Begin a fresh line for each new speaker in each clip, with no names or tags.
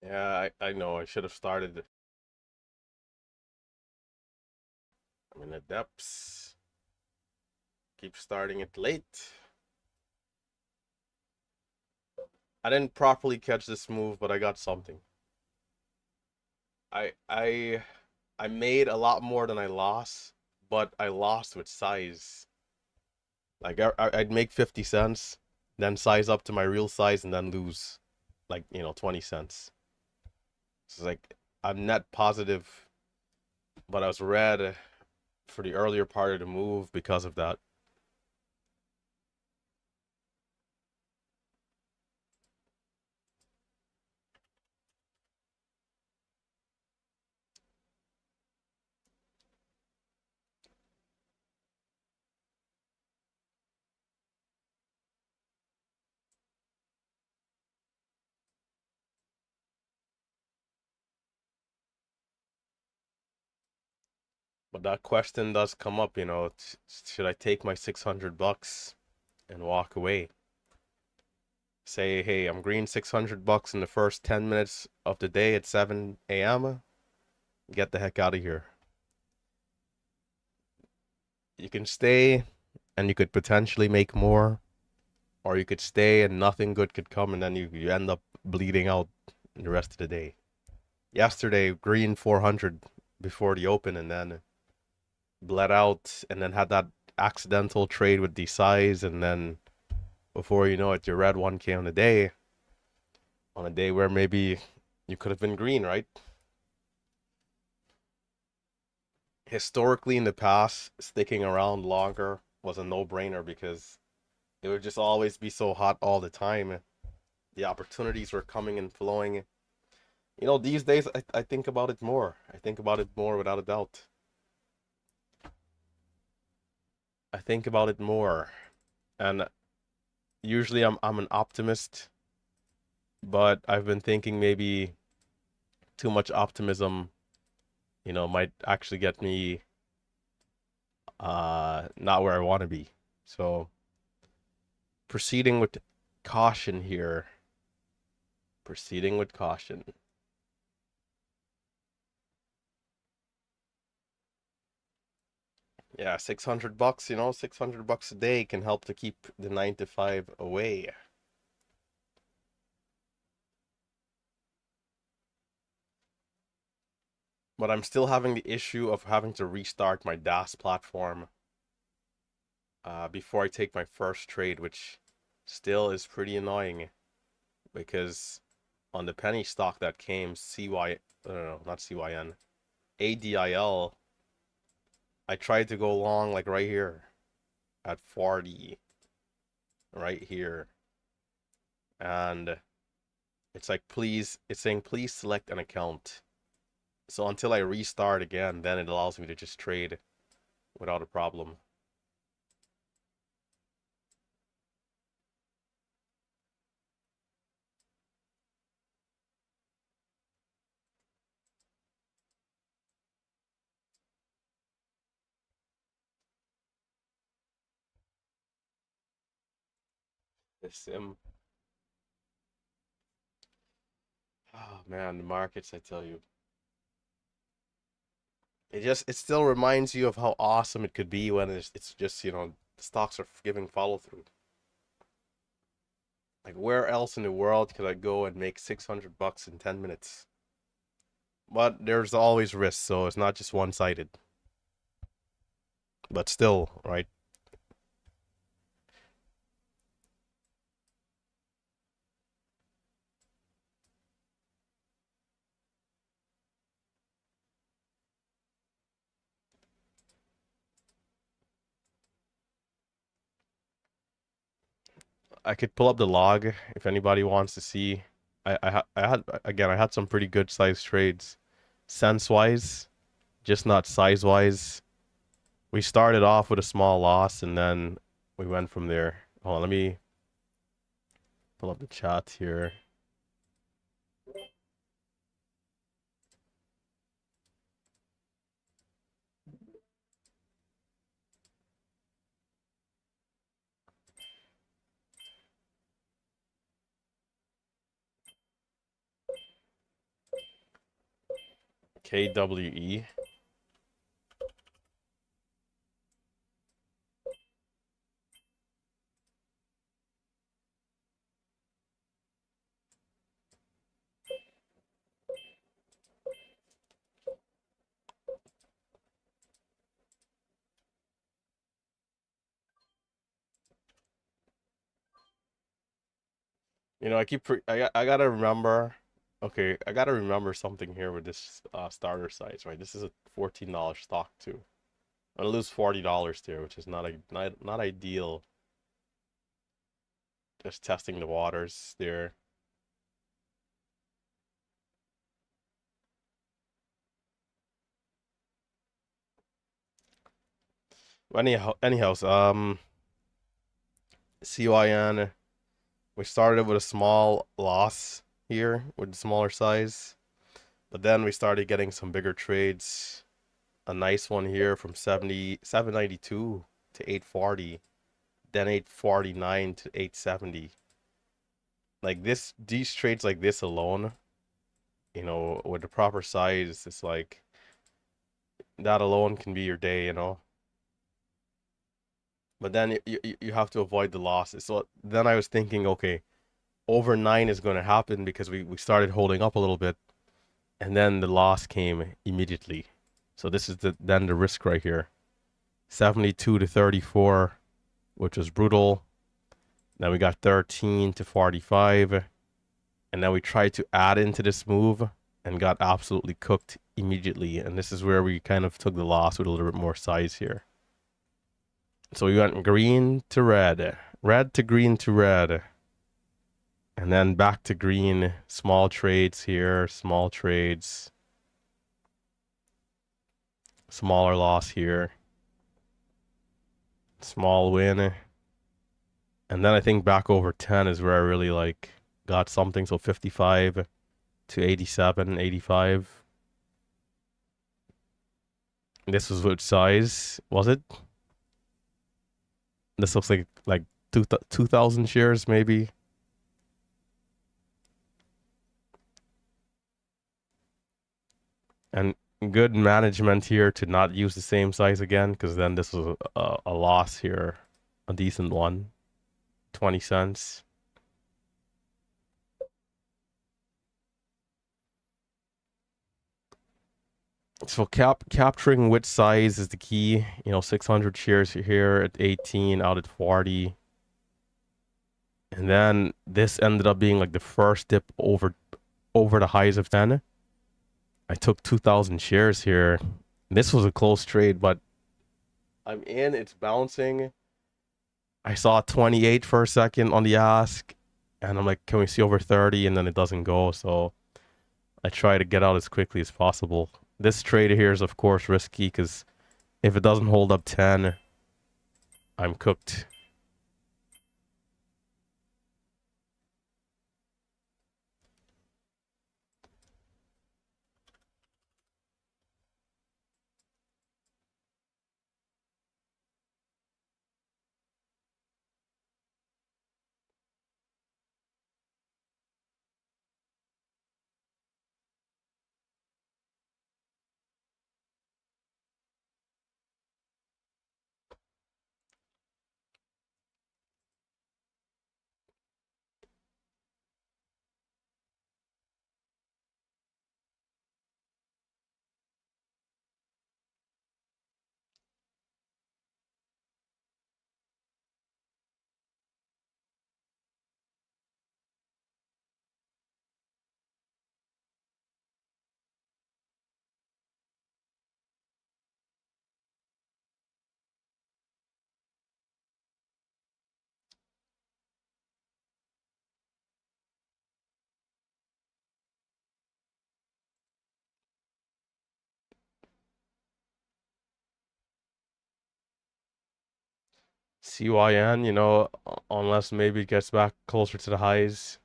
Yeah, I know. I should have started. I'm in the depths. Keep starting it late. I didn't properly catch this move, but I got something. I I I made a lot more than I lost, but I lost with size. Like I'd make 50 cents, then size up to my real size and then lose like, 20 cents. It's like I'm net positive, but I was red for the earlier part of the move because of that. But that question does come up, should I take my 600 bucks and walk away? Say, hey, I'm green 600 bucks in the first 10 minutes of the day at 7 a.m. Get the heck out of here. You can stay and you could potentially make more, or you could stay and nothing good could come and then you end up bleeding out the rest of the day. Yesterday, green 400 before the open and then bled out and then had that accidental trade with the size and then before you know it, your red 1K on a day where maybe you could have been green, right? Historically, in the past, sticking around longer was a no-brainer because it would just always be so hot all the time. The opportunities were coming and flowing. These days, I think about it more. I think about it more without a doubt. I think about it more. And usually I'm an optimist, but I've been thinking maybe too much optimism, might actually get me not where I want to be. So proceeding with caution here. Proceeding with caution. Yeah, 600 bucks, 600 bucks a day can help to keep the 9 to 5 away. But I'm still having the issue of having to restart my DAS platform before I take my first trade, which still is pretty annoying because on the penny stock that came, no, not CYN, ADIL, I tried to go long like right here at 40, right here. And it's saying please select an account. So until I restart again, then it allows me to just trade without a problem. The sim. Oh man, the markets, I tell you. It still reminds you of how awesome it could be when it's just, the stocks are giving follow through. Like where else in the world could I go and make 600 bucks in 10 minutes? But there's always risk, so it's not just one-sided. But still, right? I could pull up the log if anybody wants to see. I had some pretty good size trades. Sense wise, just not size wise. We started off with a small loss and then we went from there. Hold on, let me pull up the chat here. KWE. You know, I gotta remember. Okay, I gotta remember something here with this starter size, right? This is a $14 stock too. I'm gonna lose $40 there, which is not ideal. Just testing the waters there. Anyhow, CYN. We started with a small loss here with the smaller size, but then we started getting some bigger trades. A nice one here from 792 to 840, then 849 to 870. Like these trades like this alone, you know, with the proper size, it's like that alone can be your day, you know. But then you have to avoid the losses. So then I was thinking, okay, over 9 is going to happen because we started holding up a little bit, and then the loss came immediately. So this is then the risk right here. 72 to 34, which was brutal. Then we got 13 to 45, and then we tried to add into this move and got absolutely cooked immediately. And this is where we kind of took the loss with a little bit more size here. So we went green to red, red to green to red, and then back to green. Small trades here, small trades, smaller loss here, small win. And then I think back over 10 is where I really like got something. So 55 to 87, 85. This was which size was it? This looks like 2,000 shares maybe. And good management here to not use the same size again, because then this was a loss here, a decent one, 20 cents. So capturing which size is the key. You know, 600 shares here at 18 out at 40. And then this ended up being like the first dip over the highs of 10. I took 2,000 shares here. This was a close trade, but I'm in. It's bouncing. I saw 28 for a second on the ask, and I'm like, can we see over 30? And then it doesn't go. So I try to get out as quickly as possible. This trade here is, of course, risky because if it doesn't hold up 10, I'm cooked. CYN, you know, unless maybe it gets back closer to the highs.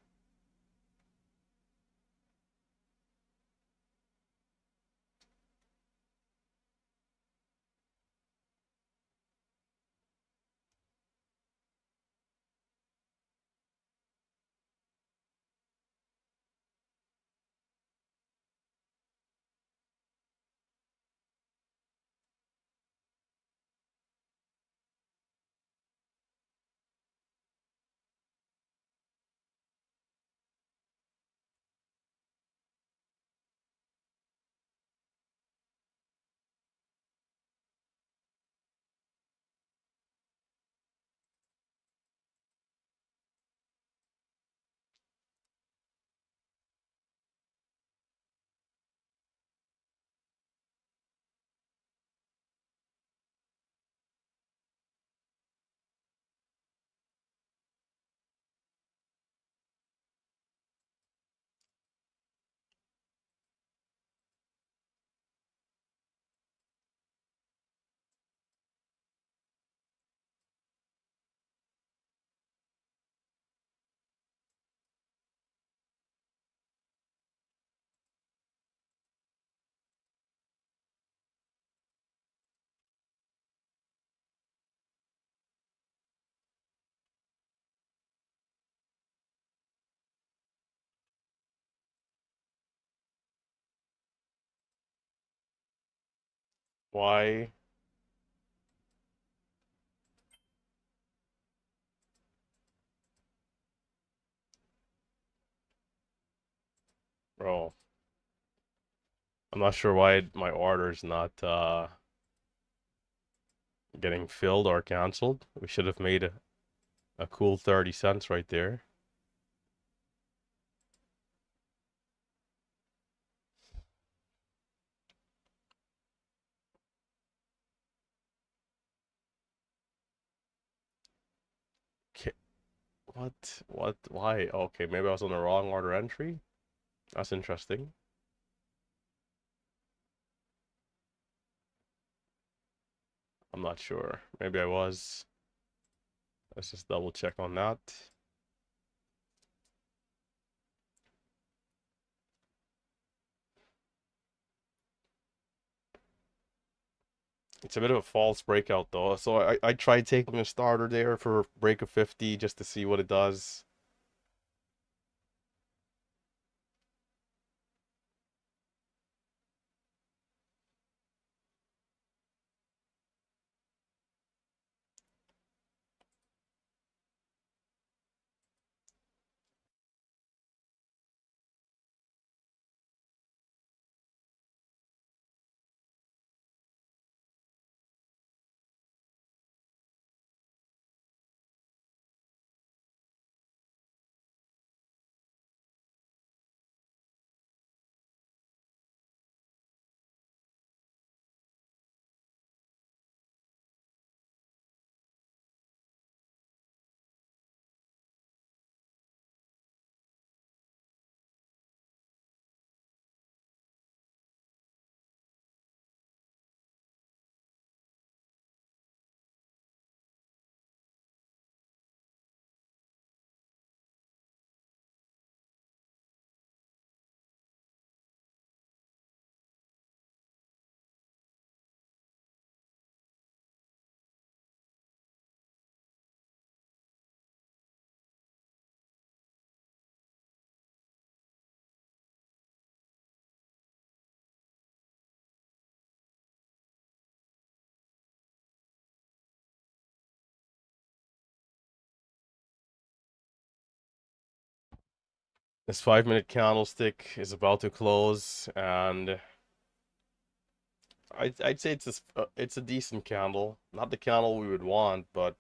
Why? Bro, I'm not sure why my order's not getting filled or canceled. We should have made a cool 30 cents right there. Okay, what? What? Why? Okay, maybe I was on the wrong order entry. That's interesting. I'm not sure. Maybe I was. Let's just double check on that. It's a bit of a false breakout though. So I tried taking a starter there for break of 50 just to see what it does. This 5 minute candlestick is about to close, and I'd say it's a decent candle. Not the candle we would want, but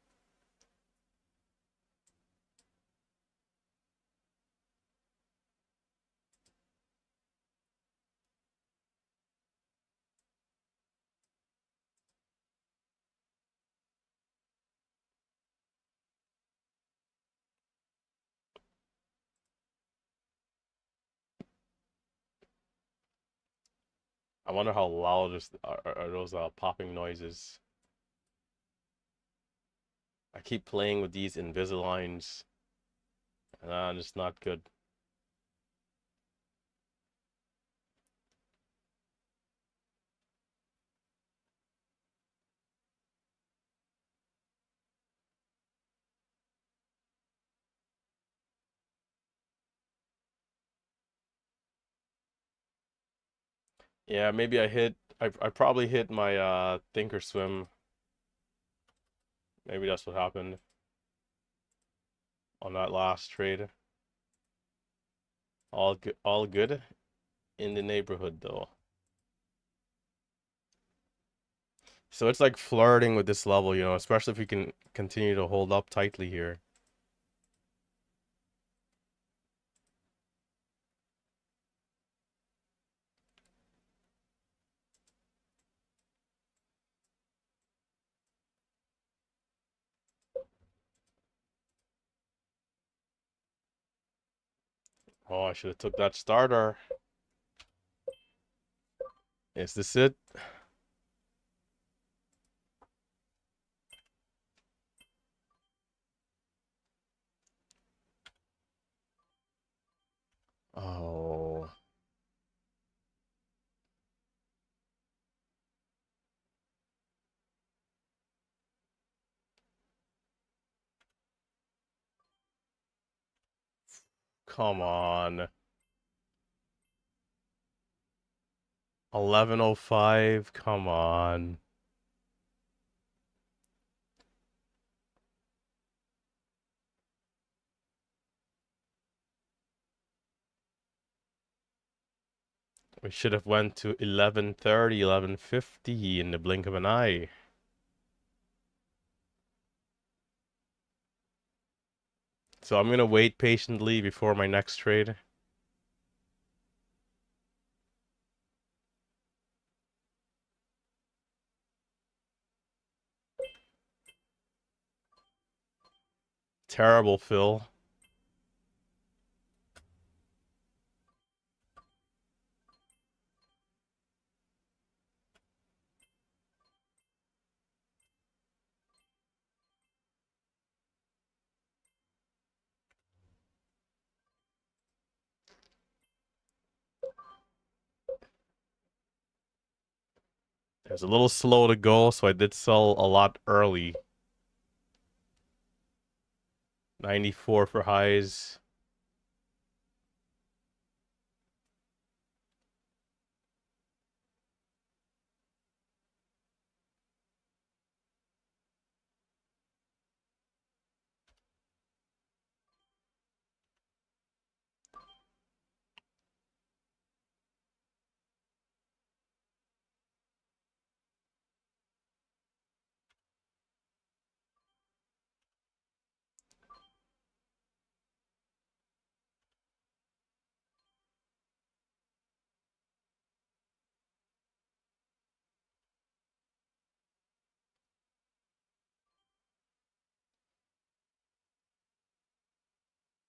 I wonder how loud are those popping noises. I keep playing with these Invisaligns, and it's not good. Yeah, maybe I probably hit my thinkorswim. Maybe that's what happened on that last trade. All good in the neighborhood though. So it's like flirting with this level, especially if we can continue to hold up tightly here. Oh, I should have took that starter. Is this it? Oh, come on. 11:05. Come on. We should have went to 11:30, 11:50 in the blink of an eye. So I'm gonna wait patiently before my next trade. Terrible fill. It was a little slow to go, so I did sell a lot early. 94 for highs.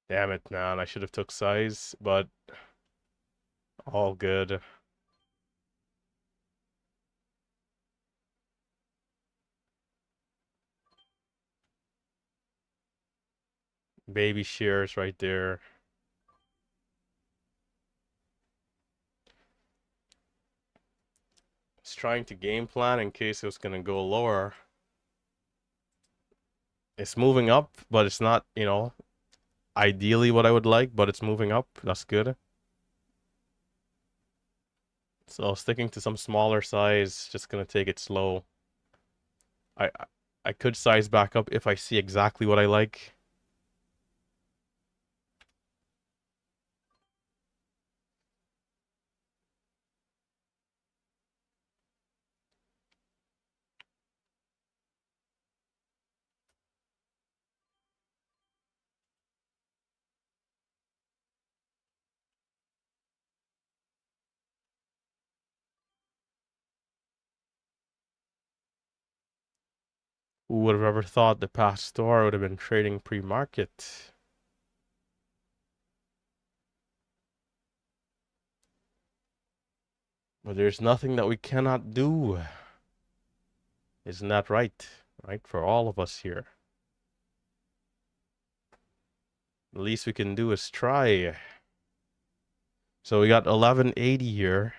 Damn it, man. I should have took size, but all good. Baby shears right there. Just trying to game plan in case it was gonna go lower. It's moving up, but it's not, ideally what I would like, but it's moving up. That's good. So sticking to some smaller size, just gonna take it slow. I I could size back up if I see exactly what I like. Who would have ever thought the past store would have been trading pre-market? But there's nothing that we cannot do. Isn't that right? Right? For all of us here. The least we can do is try. So we got 1180 here.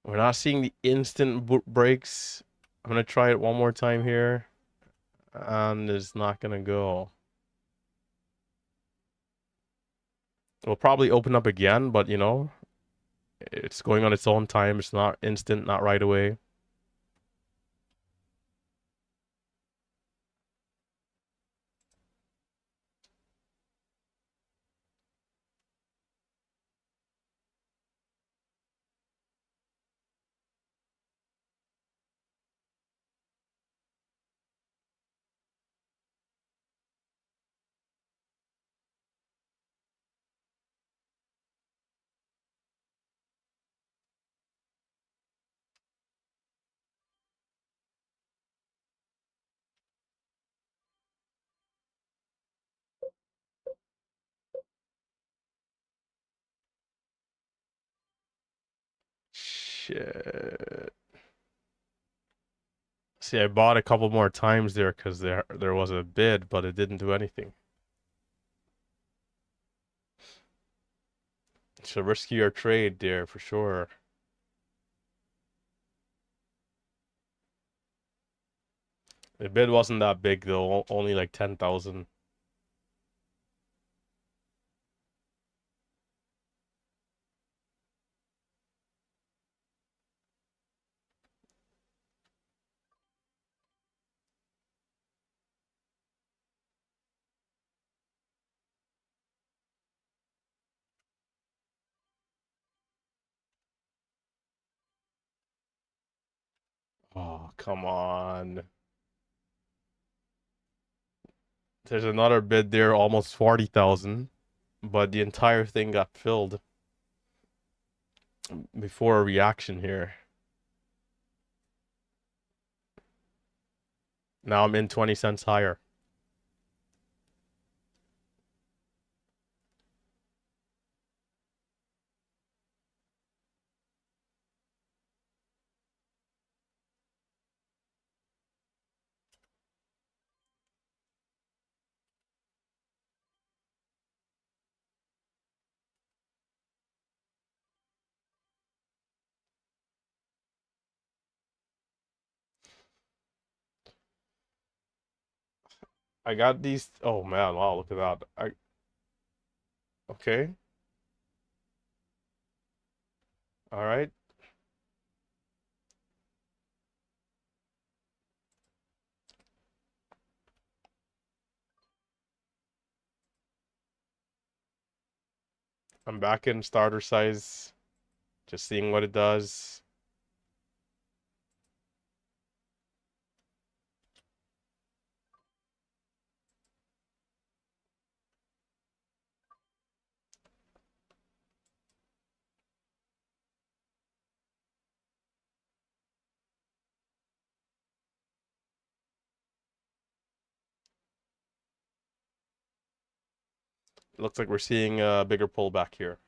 We're not seeing the instant breaks. I'm gonna try it one more time here. And it's not gonna go. We'll probably open up again, but it's going on its own time. It's not instant, not right away. Shit. See, I bought a couple more times there because there was a bid, but it didn't do anything. It's a riskier trade there for sure. The bid wasn't that big though, only like 10,000. Oh, come on. There's another bid there, almost 40,000, but the entire thing got filled before a reaction here. Now I'm in 20 cents higher. I got these. Oh man, wow, look at that. Okay. All right. I'm back in starter size, just seeing what it does. Looks like we're seeing a bigger pullback here.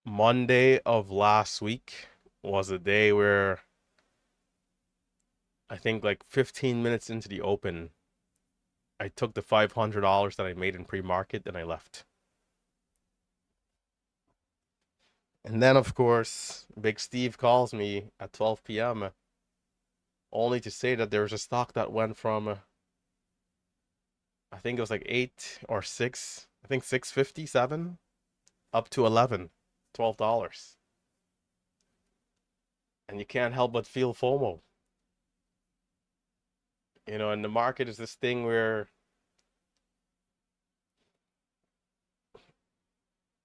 Monday of last week was a day where I think like 15 minutes into the open, I took the $500 that I made in pre-market and I left. And then, of course, Big Steve calls me at 12 p.m. only to say that there was a stock that went from, I think it was like 8 or 6, I think 657 up to 11, $12. And you can't help but feel FOMO. And the market is this thing where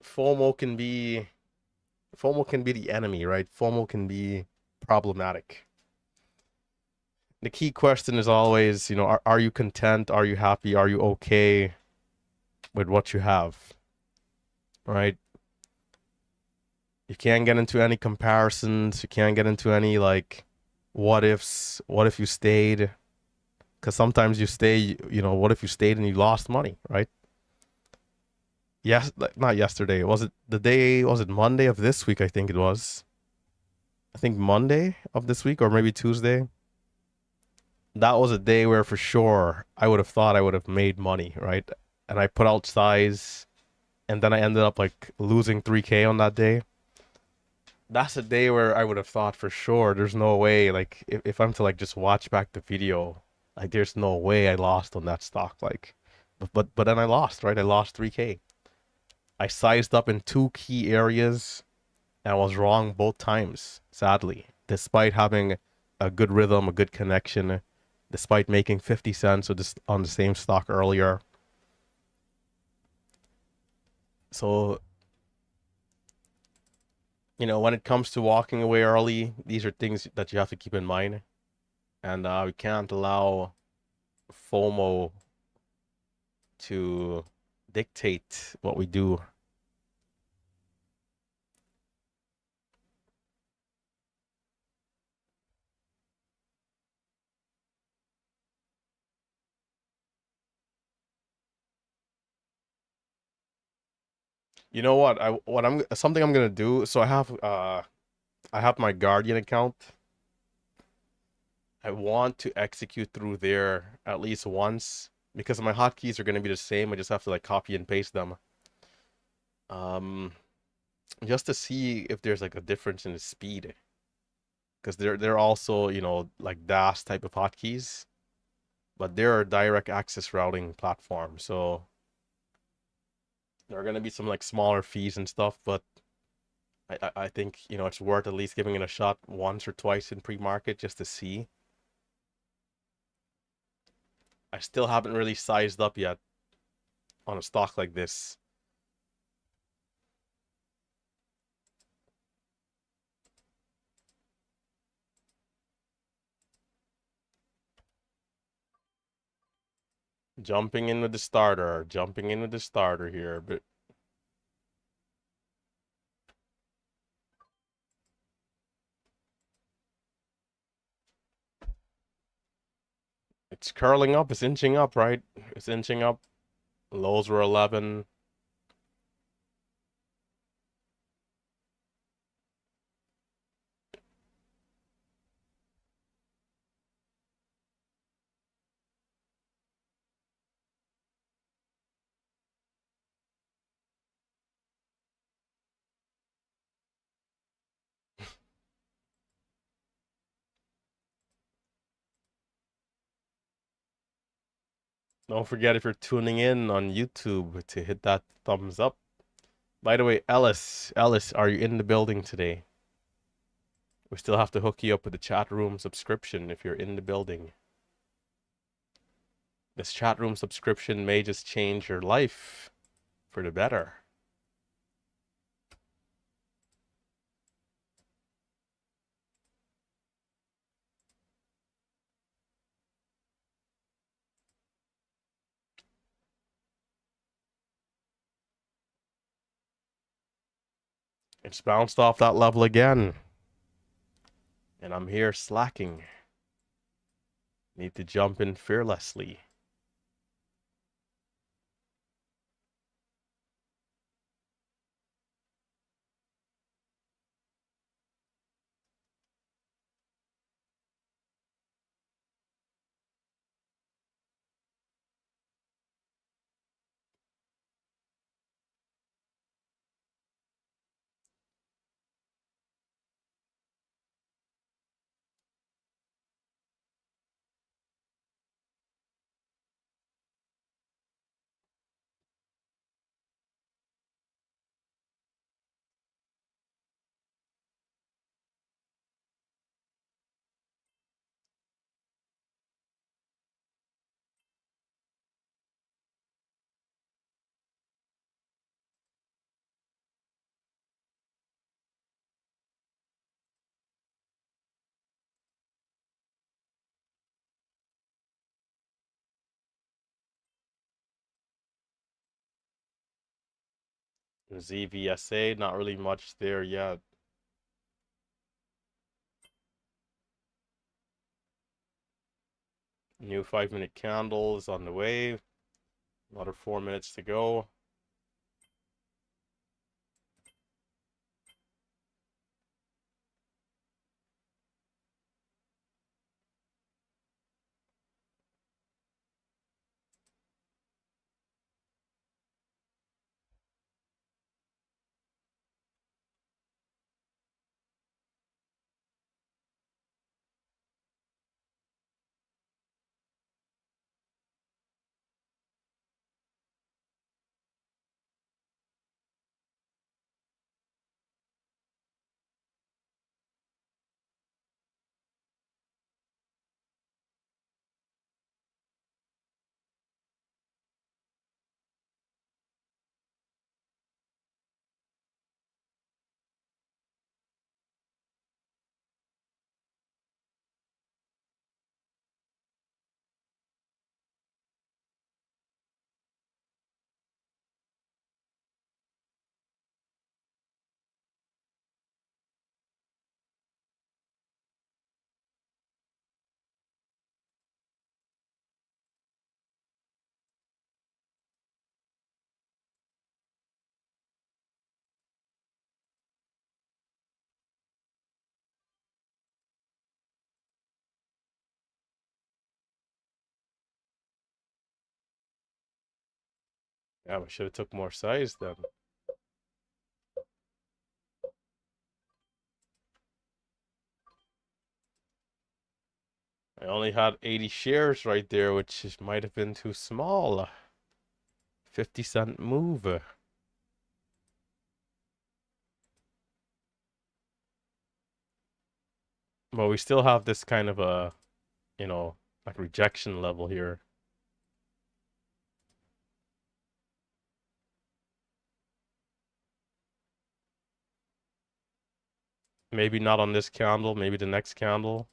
FOMO can be FOMO can be the enemy, right? FOMO can be problematic. The key question is always, are you content? Are you happy? Are you okay with what you have? Right? You can't get into any comparisons. You can't get into any like what ifs. What if you stayed? Because sometimes you stay, what if you stayed and you lost money, right? Yes, like, not yesterday. Was it the day? Was it Monday of this week? I think it was. I think Monday of this week or maybe Tuesday. That was a day where for sure I would have thought I would have made money, right? And I put out size and then I ended up like losing 3K on that day. That's a day where I would have thought for sure there's no way, like if I'm to like just watch back the video, like there's no way I lost on that stock. Like but then I lost, right? I lost 3K. I sized up in two key areas and I was wrong both times, sadly. Despite having a good rhythm, a good connection, despite making 50 cents on the same stock earlier. So, when it comes to walking away early, these are things that you have to keep in mind. And we can't allow FOMO to dictate what we do. You know what? I'm something I'm gonna do. So I have my Guardian account. I want to execute through there at least once because my hotkeys are gonna be the same. I just have to like copy and paste them. Um, just to see if there's like a difference in the speed because they're also like DAS type of hotkeys, but they're a direct access routing platform. So there are gonna be some like smaller fees and stuff, but I think it's worth at least giving it a shot once or twice in pre-market just to see. I still haven't really sized up yet on a stock like this. Jumping in with the starter here, but it's curling up, it's inching up, right? It's inching up. Lows were 11. Don't forget if you're tuning in on YouTube to hit that thumbs up. By the way, Ellis, are you in the building today? We still have to hook you up with the chat room subscription if you're in the building. This chat room subscription may just change your life for the better. It's bounced off that level again. And I'm here slacking. Need to jump in fearlessly. ZVSA, not really much there yet. New 5-minute candle is on the way. Another 4 minutes to go. Yeah, we should have took more size then. I only had 80 shares right there, which might have been too small. 50-cent move. But we still have this kind of a, like rejection level here. Maybe not on this candle, maybe the next candle.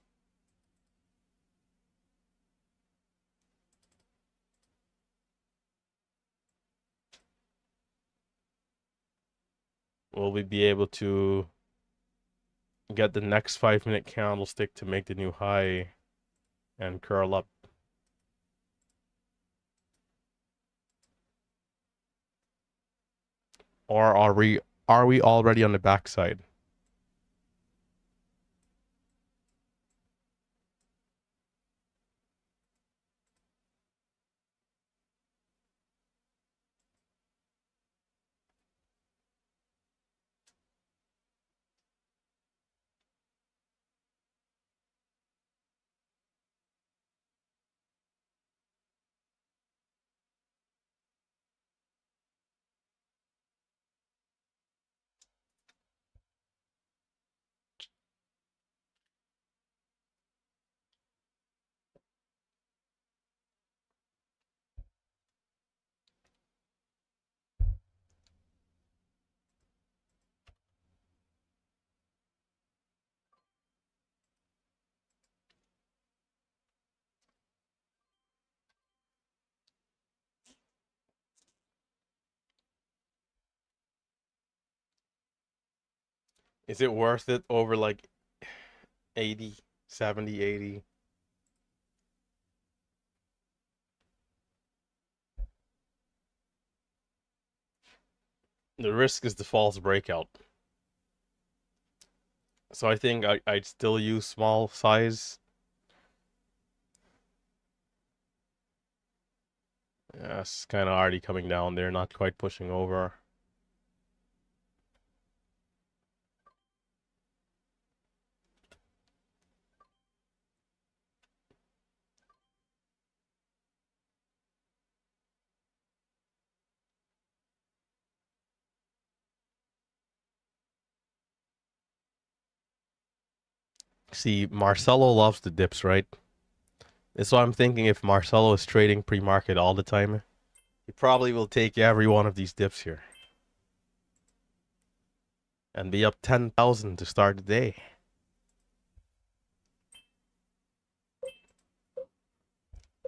Will we be able to get the next 5-minute candlestick to make the new high and curl up? Or are we already on the backside? Is it worth it over like 80, 70, 80? The risk is the false breakout. So I think I'd still use small size. Yeah, it's kind of already coming down there, not quite pushing over. See, Marcelo loves the dips, right? So I'm thinking if Marcelo is trading pre-market all the time, he probably will take every one of these dips here and be up 10,000 to start the day.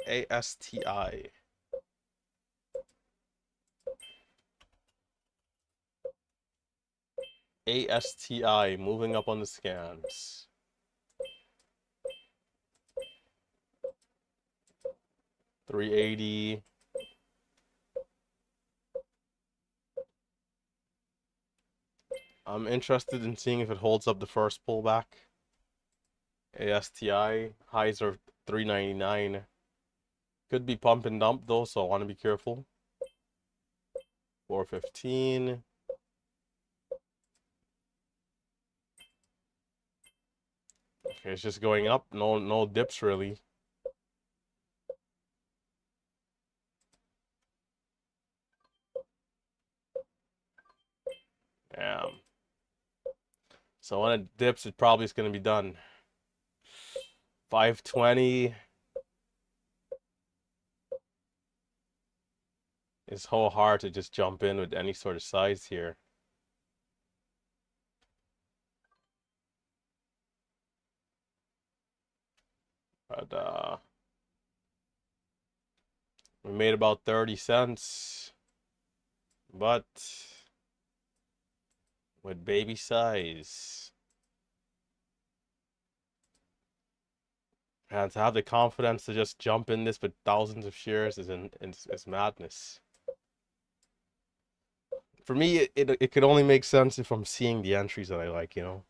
ASTI. ASTI moving up on the scans. $380. I'm interested in seeing if it holds up the first pullback. ASTI highs are $399. Could be pump and dump though, so I want to be careful. 415. Okay, it's just going up. No dips really. Damn. So when it dips, it probably is going to be done. 520 is so hard to just jump in with any sort of size here. But we made about 30 cents. But with baby size. And to have the confidence to just jump in this with thousands of shares is madness. For me, it could only make sense if I'm seeing the entries that I like, you know.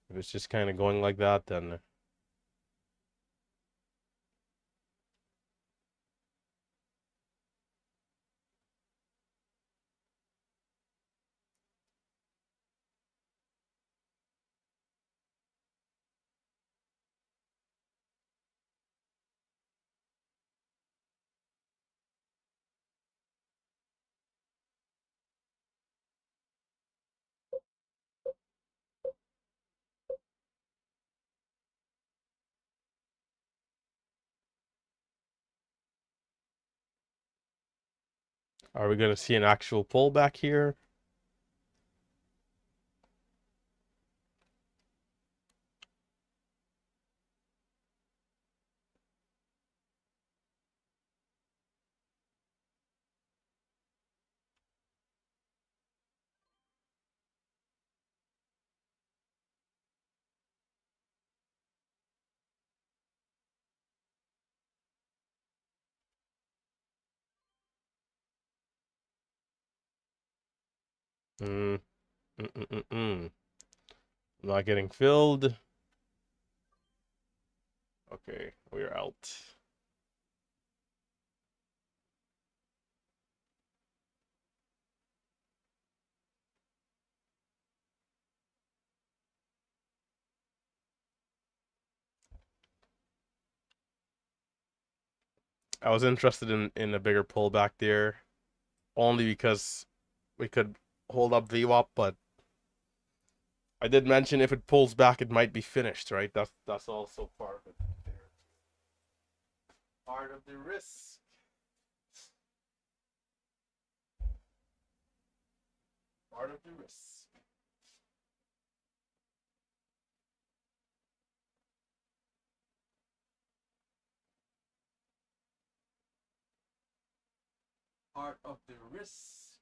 If it's just kind of going like that, then Are we going to see an actual pullback here? Mm, mm, mm, mm, mm. Not getting filled. Okay, we're out. I was interested in a bigger pullback there, only because we could hold up VWAP, but I did mention if it pulls back, it might be finished, right? That's also part of it. Part of the risk. Part of the risk. Part of the risk.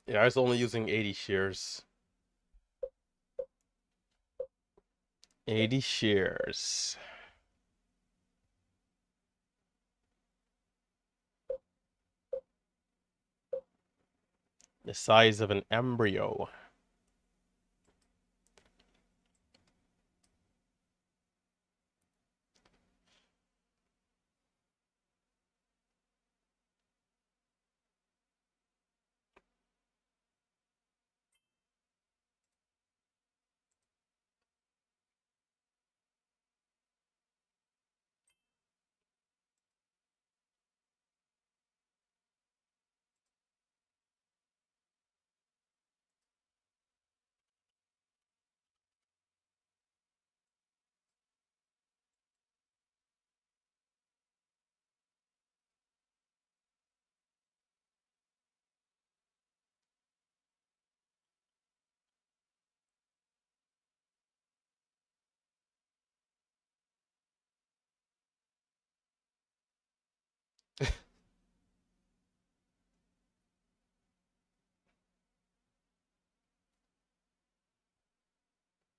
Yeah, I was only using 80 shares. 80 shares. The size of an embryo.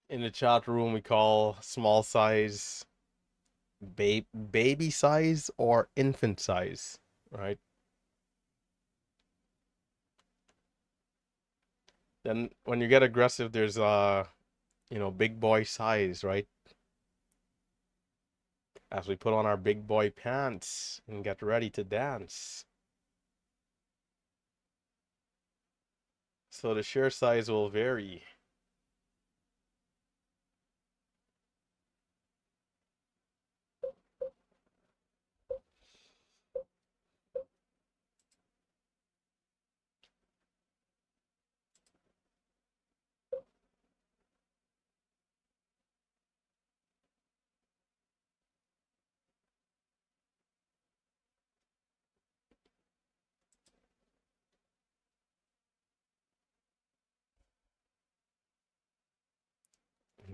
In the chat room, we call small size baby size or infant size, right? Then when you get aggressive, there's big boy size, right? As we put on our big boy pants and get ready to dance. So the share size will vary.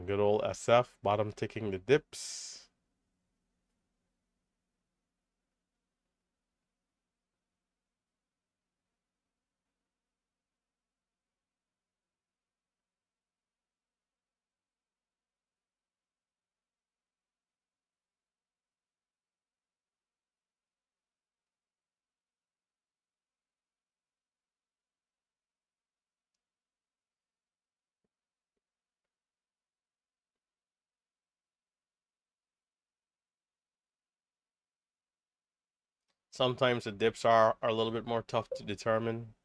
Good old SF, bottom ticking the dips. Sometimes the dips are a little bit more tough to determine.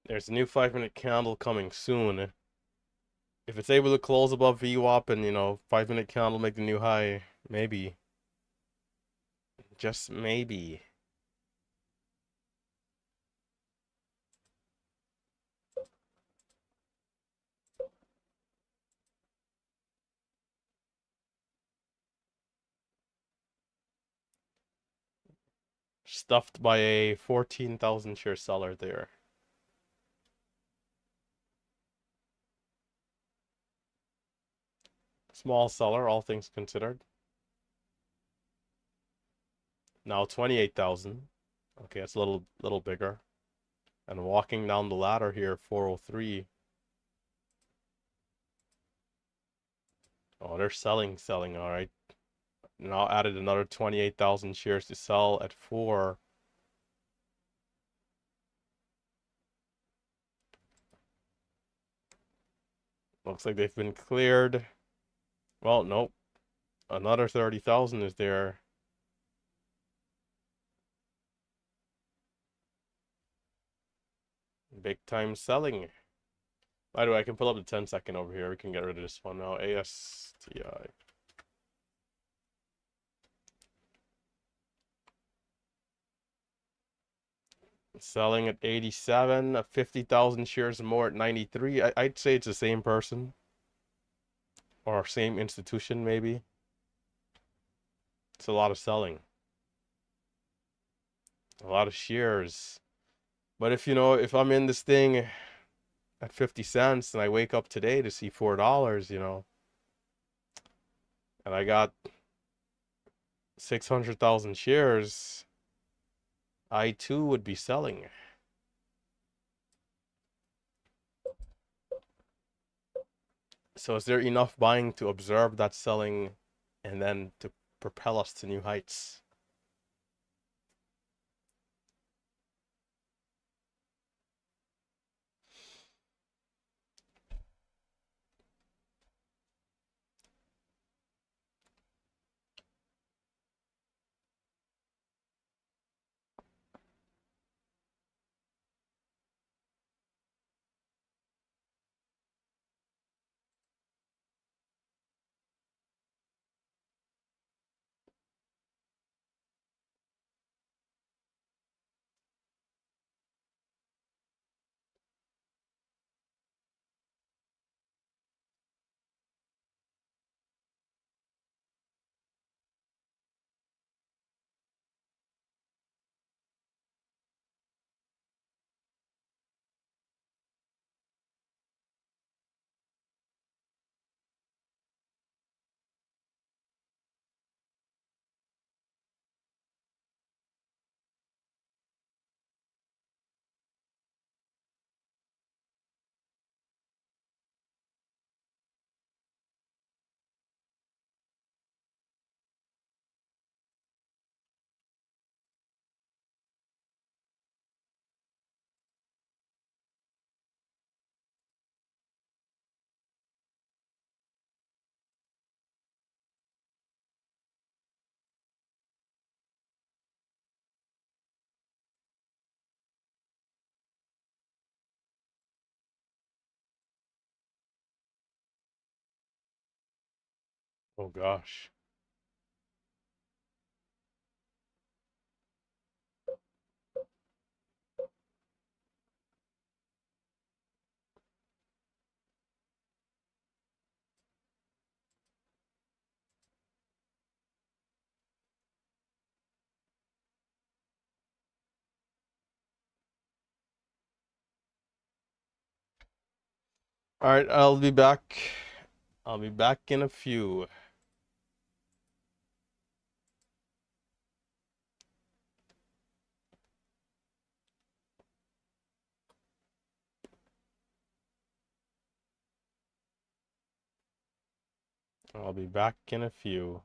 There's a new 5-minute candle coming soon. If it's able to close above VWAP and 5-minute candle make the new high, maybe, just maybe. Stuffed by a 14,000 share seller there. Small seller, all things considered. Now 28,000. Okay, it's a little bigger. And walking down the ladder here, 403. Oh, they're selling, all right. Now added another 28,000 shares to sell at 4. Looks like they've been cleared. Well, nope. Another 30,000 is there. Big time selling. By the way, I can pull up the 10-second over here. We can get rid of this one now. ASTI. Selling at 87, 50,000 shares more at 93. I'd say it's the same person or same institution, maybe. It's a lot of selling, a lot of shares. But if I'm in this thing at 50 cents and I wake up today to see $4, and I got 600,000 shares, I too would be selling. So is there enough buying to absorb that selling and then to propel us to new heights? Oh gosh. All right, I'll be back. I'll be back in a few. I'll be back in a few.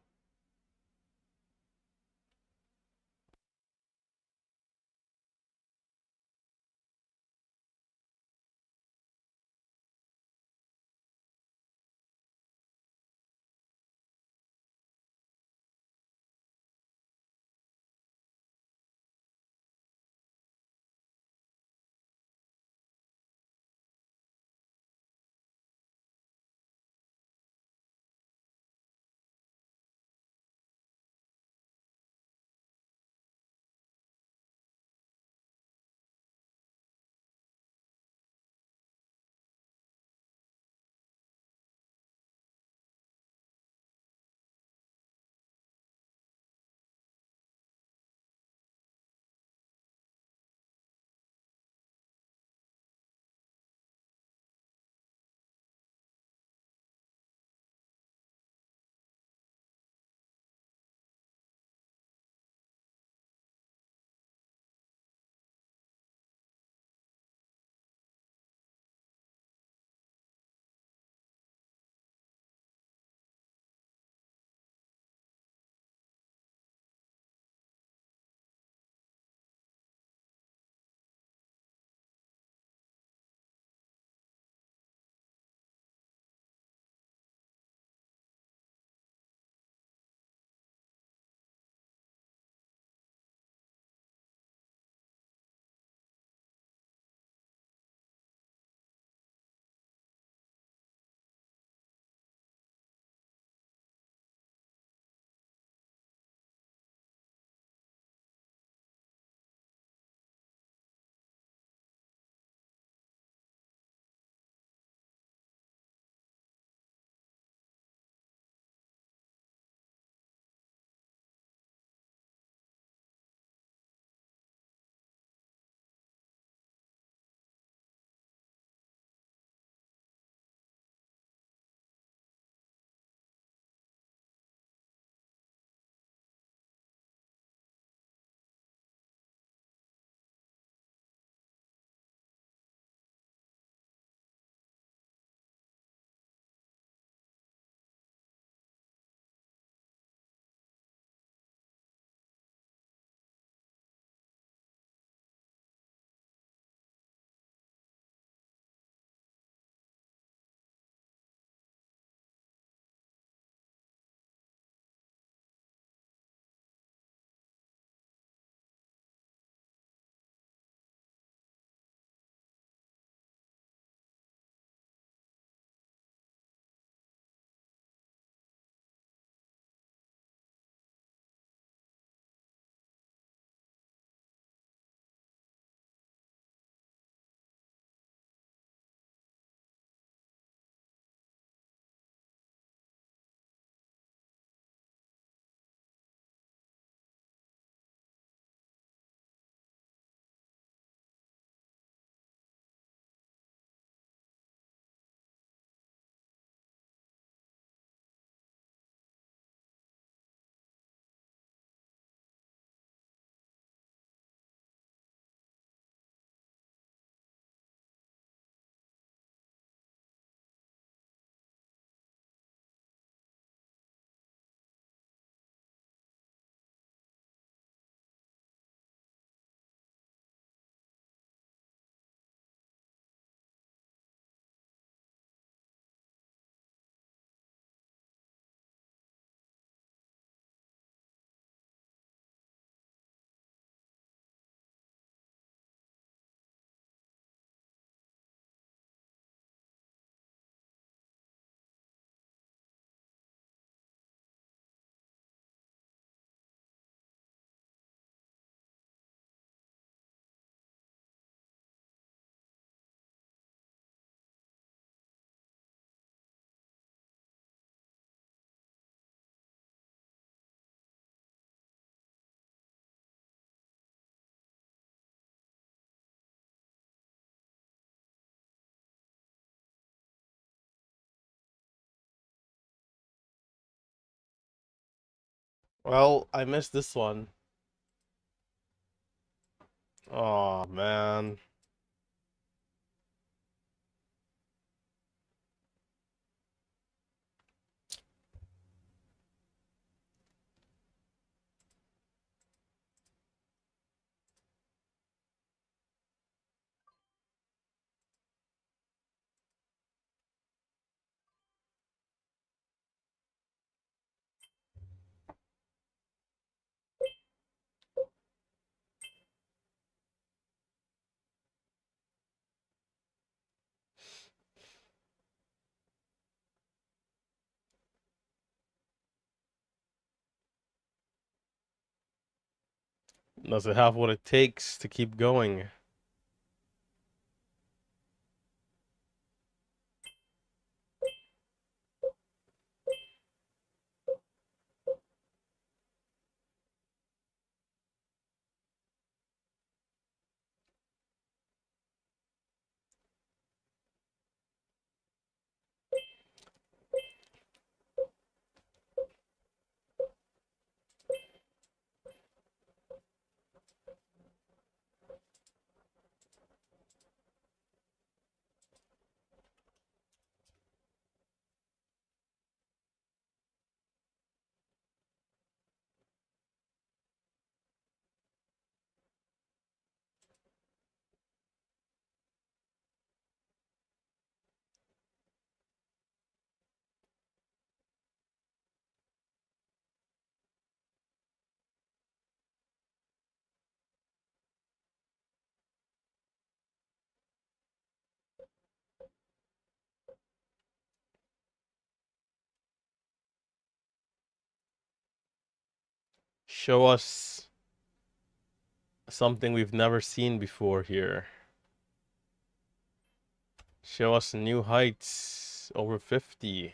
Well, I missed this one. Oh man. Does it have what it takes to keep going? Show us something we've never seen before here. Show us new heights over 50.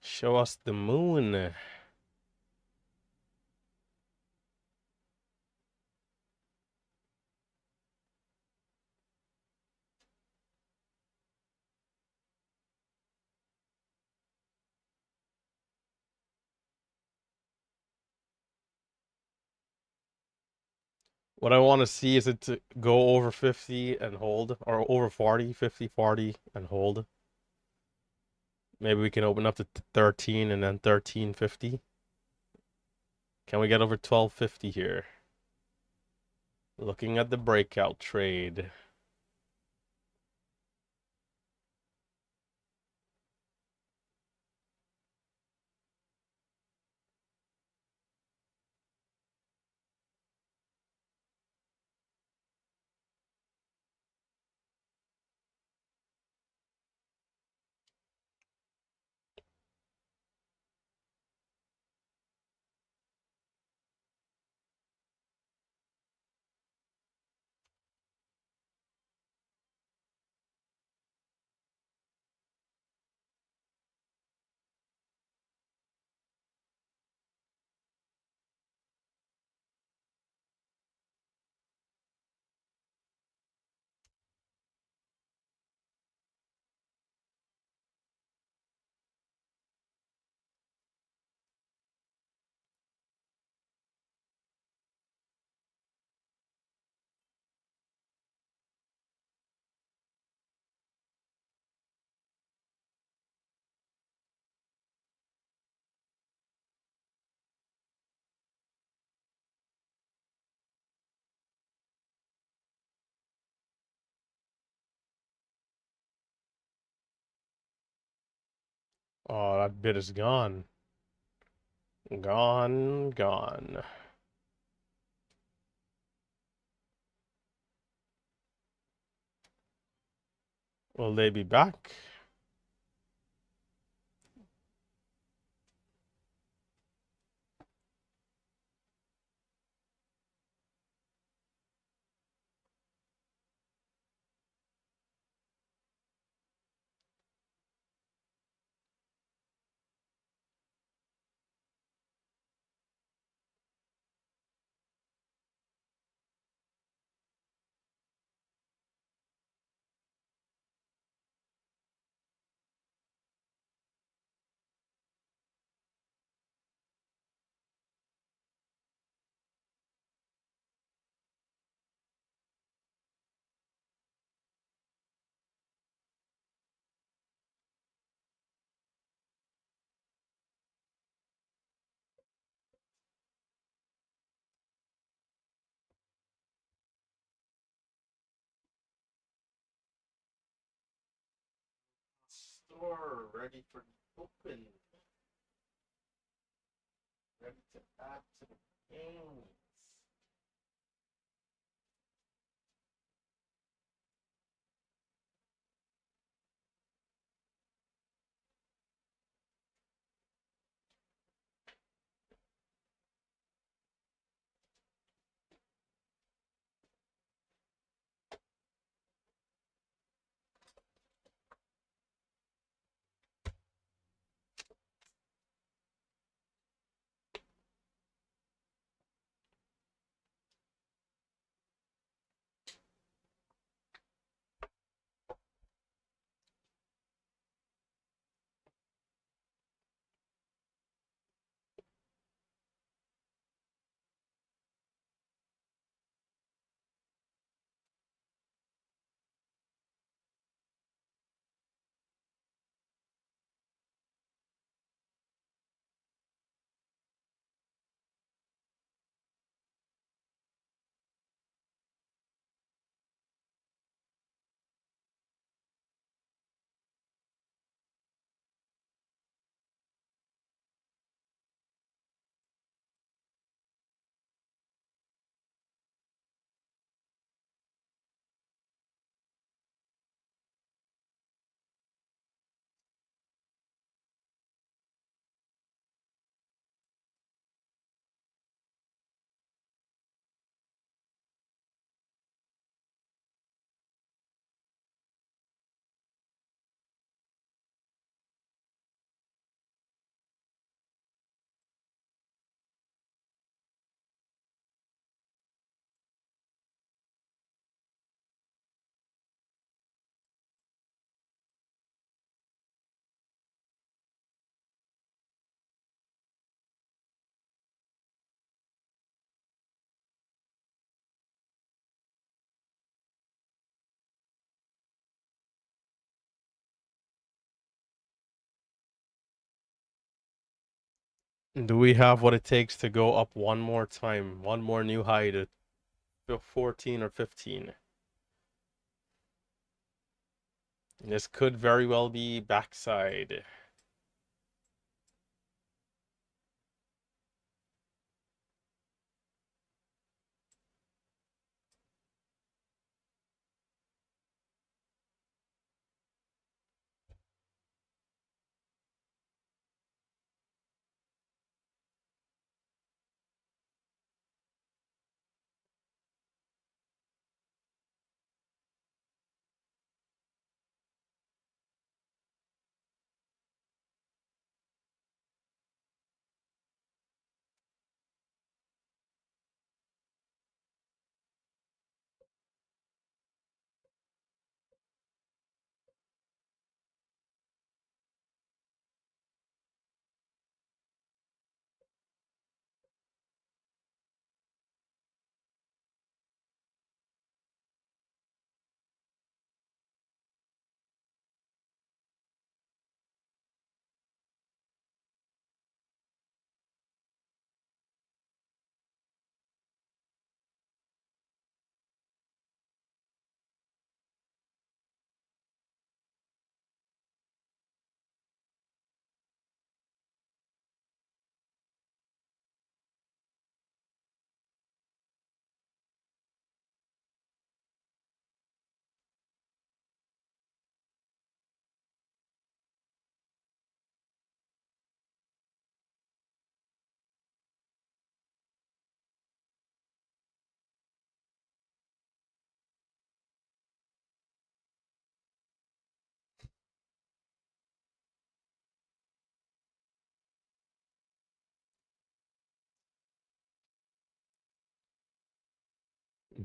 Show us the moon. What I want to see is it to go over 50 and hold, or over 40, 50, 40 and hold. Maybe we can open up to 13 and then 13.50. Can we get over 12.50 here? Looking at the breakout trade. Oh, that bid is gone. Gone, gone. Will they be back? door, ready for the open, ready to add to the games. Do we have what it takes to go up one more time, one more new high to 14 or 15? This could very well be backside.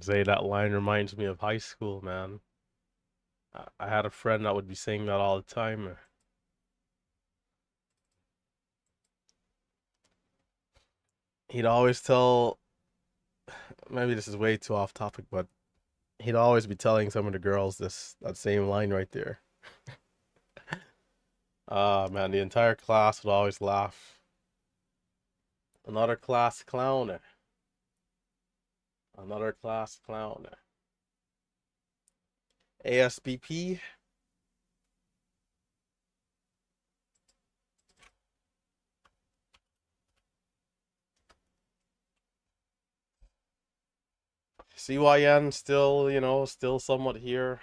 Say that line reminds me of high school, man. I had a friend that would be saying that all the time. He'd always tell, maybe this is way too off topic, but he'd always be telling some of the girls that same line right there. Ah, man, the entire class would always laugh. Another class clown. Another class clown. ASBP. CYN still, still somewhat here.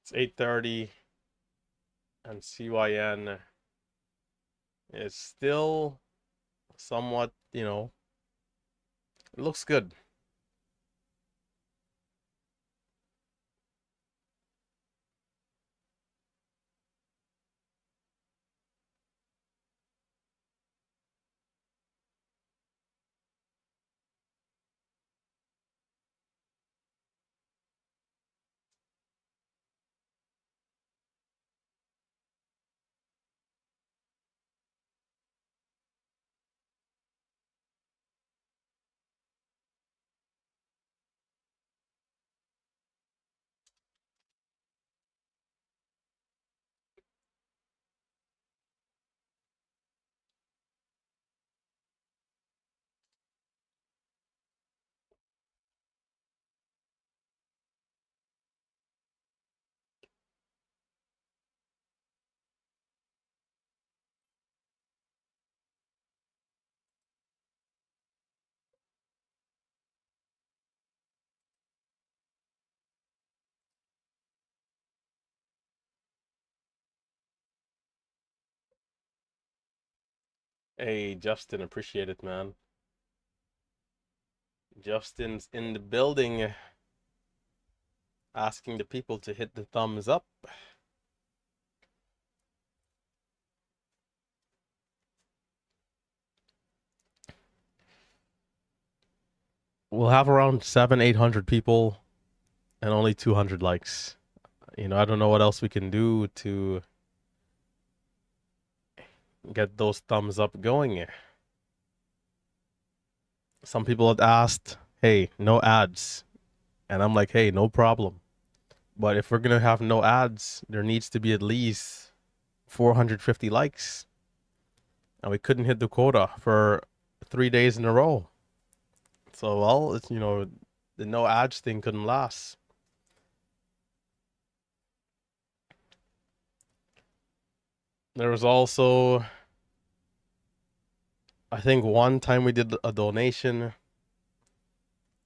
It's 8:30 and CYN is still somewhat, it looks good. Hey, Justin, appreciate it, man. Justin's in the building asking the people to hit the thumbs up. We'll have around 800 people and only 200 likes. I don't know what else we can do to get those thumbs up going. Some people had asked, hey, no ads. And I'm like, hey, no problem. But if we're going to have no ads, there needs to be at least 450 likes. And we couldn't hit the quota for 3 days in a row. So, well, it's, the no ads thing couldn't last. There was also, I think one time we did a donation.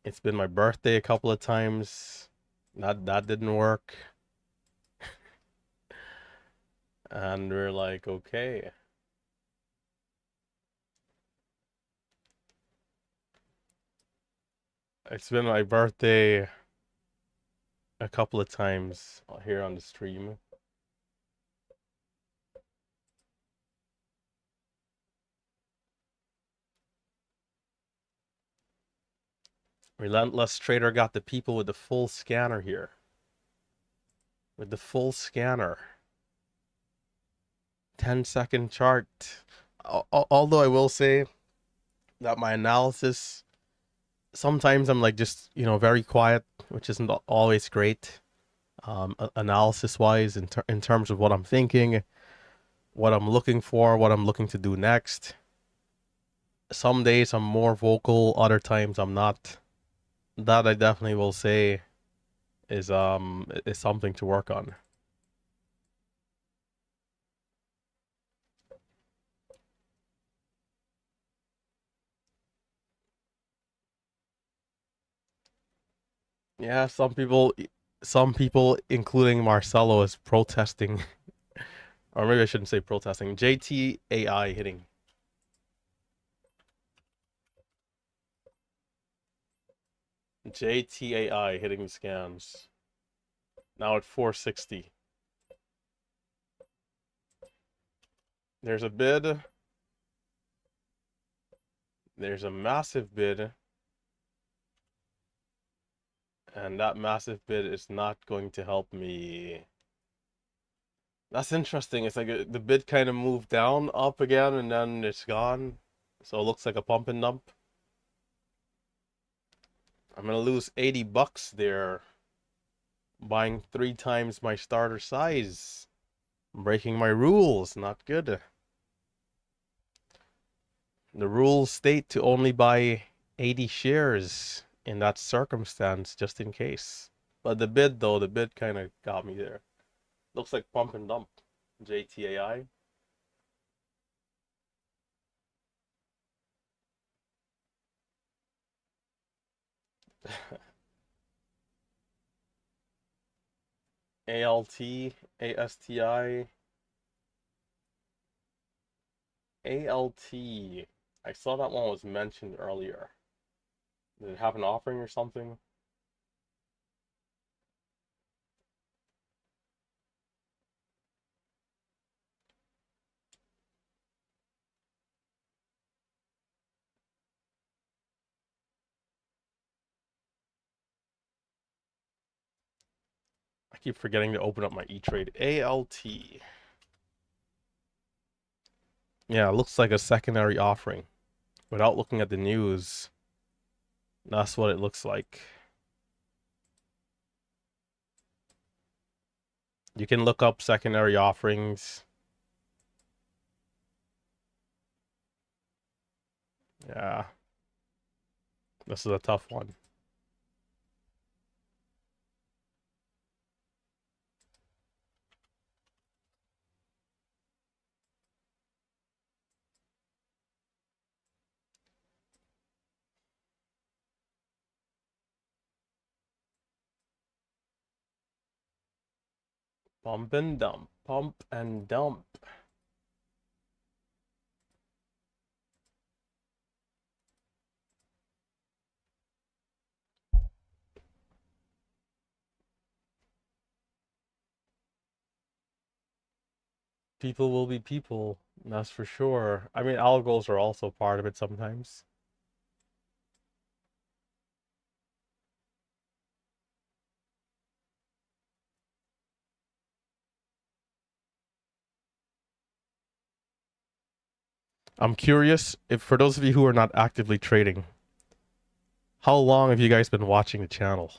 It's been my birthday a couple of times. That didn't work. And we're like, okay. It's been my birthday a couple of times here on the stream. Relentless Trader got the people with the full scanner here. With the full scanner. 10-second chart. Although I will say that my analysis, sometimes I'm like just, very quiet, which isn't always great. Analysis wise, in terms of what I'm thinking, what I'm looking for, what I'm looking to do next. Some days I'm more vocal, other times I'm not. That I definitely will say is something to work on. Yeah, some people, including Marcelo, is protesting, or maybe I shouldn't say protesting. JTAI hitting. JTAI hitting scans. Now at 460. There's a bid. There's a massive bid. And that massive bid is not going to help me. That's interesting. It's like the bid kind of moved down, up again, and then it's gone. So it looks like a pump and dump. I'm gonna lose 80 bucks there. Buying 3 times my starter size. Breaking my rules. Not good. The rules state to only buy 80 shares in that circumstance, just in case. But the bid, though, the bid kind of got me there. Looks like pump and dump. JTAI. ALT, ASTI. ALT. I saw that one was mentioned earlier. Did it have an offering or something? I keep forgetting to open up my E-Trade. ALT. Yeah, it looks like a secondary offering. Without looking at the news, that's what it looks like. You can look up secondary offerings. Yeah. This is a tough one. Pump and dump. Pump and dump. People will be people, that's for sure. I mean, algos are also part of it sometimes. I'm curious if, for those of you who are not actively trading, how long have you guys been watching the channel?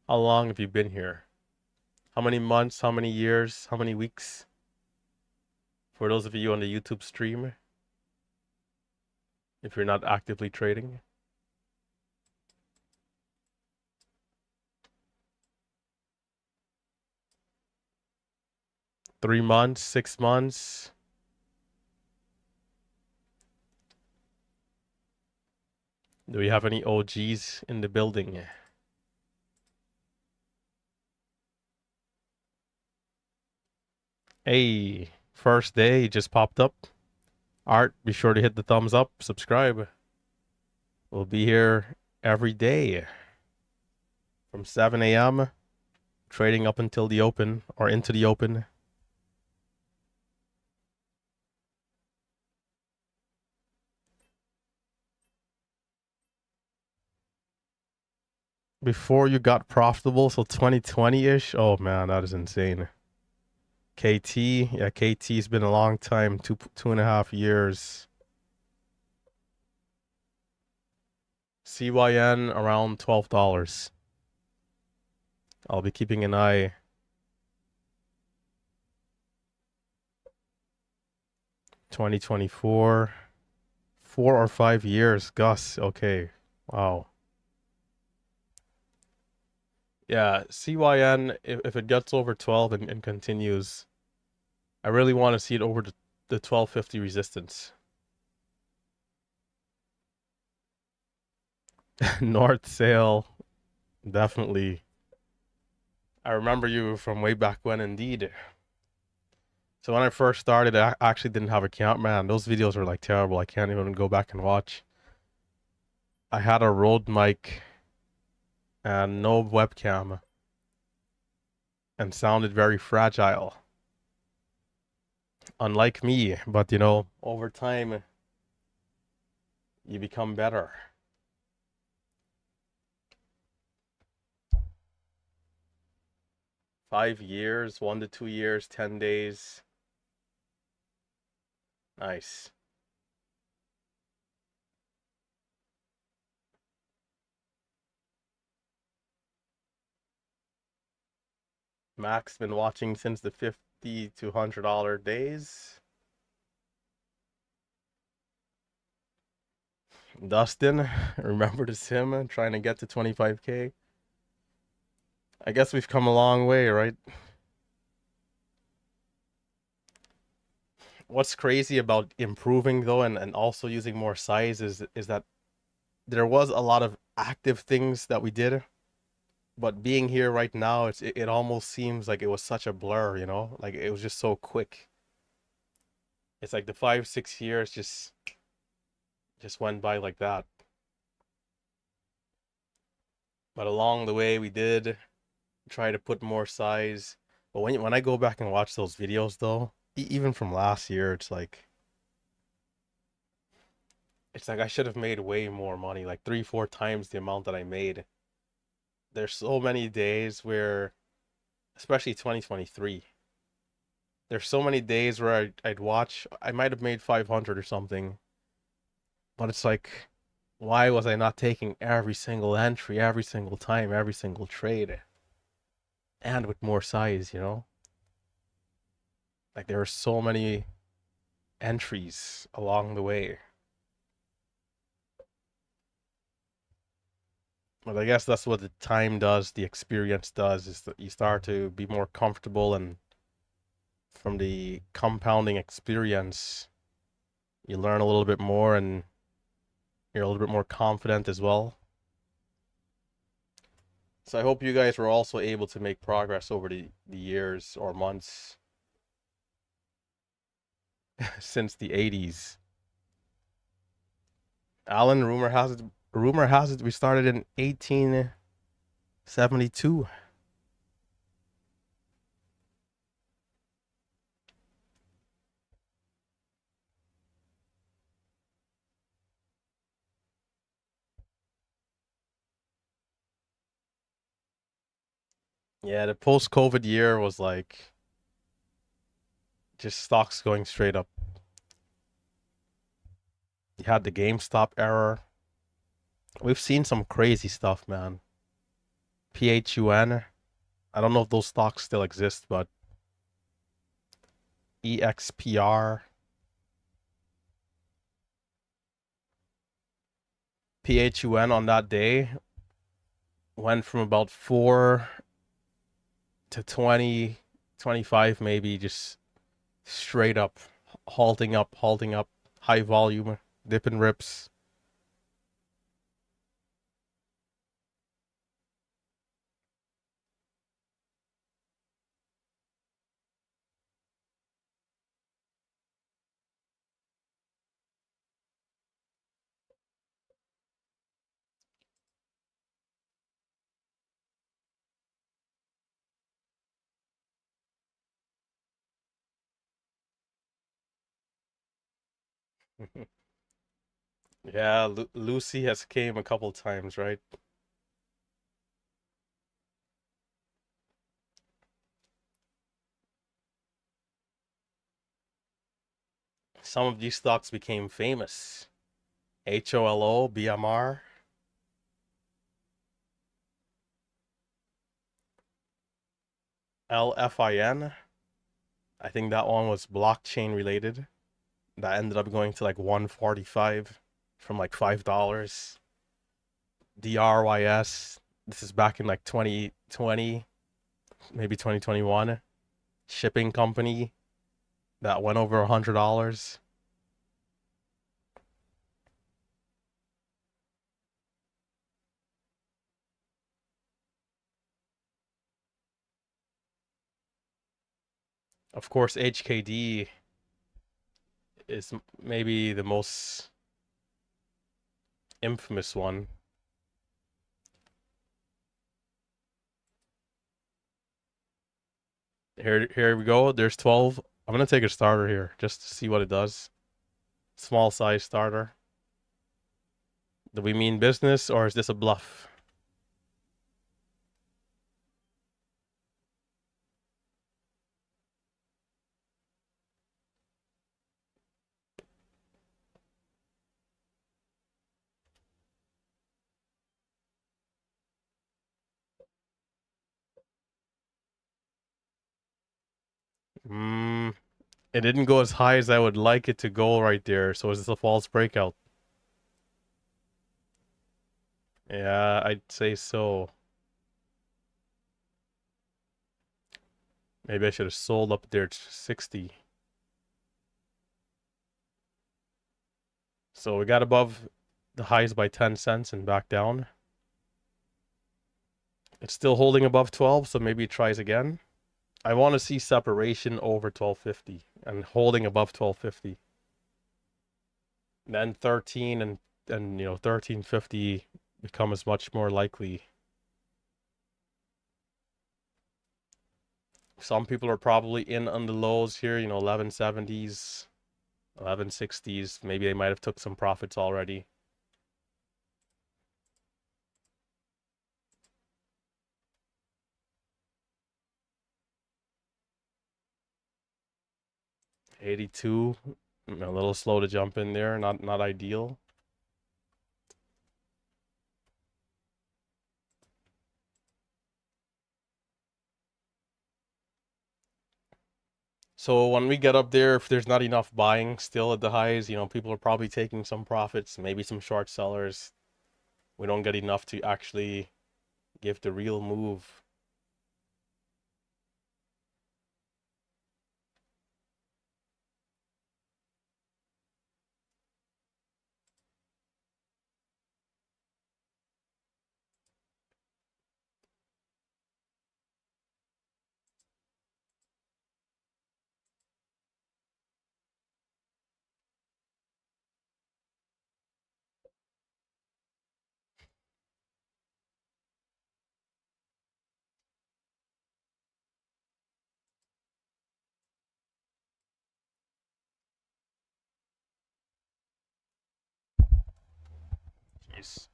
How long have you been here? How many months? How many years? How many weeks? For those of you on the YouTube stream, if you're not actively trading. Three months, 6 months. Do we have any OGs in the building? Hey, first day just popped up. Art, be sure to hit the thumbs up, subscribe. We'll be here every day from 7 a.m. trading up until the open or into the open. Before you got profitable, so 2020-ish. Oh man, that is insane. KT, yeah, KT's been a long time, 2.5 years. CYN around $12. I'll be keeping an eye. $2024, 4 or 5 years. Gus, okay, wow. Yeah, CYN, if it gets over 12 and continues, I really want to see it over the 1250 resistance. North Sail, definitely. I remember you from way back when, indeed. So when I first started, I actually didn't have a account, man. Those videos were like terrible. I can't even go back and watch. I had a Rode mic and no webcam and sounded very fragile. Unlike me, but over time you become better. 5 years, 1 to 2 years, 10 days. Nice. Mac's been watching since the $50 to $100 days. Dustin, remember the sim trying to get to 25K? I guess we've come a long way, right? What's crazy about improving though and also using more size is that there was a lot of active things that we did, but being here right now, it almost seems like it was such a blur, Like it was just so quick. It's like the 5, 6 years just went by like that. But along the way, we did try to put more size. But when I go back and watch those videos, though, even from last year, it's like I should have made way more money, like 3, 4 times the amount that I made. There's so many days where, especially 2023, there's so many days where I'd watch, I might have made 500 or something, but it's like, why was I not taking every single entry, every single time, every single trade, and with more size? Like there are so many entries along the way. But I guess that's what the time does, the experience does, is that you start to be more comfortable, and from the compounding experience, you learn a little bit more and you're a little bit more confident as well. So I hope you guys were also able to make progress over the years or months since the 80s. Alan, rumor has it we started in 1872. Yeah, the post-COVID year was like just stocks going straight up. You had the GameStop error. We've seen some crazy stuff, man. PHUN. I don't know if those stocks still exist, but EXPR. PHUN on that day went from about 4 to 20, 25 maybe, just straight up, halting up, high volume, dip and rips. Yeah, Lucy has came a couple times, right? Some of these stocks became famous. HOLO, BMR, LFIN. I think that one was blockchain related. That ended up going to like 145 from like $5. DRYS. This is back in like 2020, maybe 2021. Shipping company that went over $100. Of course, HKD is maybe the most infamous one. Here we go. There's 12. I'm gonna take a starter here just to see what it does. Small size starter. Do we mean business or is this a bluff? Mm, it didn't go as high as I would like it to go right there. So is this a false breakout? Yeah, I'd say so. Maybe I should have sold up there to 60. So we got above the highs by 10 cents and back down. It's still holding above 12, so maybe it tries again. I want to see separation over 1250 and holding above 1250. Then 13 and 1350 becomes much more likely. Some people are probably in on the lows here, 1170s, 1160s. Maybe they might have took some profits already. '82, a little slow to jump in there. Not ideal. So when we get up there, if there's not enough buying still at the highs, people are probably taking some profits, maybe some short sellers. We don't get enough to actually give the real move. Jeez.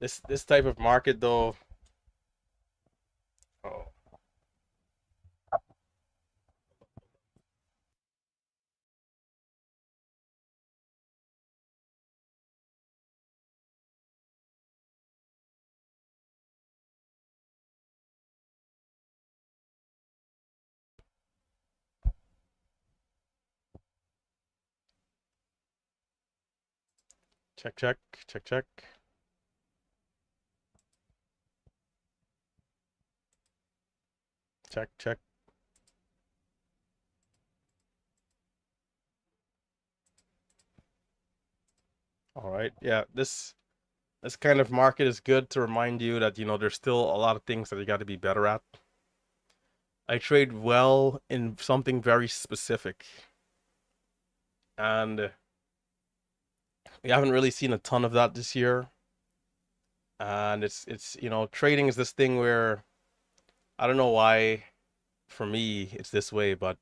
This type of market though. Oh, check, check, check, check, check, check. All right. Yeah, this kind of market is good to remind you that there's still a lot of things that you got to be better at. I trade well in something very specific, and we haven't really seen a ton of that this year. And it's trading is this thing where I don't know why for me it's this way, but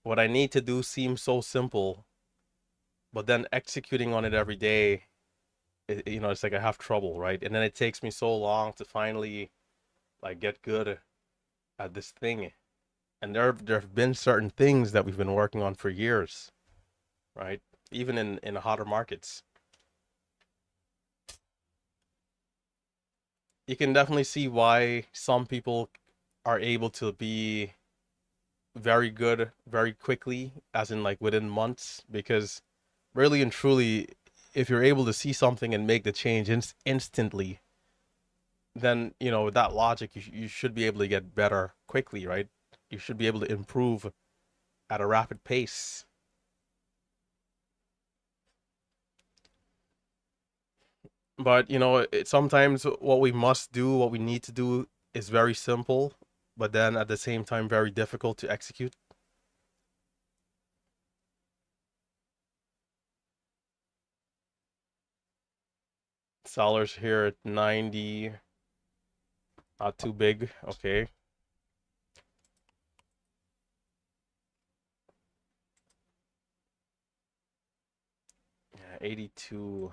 what I need to do seems so simple, but then executing on it every day, it's like I have trouble, right? And then it takes me so long to finally like get good at this thing. And there have been certain things that we've been working on for years, right? Even in hotter markets. You can definitely see why some people are able to be very good very quickly, as in like within months, because really and truly, if you're able to see something and make the change instantly, then with that logic, you should be able to get better quickly, right? You should be able to improve at a rapid pace. But sometimes what we must do, what we need to do, is very simple, but then at the same time very difficult to execute. Sellers here at 90, not too big. Okay. 82.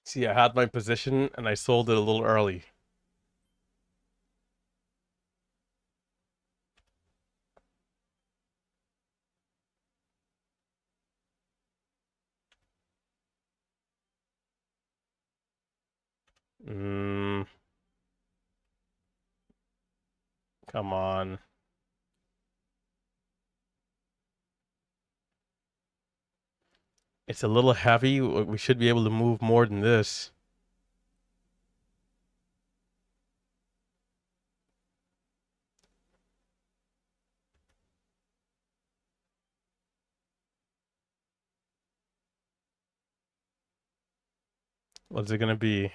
See, I had my position and I sold it a little early. Mm, come on. It's a little heavy. We should be able to move more than this. What's it gonna be?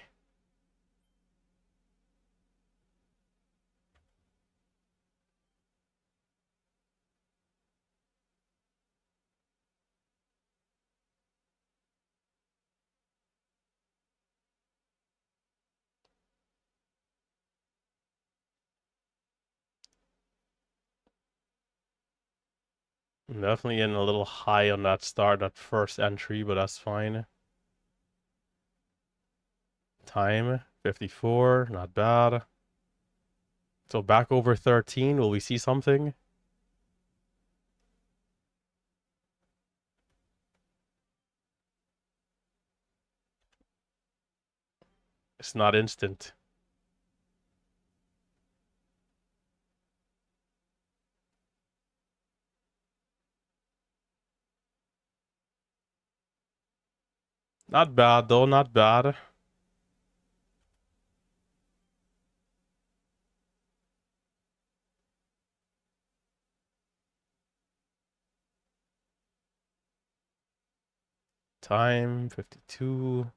I'm definitely getting a little high on that start, that first entry, but that's fine. Time, 54, not bad. So back over 13, will we see something? It's not instant. Not bad though, not bad. Time, 52.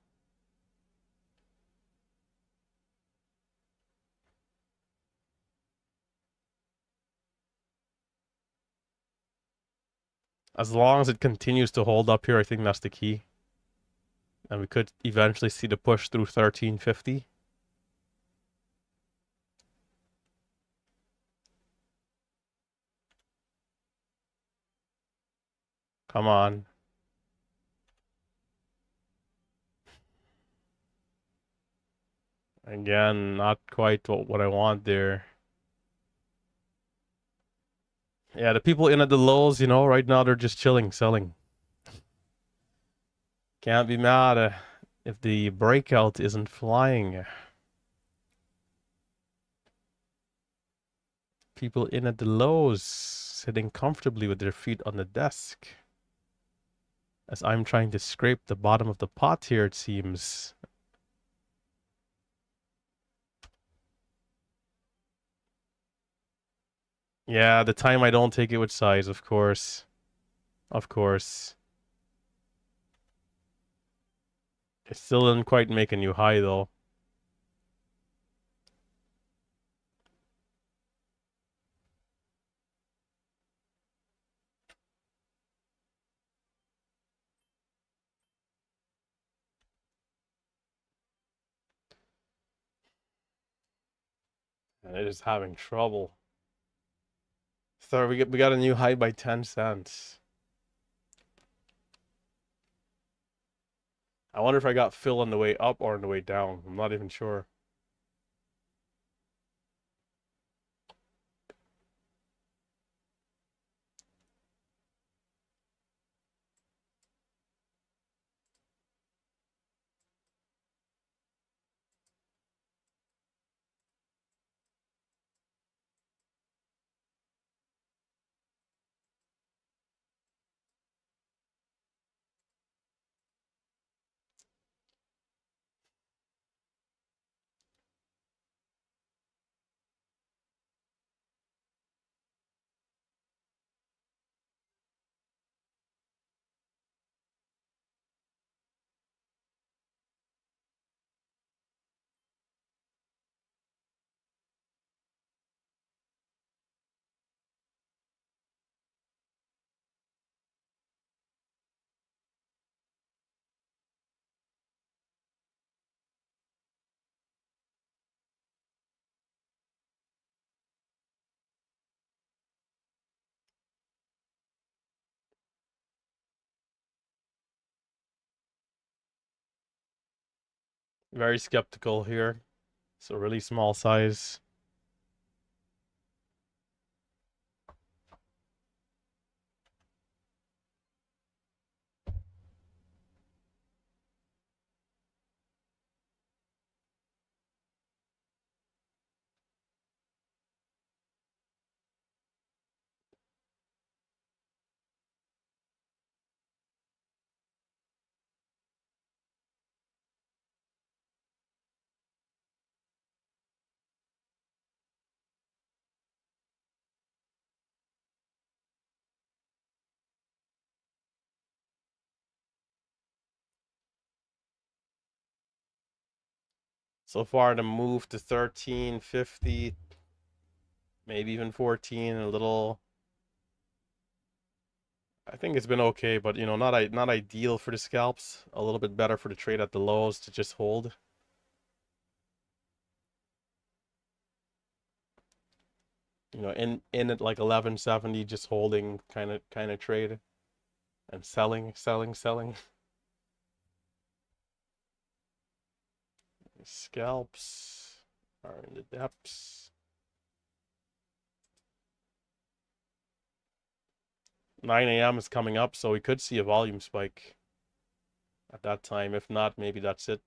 As long as it continues to hold up here, I think that's the key. And we could eventually see the push through 1350. Come on. Again, not quite what I want there. Yeah, the people in at the lows, right now they're just chilling, selling. Can't be mad if the breakout isn't flying. People in at the lows, sitting comfortably with their feet on the desk. As I'm trying to scrape the bottom of the pot here, it seems. Yeah, the time I don't take it with size, of course. Of course. It still didn't quite make a new high, though. And it is having trouble. So we got a new high by 10 cents. I wonder if I got fill on the way up or on the way down. I'm not even sure. Very skeptical here. So really small size. So far the move to 13.50, maybe even 14, a little. I think it's been okay, but you know, not ideal for the scalps. A little bit better for the trade at the lows to just hold. You know, in at like 11.70, just holding kind of trade and selling. Scalps are in the depths. 9 a.m. is coming up, so we could see a volume spike at that time. If not, maybe that's it.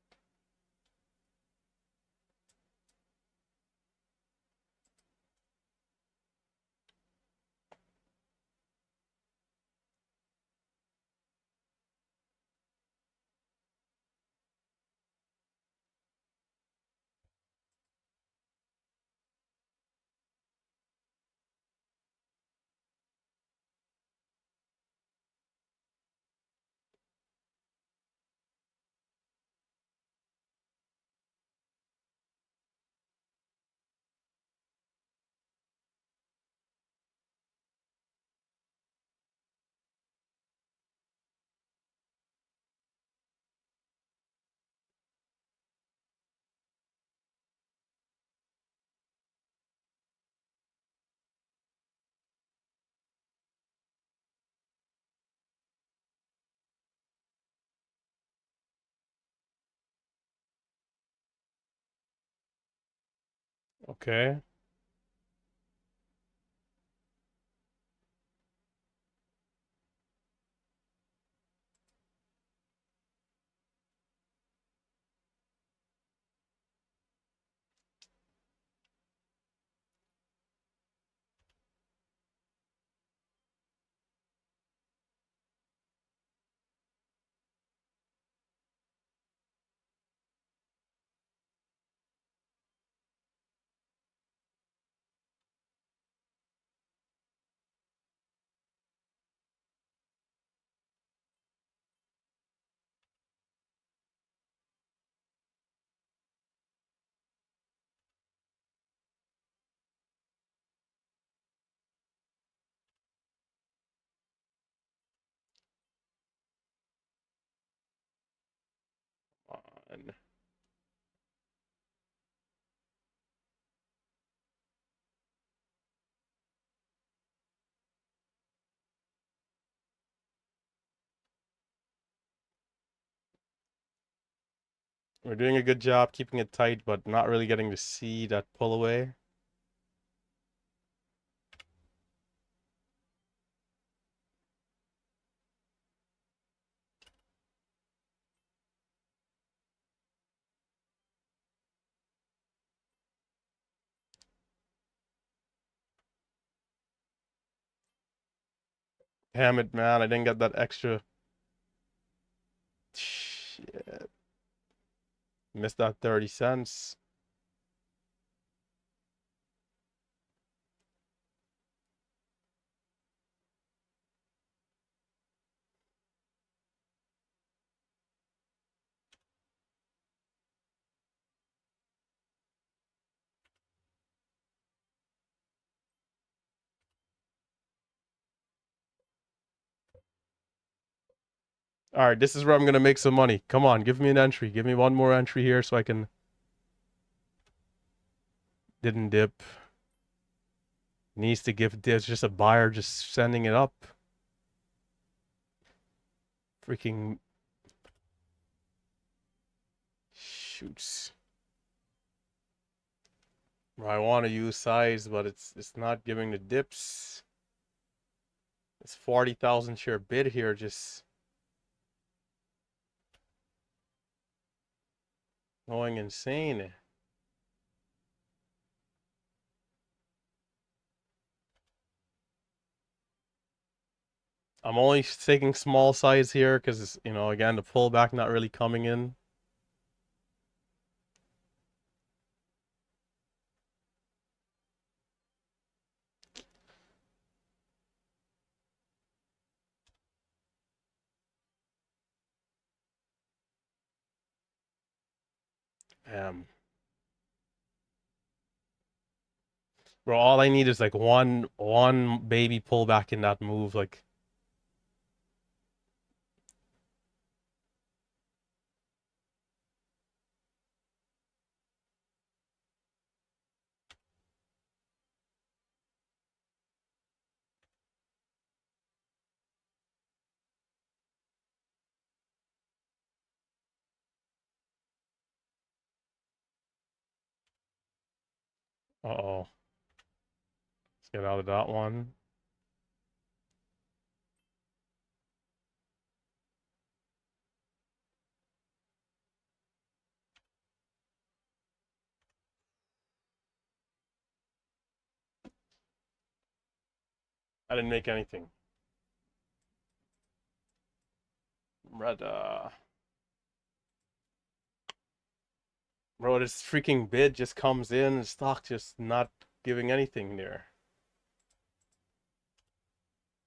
Okay. On. We're doing a good job keeping it tight, but not really getting to see that pull away. Damn it, man. I didn't get that extra. Shit. Missed that 30 cents. All right, this is where I'm gonna make some money. Come on, give me an entry. Give me one more entry here so I can. Didn't dip. Needs to give. There's just a buyer just sending it up. Freaking. Shoots. I want to use size, but it's not giving the dips. This 40,000 share bid here just going insane. I'm only taking small size here because, you know, again, the pullback not really coming in. Um, Bro, all I need is like one baby pullback in that move. Like, uh-oh. Let's get out of that one. I didn't make anything. Red, Bro, this freaking bid just comes in and stock just not giving anything there.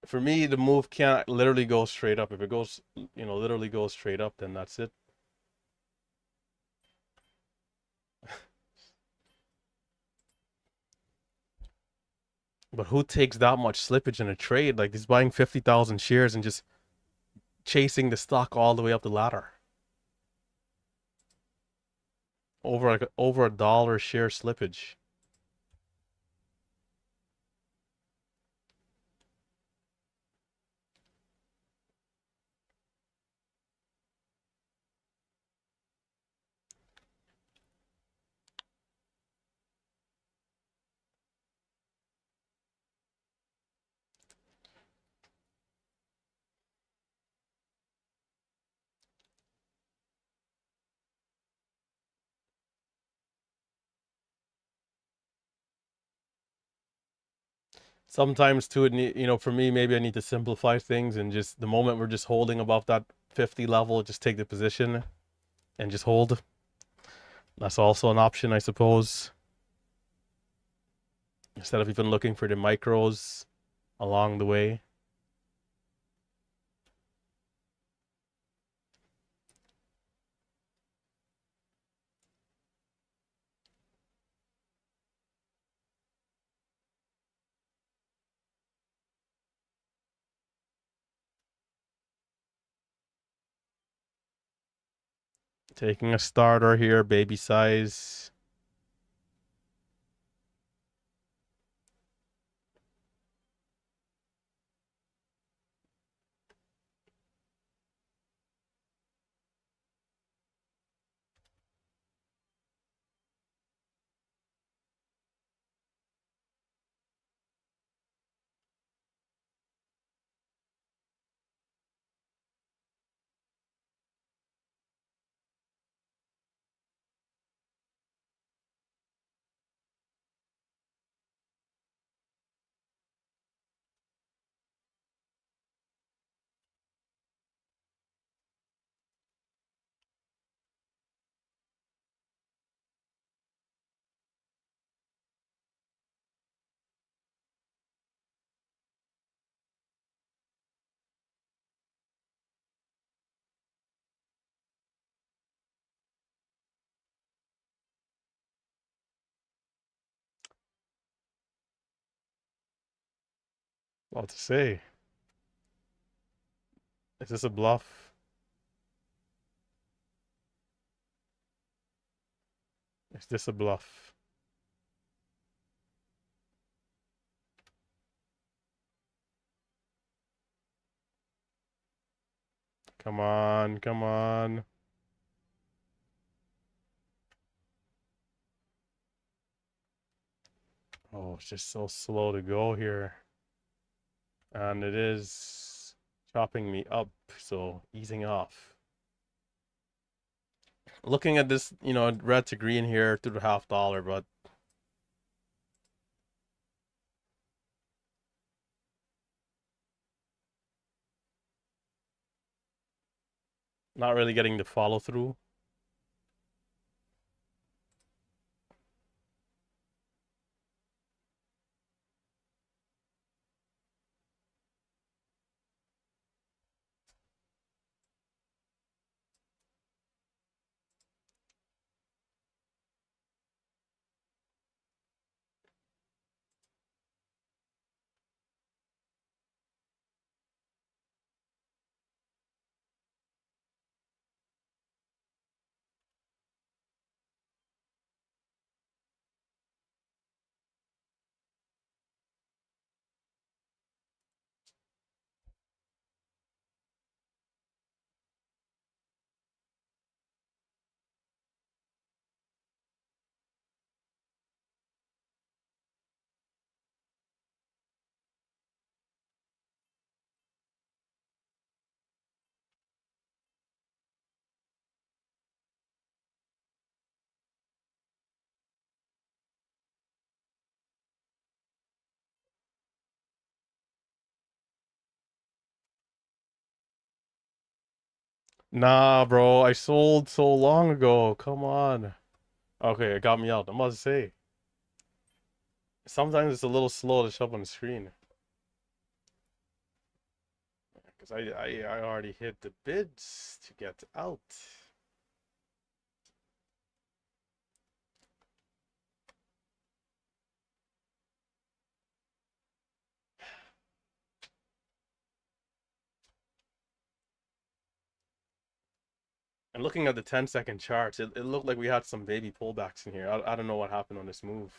For me, the move can't literally go straight up. If it goes, you know, literally goes straight up, then that's it. But who takes that much slippage in a trade? Like, he's buying 50,000 shares and just chasing the stock all the way up the ladder. Over a dollar share slippage. Sometimes too, you know, for me, maybe I need to simplify things and just the moment we're just holding above that 50 level, just take the position and just hold. That's also an option, I suppose. Instead of even looking for the micros along the way. Taking a starter here, baby size. What to say? Is this a bluff? Is this a bluff? Come on, come on. Oh, it's just so slow to go here. And it is chopping me up, so easing off. Looking at this, red to green here through the $half, but not really getting the follow through. Nah, bro, I sold so long ago. Come on. Okay, it got me out. I must say, sometimes it's a little slow to show up on the screen. Because I already hit the bids to get out. And looking at the 10-second charts, it looked like we had some baby pullbacks in here. I don't know what happened on this move.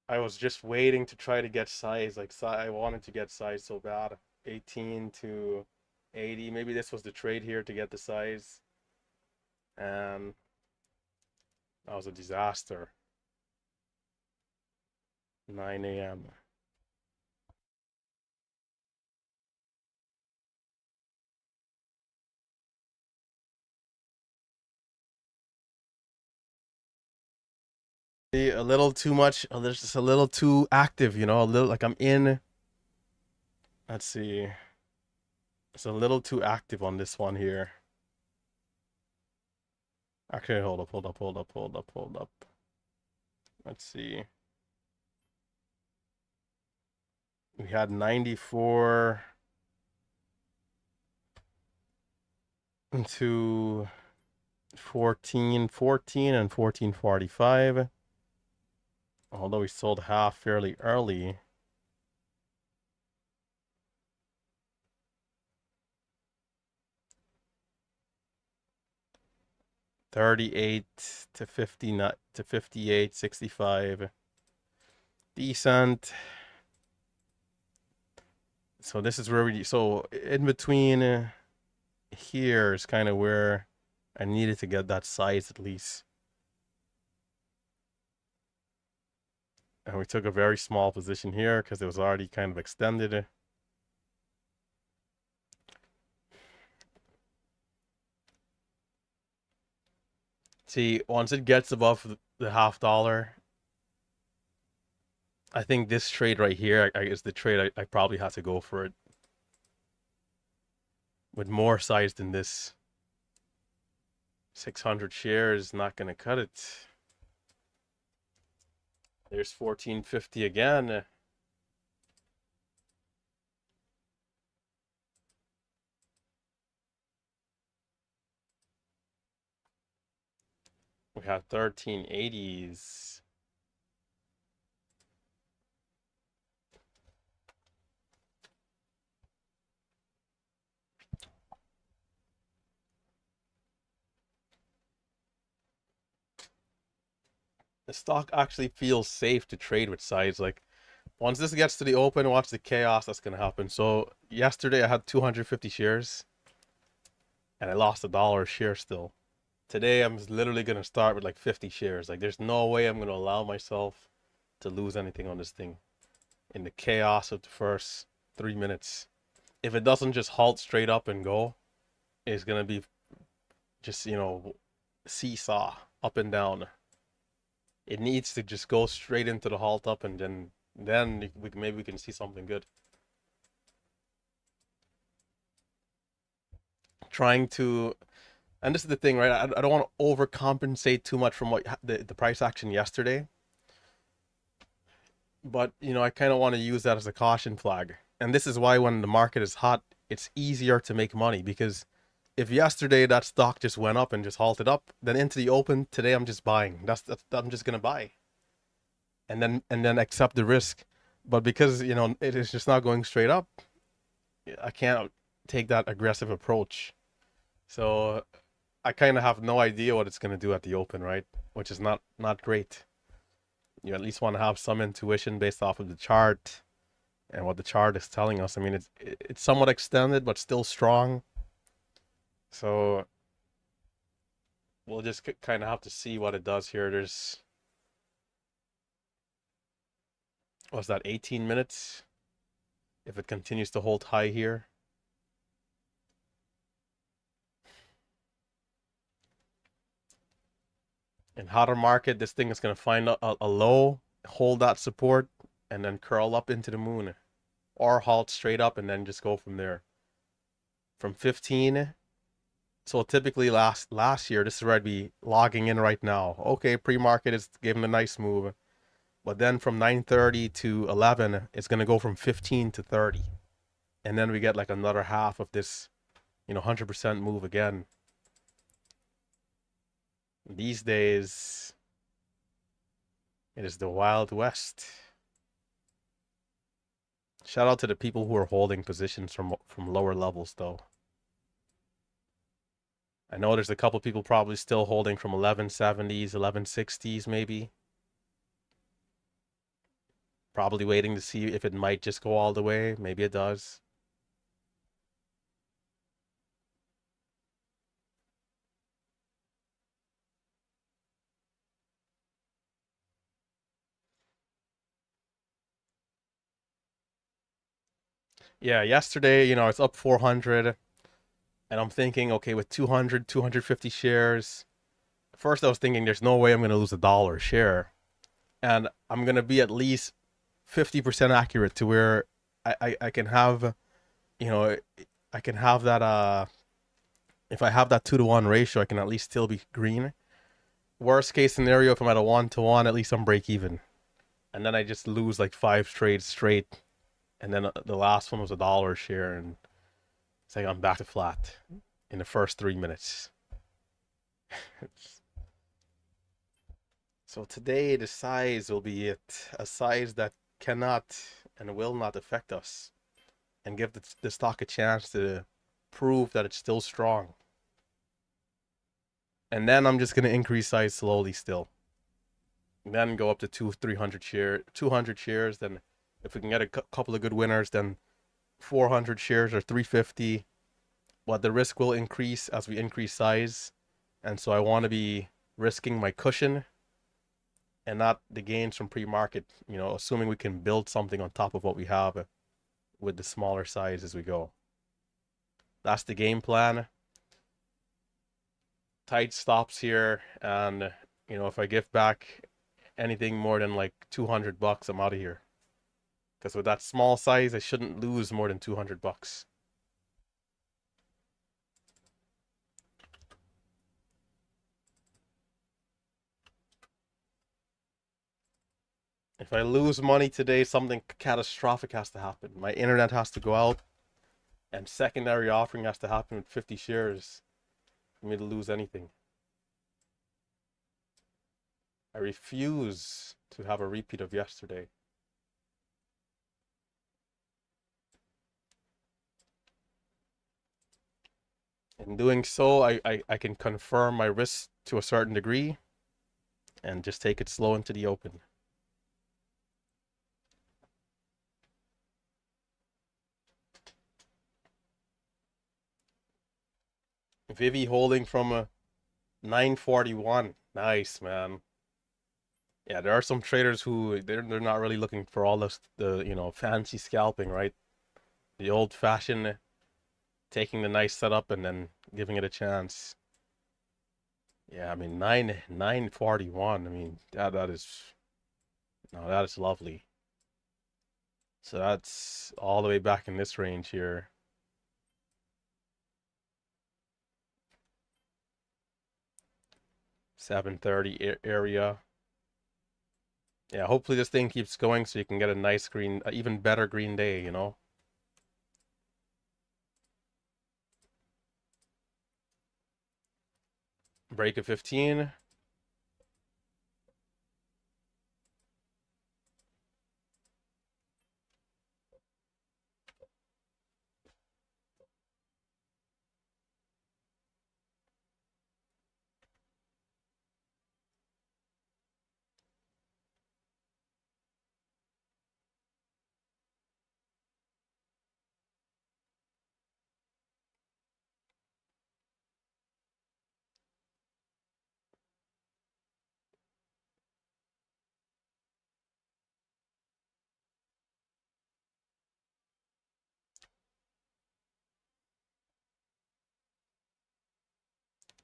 I was just waiting to try to get size. Like, I wanted to get size so bad. 18 to 80. Maybe this was the trade here to get the size. And that was a disaster. 9 a.m. A little too much, just a little too active, a little like I'm in. Let's see. It's a little too active on this one here. Actually, hold up. Let's see. We had 94 to 14 and 14.45. Although we sold half fairly early. $38 to 50 to 58.65. Decent. So this is where so in between here is kind of where I needed to get that size at least. And we took a very small position here because it was already kind of extended. See, once it gets above the $half, I think this trade right here is the trade I probably have to go for it. With more size than this. 600 shares, not going to cut it. There's 1450 again. We have 1380s. The stock actually feels safe to trade with size. Like, once this gets to the open, watch the chaos that's going to happen. So, yesterday I had 250 shares and I lost $1 a share still. Today I'm literally gonna start with like 50 shares. Like there's no way I'm gonna allow myself to lose anything on this thing in the chaos of the first 3 minutes. If it doesn't just halt straight up and go, it's gonna be just, seesaw up and down. It needs to just go straight into the halt up, and then maybe we can see something good. Trying to, and this is the thing, right? I don't want to overcompensate too much from what the price action yesterday, but I kind of want to use that as a caution flag. And this is why when the market is hot, it's easier to make money, because if yesterday that stock just went up and just halted up, then into the open today I'm just buying. That's I'm just gonna buy, and then accept the risk. But because it is just not going straight up, I can't take that aggressive approach. So I kind of have no idea what it's gonna do at the open, right? Which is not great. You at least want to have some intuition based off of the chart and what the chart is telling us. I mean, it's somewhat extended but still strong. So we'll just kind of have to see what it does here. There's, what's that, 18 minutes? If it continues to hold high here. In hotter market, this thing is going to find a low, hold that support, and then curl up into the moon. Or halt straight up and then just go from there. From 15. So typically last year, this is where I'd be logging in right now. Okay, pre-market is giving a nice move. But then from 9:30 to 11, it's going to go from 15 to 30. And then we get like another half of this, 100% move again. These days, it is the Wild West. Shout out to the people who are holding positions from lower levels, though. I know there's a couple people probably still holding from 1170s, 1160s, maybe. Probably waiting to see if it might just go all the way. Maybe it does. Yeah, yesterday, it's up 400. And I'm thinking, okay, with 200, 250 shares. First, I was thinking there's no way I'm going to lose $1 a share. And I'm going to be at least 50% accurate to where I can have, I can have that, if I have that 2-to-1 ratio, I can at least still be green. Worst case scenario, if I'm at a 1-to-1, at least I'm break even. And then I just lose like 5 trades straight. And then the last one was $1 a share. And it's like I'm back to flat in the first 3 minutes. So today the size will be it. A size that cannot and will not affect us. And give the stock a chance to prove that it's still strong. And then I'm just going to increase size slowly still. And then go up to 200 shares. Then if we can get a couple of good winners, then 400 shares or 350. But the risk will increase as we increase size. And so I want to be risking my cushion and not the gains from pre-market, assuming we can build something on top of what we have with the smaller size as we go. That's the game plan. Tight stops here, and if I give back anything more than like $200, I'm out of here. Because with that small size, I shouldn't lose more than $200. If I lose money today, something catastrophic has to happen. My internet has to go out, and secondary offering has to happen with 50 shares for me to lose anything. I refuse to have a repeat of yesterday. In doing so, I can confirm my risk to a certain degree and just take it slow into the open. Vivi holding from 941. Nice, man. Yeah, there are some traders who they're not really looking for all the fancy scalping, right? The old fashioned taking the nice setup and then giving it a chance. Yeah, I mean 941. I mean that is no, that is lovely. So that's all the way back in this range here. 730 area. Yeah, hopefully this thing keeps going so you can get a nice green, even better green day, you know? Break of 15.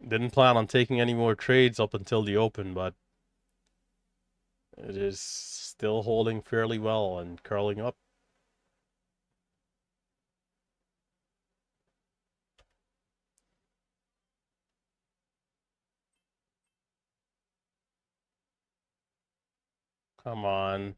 Didn't plan on taking any more trades up until the open, but it is still holding fairly well and curling up. Come on.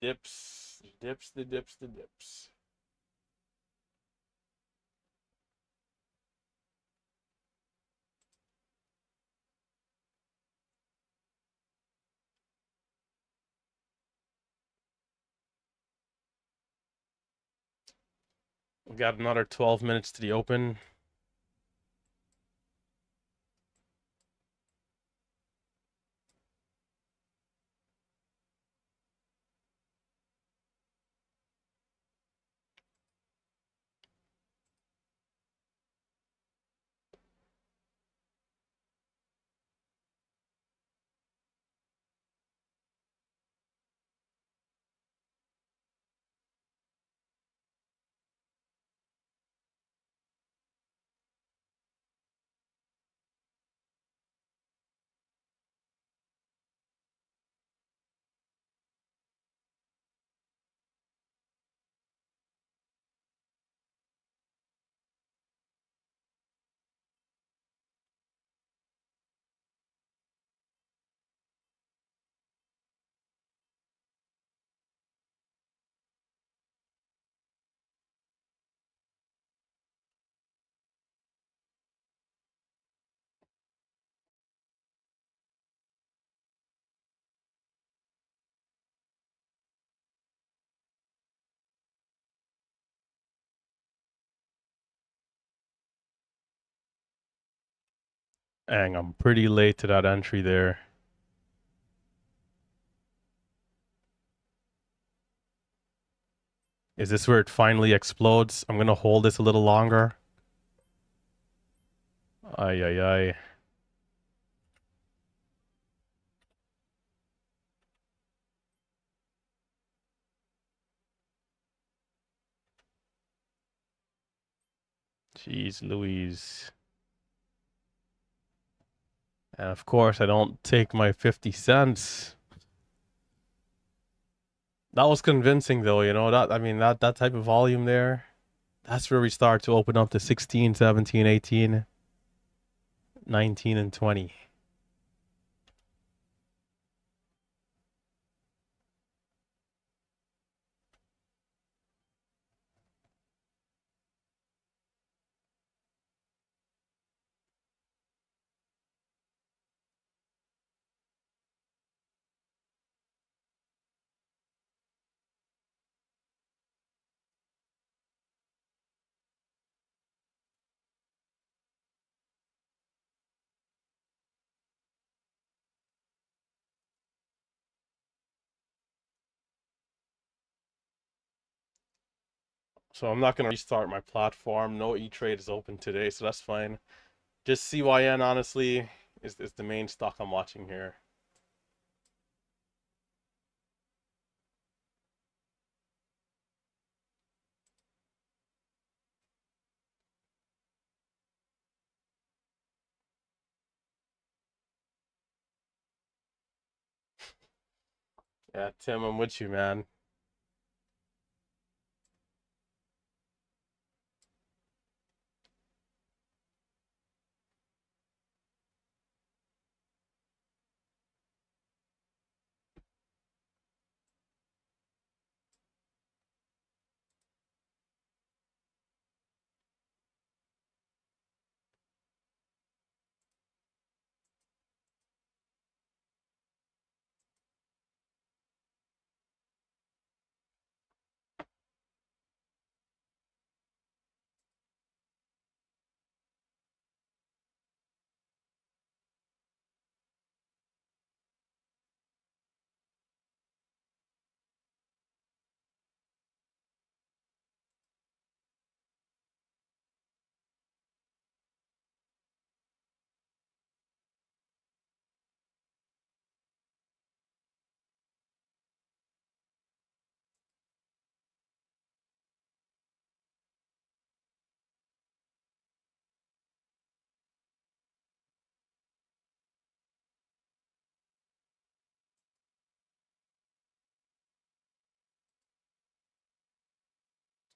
Dips, dips, the dips, the dips. We got another 12 minutes to the open. Dang, I'm pretty late to that entry there. Is this where it finally explodes? I'm gonna hold this a little longer. Ay, ay, ay. Jeez Louise. And of course, I don't take my 50 cents. That was convincing though, you know, that I mean that type of volume there. That's where we start to open up to 16, 17, 18, 19 and 20. So I'm not gonna restart my platform. No E-Trade is open today, so that's fine. Just CYN honestly is the main stock I'm watching here. Yeah, Tim, I'm with you, man.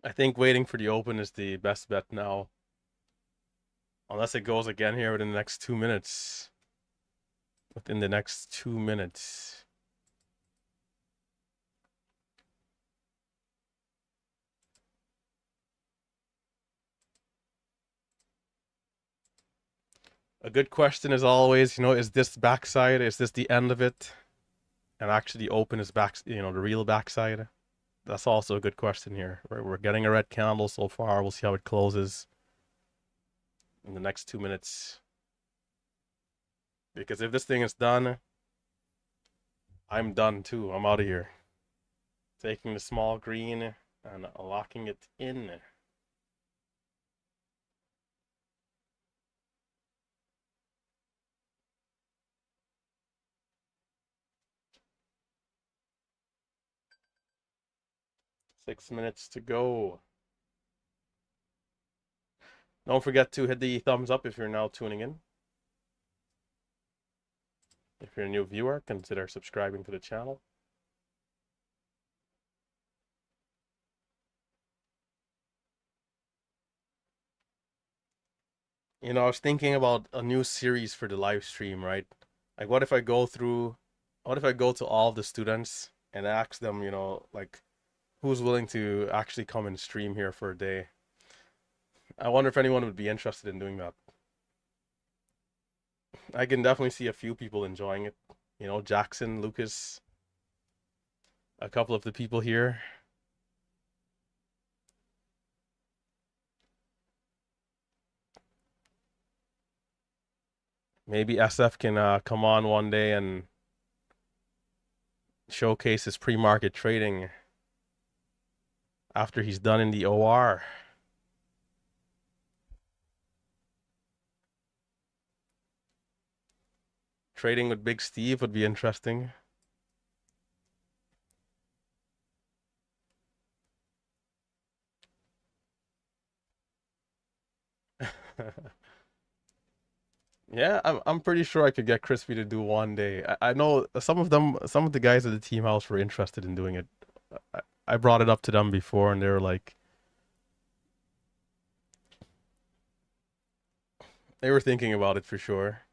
I think waiting for the open is the best bet now. Unless it goes again here within the next 2 minutes. Within the next 2 minutes. A good question as always, is this backside? Is this the end of it? And actually open is back, the real backside? That's also a good question here. We're getting a red candle so far. We'll see how it closes in the next 2 minutes. Because if this thing is done, I'm done too. I'm out of here. Taking the small green and locking it in. Six minutes to go. Don't forget to hit the thumbs up if you're now tuning in. If you're a new viewer, consider subscribing to the channel. I was thinking about a new series for the live stream, right? Like, what if I go to all of the students and ask them, like, who's willing to actually come and stream here for a day? I wonder if anyone would be interested in doing that. I can definitely see a few people enjoying it. Jackson, Lucas, a couple of the people here. Maybe SF can come on one day and showcase his pre-market trading after he's done in the OR. Trading with Big Steve would be interesting. Yeah, I'm pretty sure I could get Crispy to do one day. I know some of the guys at the team house were interested in doing it. I brought it up to them before, and they were like, they were thinking about it for sure.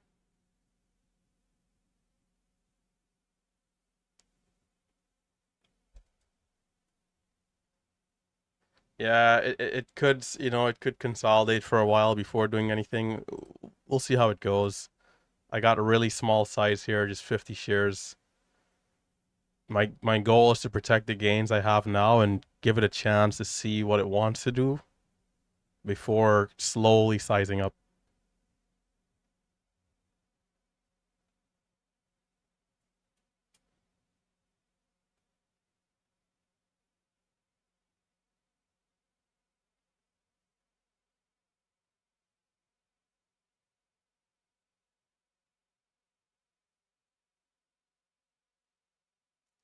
Yeah, it could, it could consolidate for a while before doing anything. We'll see how it goes. I got a really small size here, just 50 shares. My goal is to protect the gains I have now and give it a chance to see what it wants to do before slowly sizing up.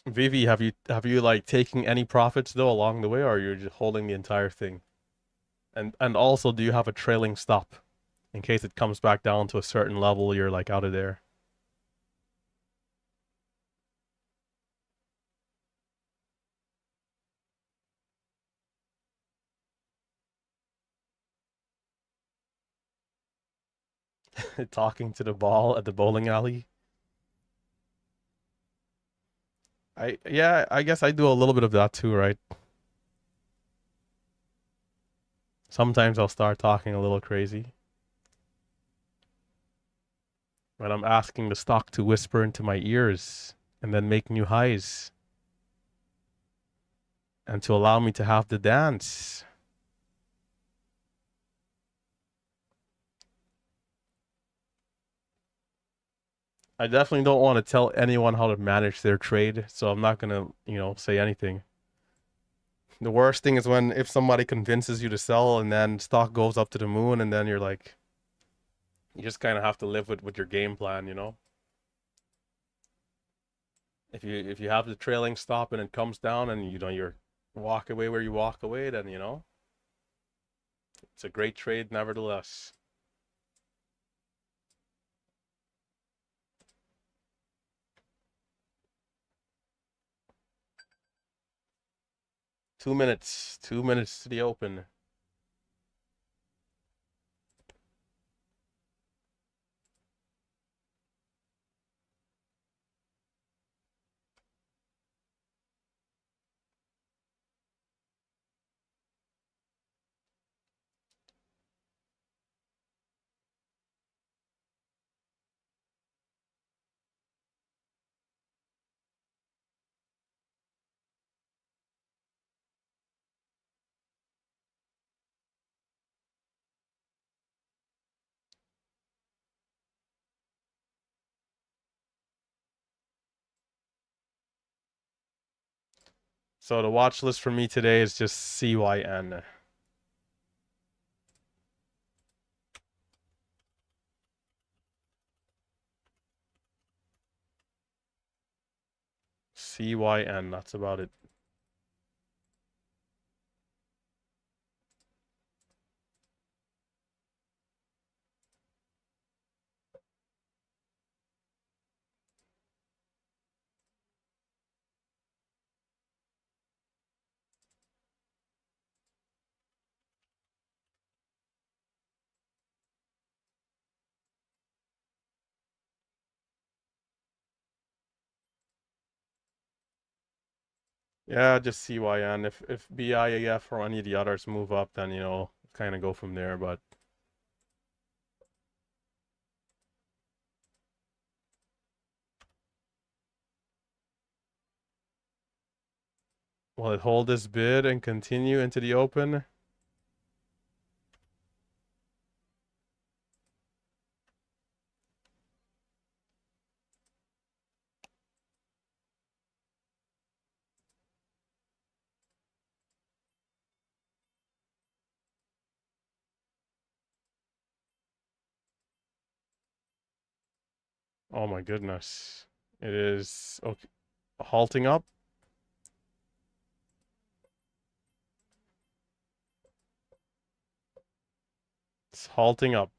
Vivi, have you like taken any profits though along the way, or you're just holding the entire thing? And also, do you have a trailing stop in case it comes back down to a certain level, you're like out of there? Talking to the ball at the bowling alley. I guess I do a little bit of that too, right? Sometimes I'll start talking a little crazy when I'm asking the stock to whisper into my ears and then make new highs and to allow me to have the dance. I definitely don't want to tell anyone how to manage their trade, so I'm not gonna, say anything. The worst thing is when if somebody convinces you to sell and then stock goes up to the moon and then you're like, you just kind of have to live with your game plan. If you have the trailing stop and it comes down and you're walk away where you walk away, then it's a great trade nevertheless. 2 minutes, 2 minutes to the open. So the watch list for me today is just CYN. CYN, that's about it. Yeah, just CYN. If BIAF or any of the others move up, then kind of go from there. But will it hold this bid and continue into the open? Oh my goodness. It is okay, halting up. It's halting up.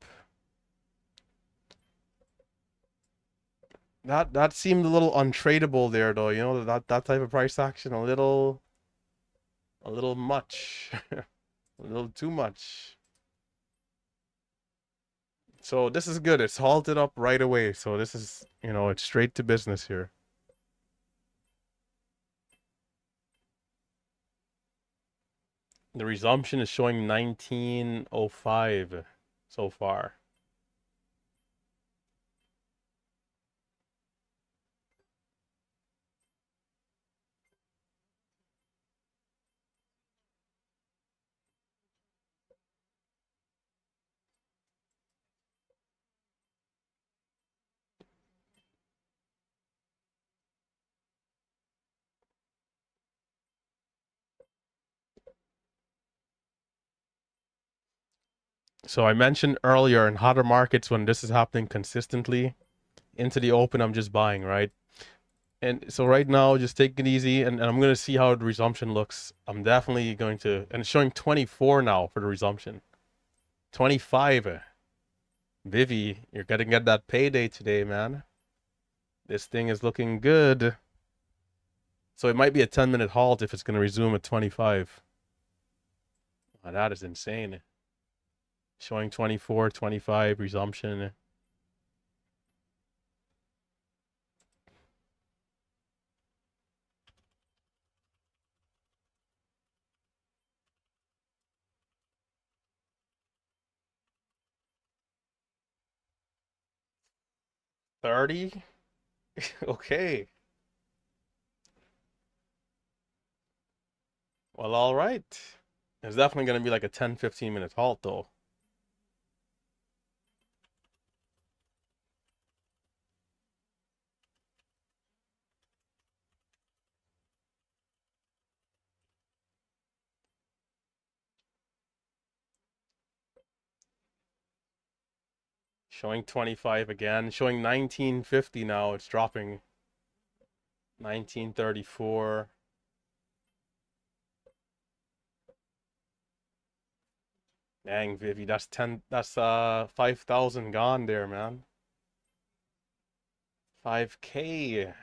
That seemed a little untradeable there though, that type of price action a little much. A little too much. So this is good. It's halted up right away. So this is, it's straight to business here. The resumption is showing 1905 so far. So I mentioned earlier in hotter markets when this is happening consistently into the open, I'm just buying, right? And so right now, just take it easy, and I'm gonna see how the resumption looks. I'm definitely going to, and it's showing 24 now for the resumption. 25. Vivi, you're gonna get that payday today, man. This thing is looking good. So it might be a 10-minute halt if it's gonna resume at 25. Wow, that is insane. Showing 24, 25 resumption. $30. Okay. Well, all right. It's definitely gonna be like a 10, 15-minute halt though. Showing 25 again. Showing 1950 now. It's dropping 1934. Dang, Vivi, that's 5,000 gone there, man. 5K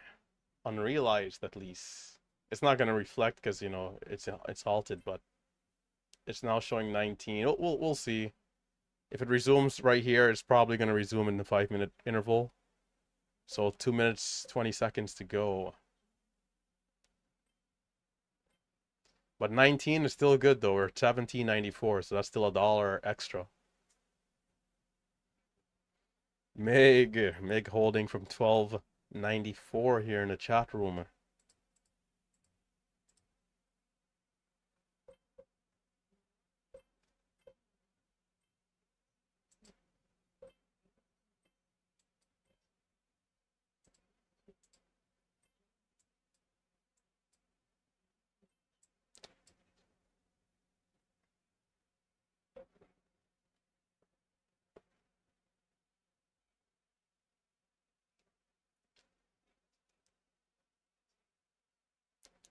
unrealized at least. It's not gonna reflect because it's halted, but it's now showing 19. We'll see. If it resumes right here, it's probably gonna resume in the 5-minute interval. So 2 minutes 20 seconds to go. But 19 is still good though. We're at 17.94, so that's still $1 extra. Meg holding from 12.94 here in the chat room.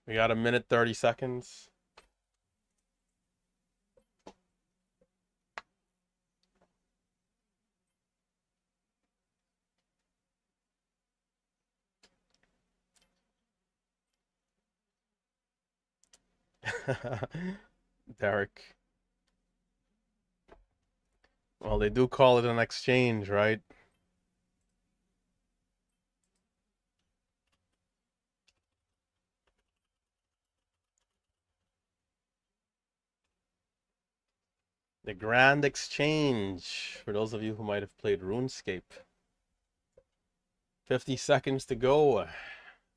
We got a minute 30 seconds. Derek. Well, they do call it an exchange, right? The Grand Exchange, for those of you who might have played RuneScape. 50 seconds to go.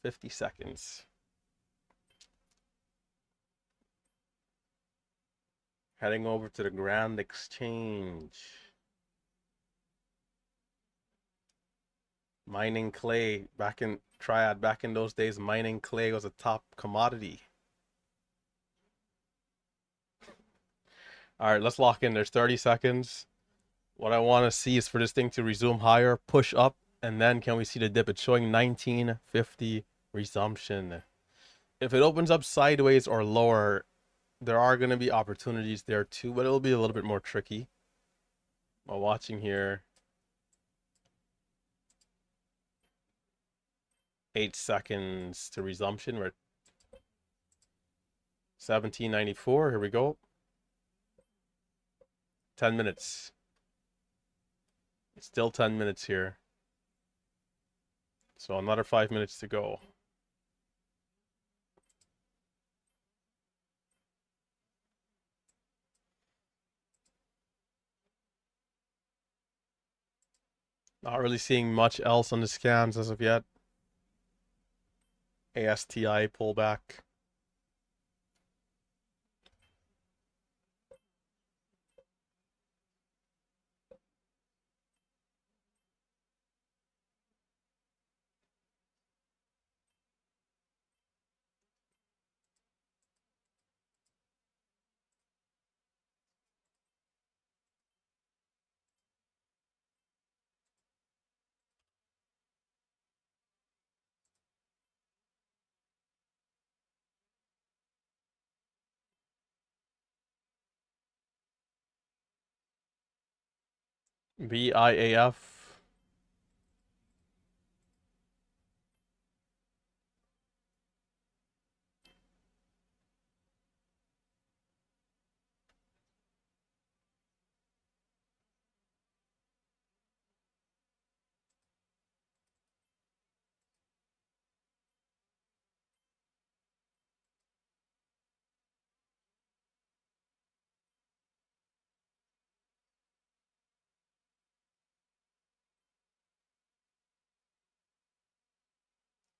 50 seconds. Heading over to the Grand Exchange. Mining clay. Back in Triad, back in those days, mining clay was a top commodity. All right, let's lock in. There's 30 seconds. What I want to see is for this thing to resume higher, push up, and then can we see the dip? It's showing 1950 resumption. If it opens up sideways or lower, there are going to be opportunities there too, but it'll be a little bit more tricky. While watching here, 8 seconds to resumption. We're at 1794. Here we go. 10 minutes. It's still 10 minutes here. So another 5 minutes to go. Not really seeing much else on the scans as of yet. ASTI pullback. VIAF.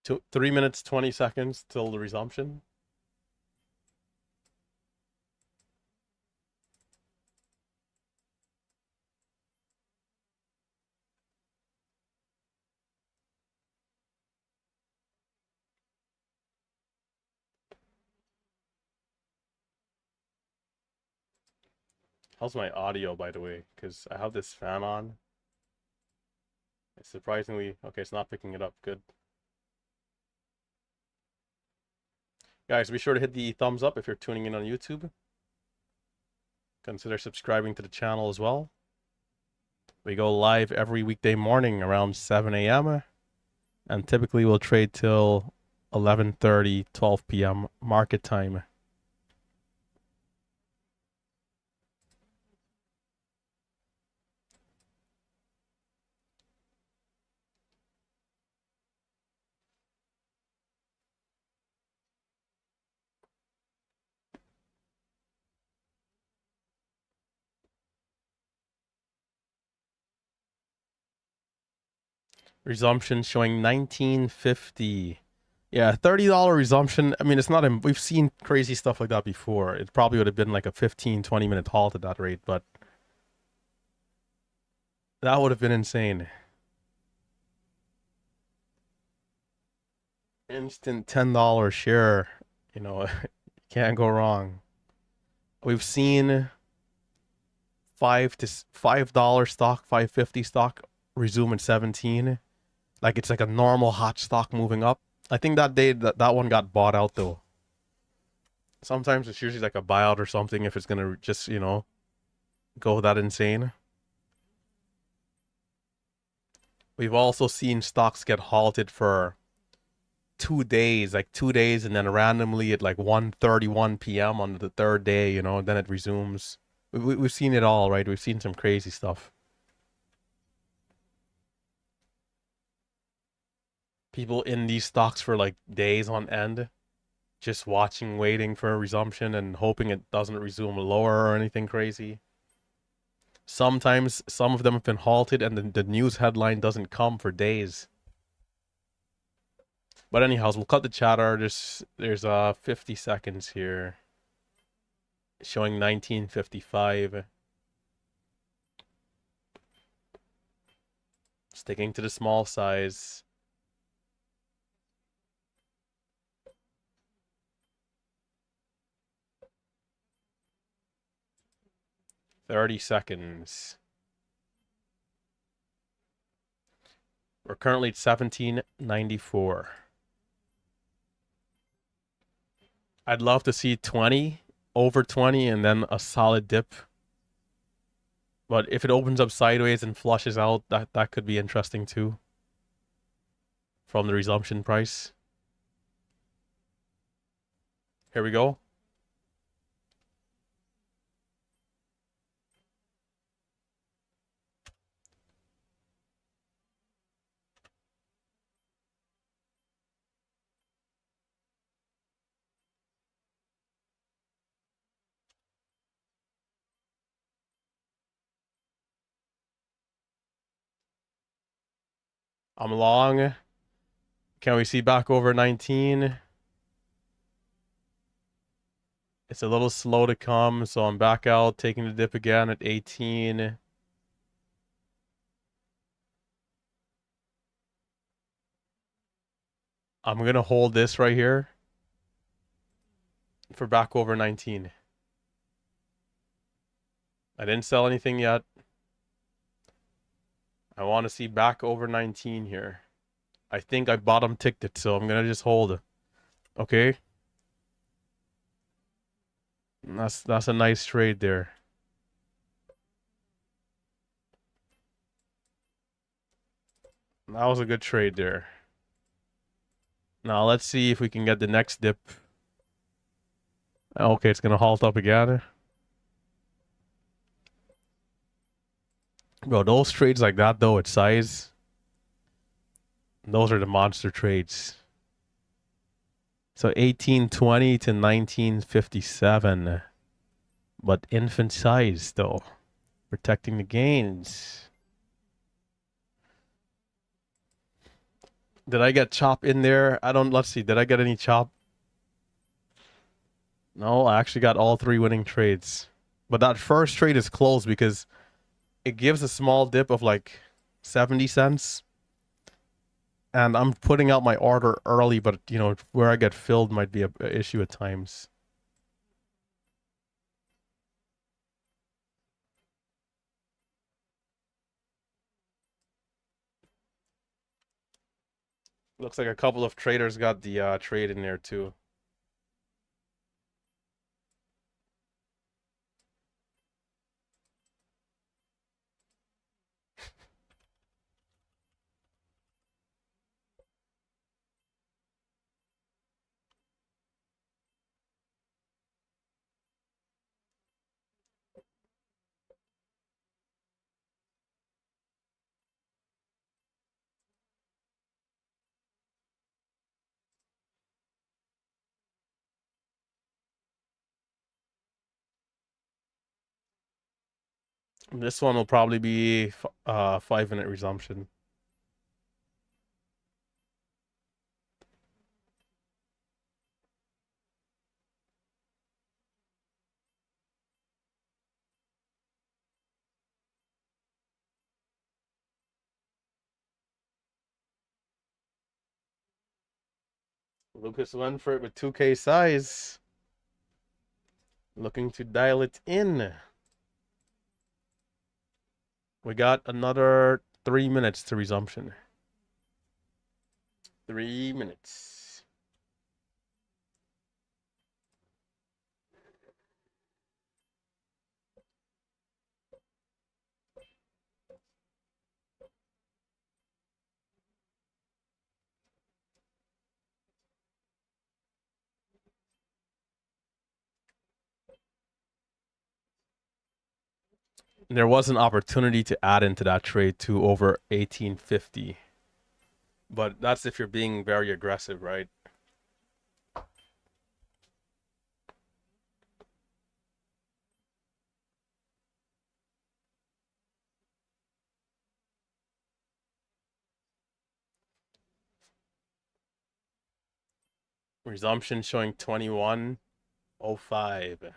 Two, 3 minutes, 20 seconds till the resumption. How's my audio, by the way? Because I have this fan on. It's surprisingly... Okay, it's not picking it up. Good. Guys, be sure to hit the thumbs up if you're tuning in on YouTube. Consider subscribing to the channel as well. We go live every weekday morning around 7 a.m. And typically we'll trade till 11:30, 12 p.m. market time. Resumption showing 1950. Yeah, $30 resumption. I mean, it's not, we've seen crazy stuff like that before. It probably would have been like a 15, 20-minute halt at that rate, but that would have been insane. Instant $10 share. You know, can't go wrong. We've seen $5 stock, 550 stock resume in 17. Like it's like a normal hot stock moving up. I think that day that one got bought out though. Sometimes it's usually like a buyout or something if it's gonna just, you know, go that insane. We've also seen stocks get halted for 2 days, like 2 days, and then randomly at like 1:31 p.m. on the third day, you know, and then it resumes. We've seen it all, right? We've seen some crazy stuff. People in these stocks for like days on end, just watching, waiting for a resumption and hoping it doesn't resume lower or anything crazy. Sometimes some of them have been halted and the news headline doesn't come for days. But anyhow, we'll cut the chatter. There's 50 seconds here showing 1955. Sticking to the small size. $30 seconds. We're currently at 1794. I'd love to see 20, over 20, and then a solid dip. But if it opens up sideways and flushes out, that could be interesting too. From the resumption price. Here we go. I'm long. Can we see back over 19? It's a little slow to come, so I'm back out, taking the dip again at 18. I'm going to hold this right here for back over 19. I didn't sell anything yet. I want to see back over 19 here. I think I bottom ticked it, so I'm going to just hold it. Okay? That's a nice trade there. That was a good trade there. Now let's see if we can get the next dip. Okay, it's gonna halt up again. Bro, those trades like that though, its size, those are the monster trades. So 1820 to 1957. But infant size though. Protecting the gains. Did I get chop in there? Let's see. Did I get any chop? No, I actually got all three winning trades. But that first trade is closed because it gives a small dip of like 70 cents. And I'm putting out my order early, but you know, where I get filled might be a issue at times. Looks like a couple of traders got the trade in there too. This one will probably be 5 minute resumption. Lucas went for it with 2K size. Looking to dial it in. We got another 3 minutes to resumption. 3 minutes. There was an opportunity to add into that trade to over 1850. But that's if you're being very aggressive, right? Resumption showing 21.05.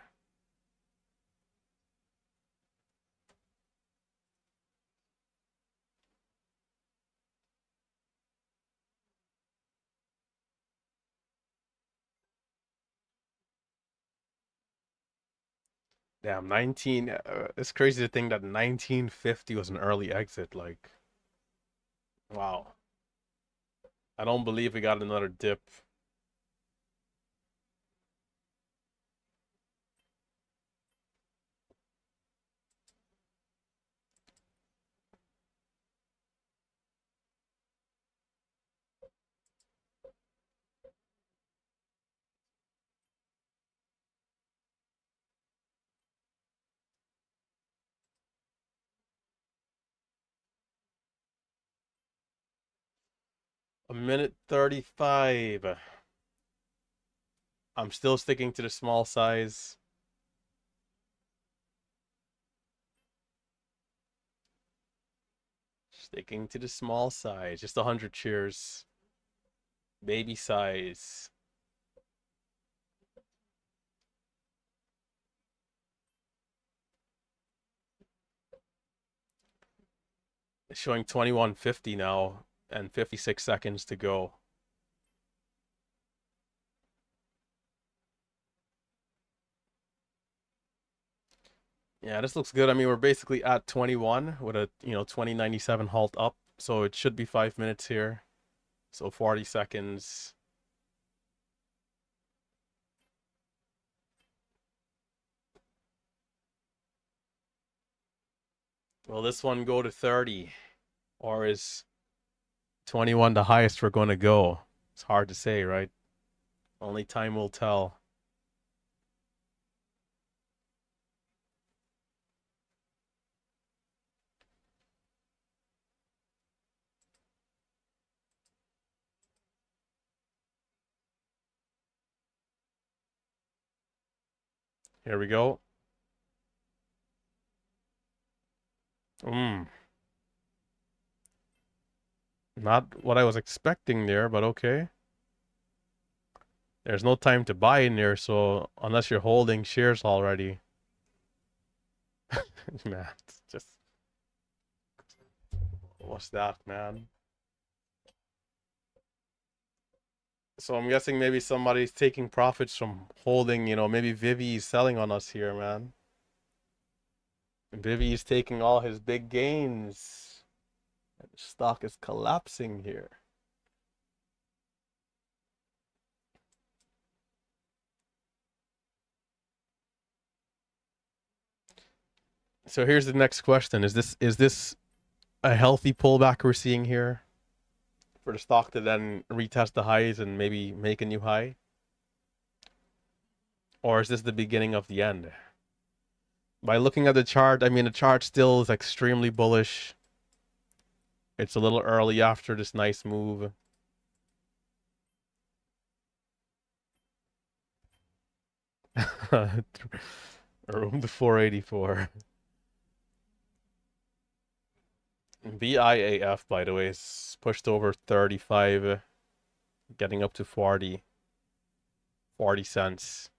Damn, 19. It's crazy to think that 1950 was an early exit. Like, wow. I don't believe we got another dip. A minute 35. I'm still sticking to the small size. Sticking to the small size. Just 100 cheers. Baby size. It's showing 21.50 now and 56 seconds to go. Yeah, this looks good. I mean, we're basically at 21 with a, 2097 halt up. So it should be 5 minutes here. So 40 seconds. Will this one go to 30? Or is 21 the highest we're going to go. It's hard to say, right? Only time will tell. Here we go. Not what I was expecting there, but okay. There's no time to buy in there, so unless you're holding shares already. Man, it's just what's that, man? So I'm guessing maybe somebody's taking profits from holding, maybe Vivi is selling on us here, man. Vivi is taking all his big gains. And the stock is collapsing here. So here's the next question. Is this a healthy pullback we're seeing here for the stock to then retest the highs and maybe make a new high? Or is this the beginning of the end? By looking at the chart, I mean, the chart still is extremely bullish. It's a little early after this nice move. Room to 484. VIAF, by the way, is pushed over 35, getting up to 40 cents.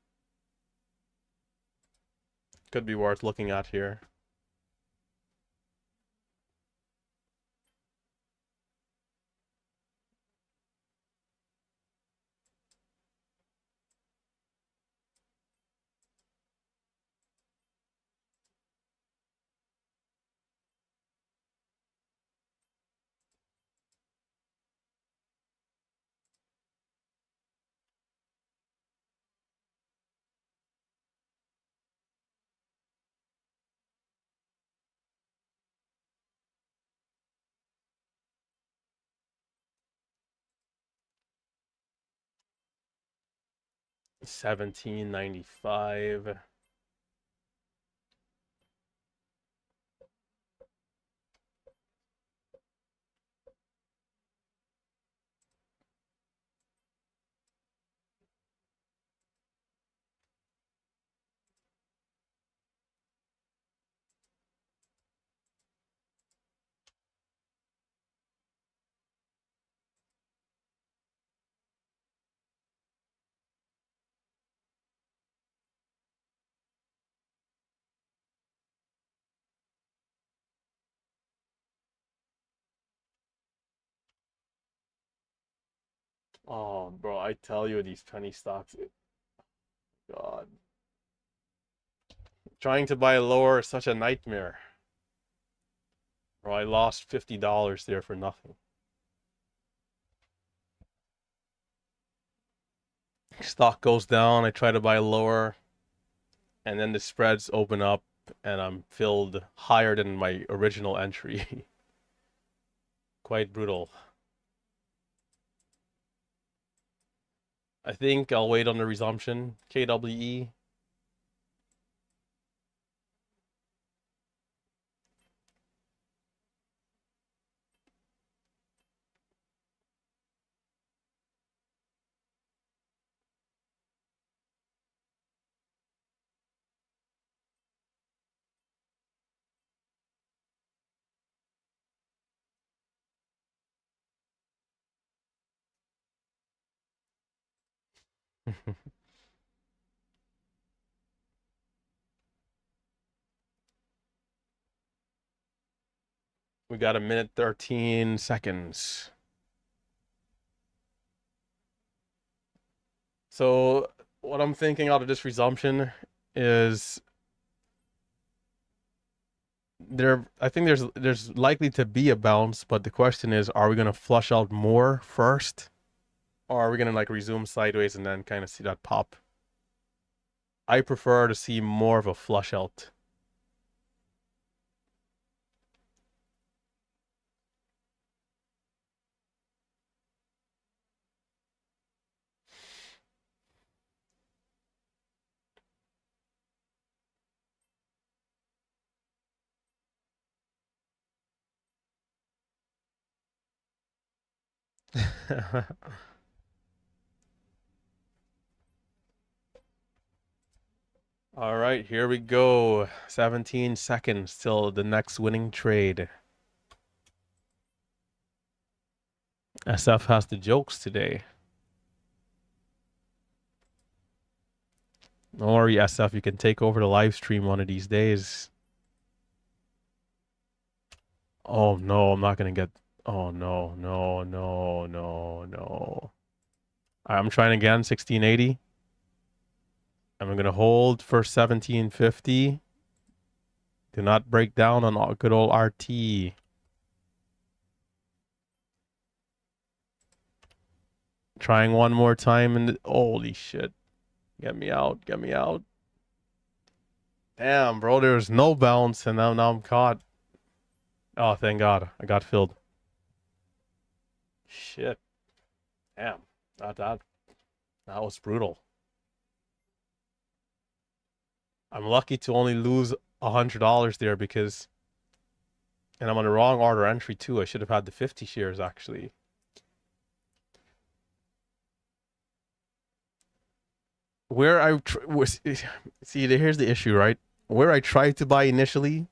Could be worth looking at here. $17.95. Oh, bro, I tell you, these penny stocks, God. Trying to buy lower is such a nightmare. Bro, I lost $50 there for nothing. Stock goes down, I try to buy lower, and then the spreads open up, and I'm filled higher than my original entry. Quite brutal. I think I'll wait on the resumption. KWE. We got a minute 13 seconds. So what I'm thinking out of this resumption is I think there's likely to be a bounce, but the question is, are we gonna flush out more first? Or are we gonna like resume sideways and then kind of see that pop? I prefer to see more of a flush out. All right, here we go. 17 seconds till the next winning trade. SF has the jokes today. Don't worry, SF, you can take over the live stream one of these days. Oh no, I'm not gonna get. Oh no, no, no, no, no. I'm trying again, 1680. I'm gonna hold for 1750. Do not break down on good old RT. Trying one more time and holy shit. Get me out, get me out. Damn, bro, there's no bounce and now I'm caught. Oh, thank God. I got filled. Shit. Damn. That was brutal. I'm lucky to only lose $100 there because, and I'm on the wrong order entry too. I should have had the 50 shares actually. Where I was, see, here's the issue, right? Where I tried to buy initially,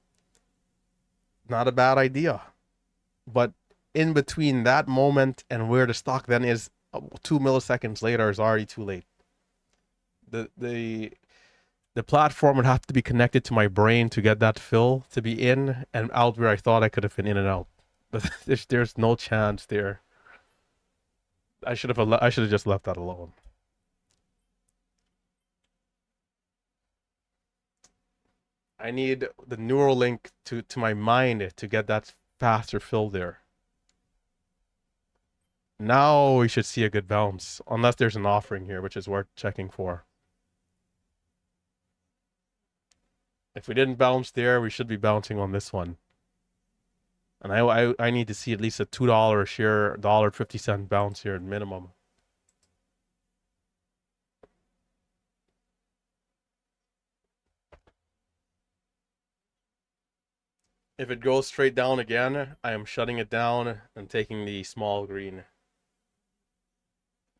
not a bad idea, but in between that moment and where the stock then is, 2 milliseconds later is already too late. The platform would have to be connected to my brain to get that fill to be in and out where I thought I could have been in and out. But there's no chance there. I should have just left that alone. I need the neural link to my mind to get that faster fill there. Now we should see a good bounce, unless there's an offering here, which is worth checking for. If we didn't bounce there, we should be bouncing on this one. And I need to see at least a $2 a share, $1.50 bounce here at minimum. If it goes straight down again, I am shutting it down and taking the small green.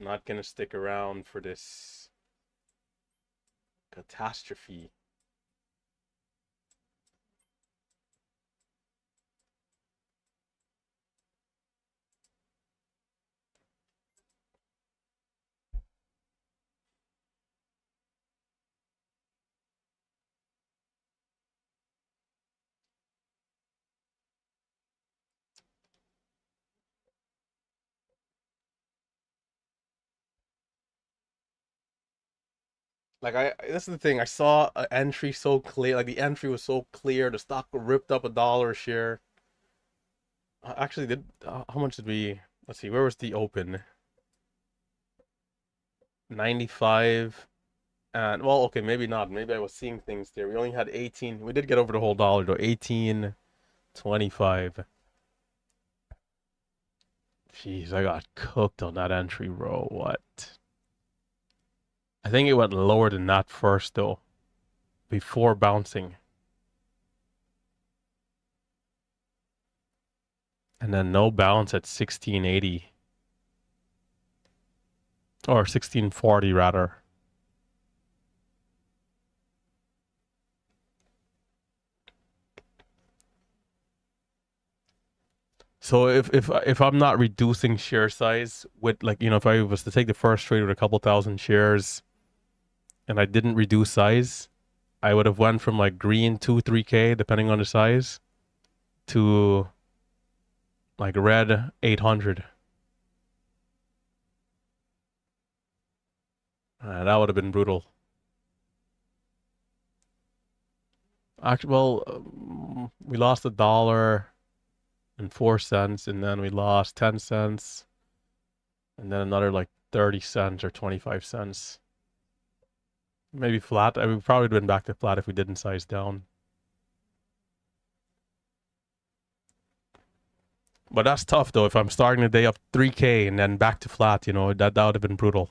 I'm not going to stick around for this catastrophe. Like this is the thing. I saw an entry so clear. Like the entry was so clear. The stock ripped up $1 a share. Actually, how much did we? Let's see. Where was the open? 95. And well, okay, maybe not. Maybe I was seeing things there. We only had 18. We did get over the whole dollar though. 18.25. Jeez, I got cooked on that entry, bro. What? I think it went lower than that first though, before bouncing. And then no bounce at 1680. Or 1640 rather. So if I'm not reducing share size with, like, you know, if I was to take the first trade with a couple thousand shares and I didn't reduce size, I would have went from like green 2-3K depending on the size to like red 800. That would have been brutal. Actually, well, we lost $1.04, and then we lost 10 cents, and then another like 30 cents or 25 cents. Maybe flat. I mean, we probably would have been back to flat if we didn't size down. But that's tough though. If I'm starting the day up 3K and then back to flat, you know, that would have been brutal.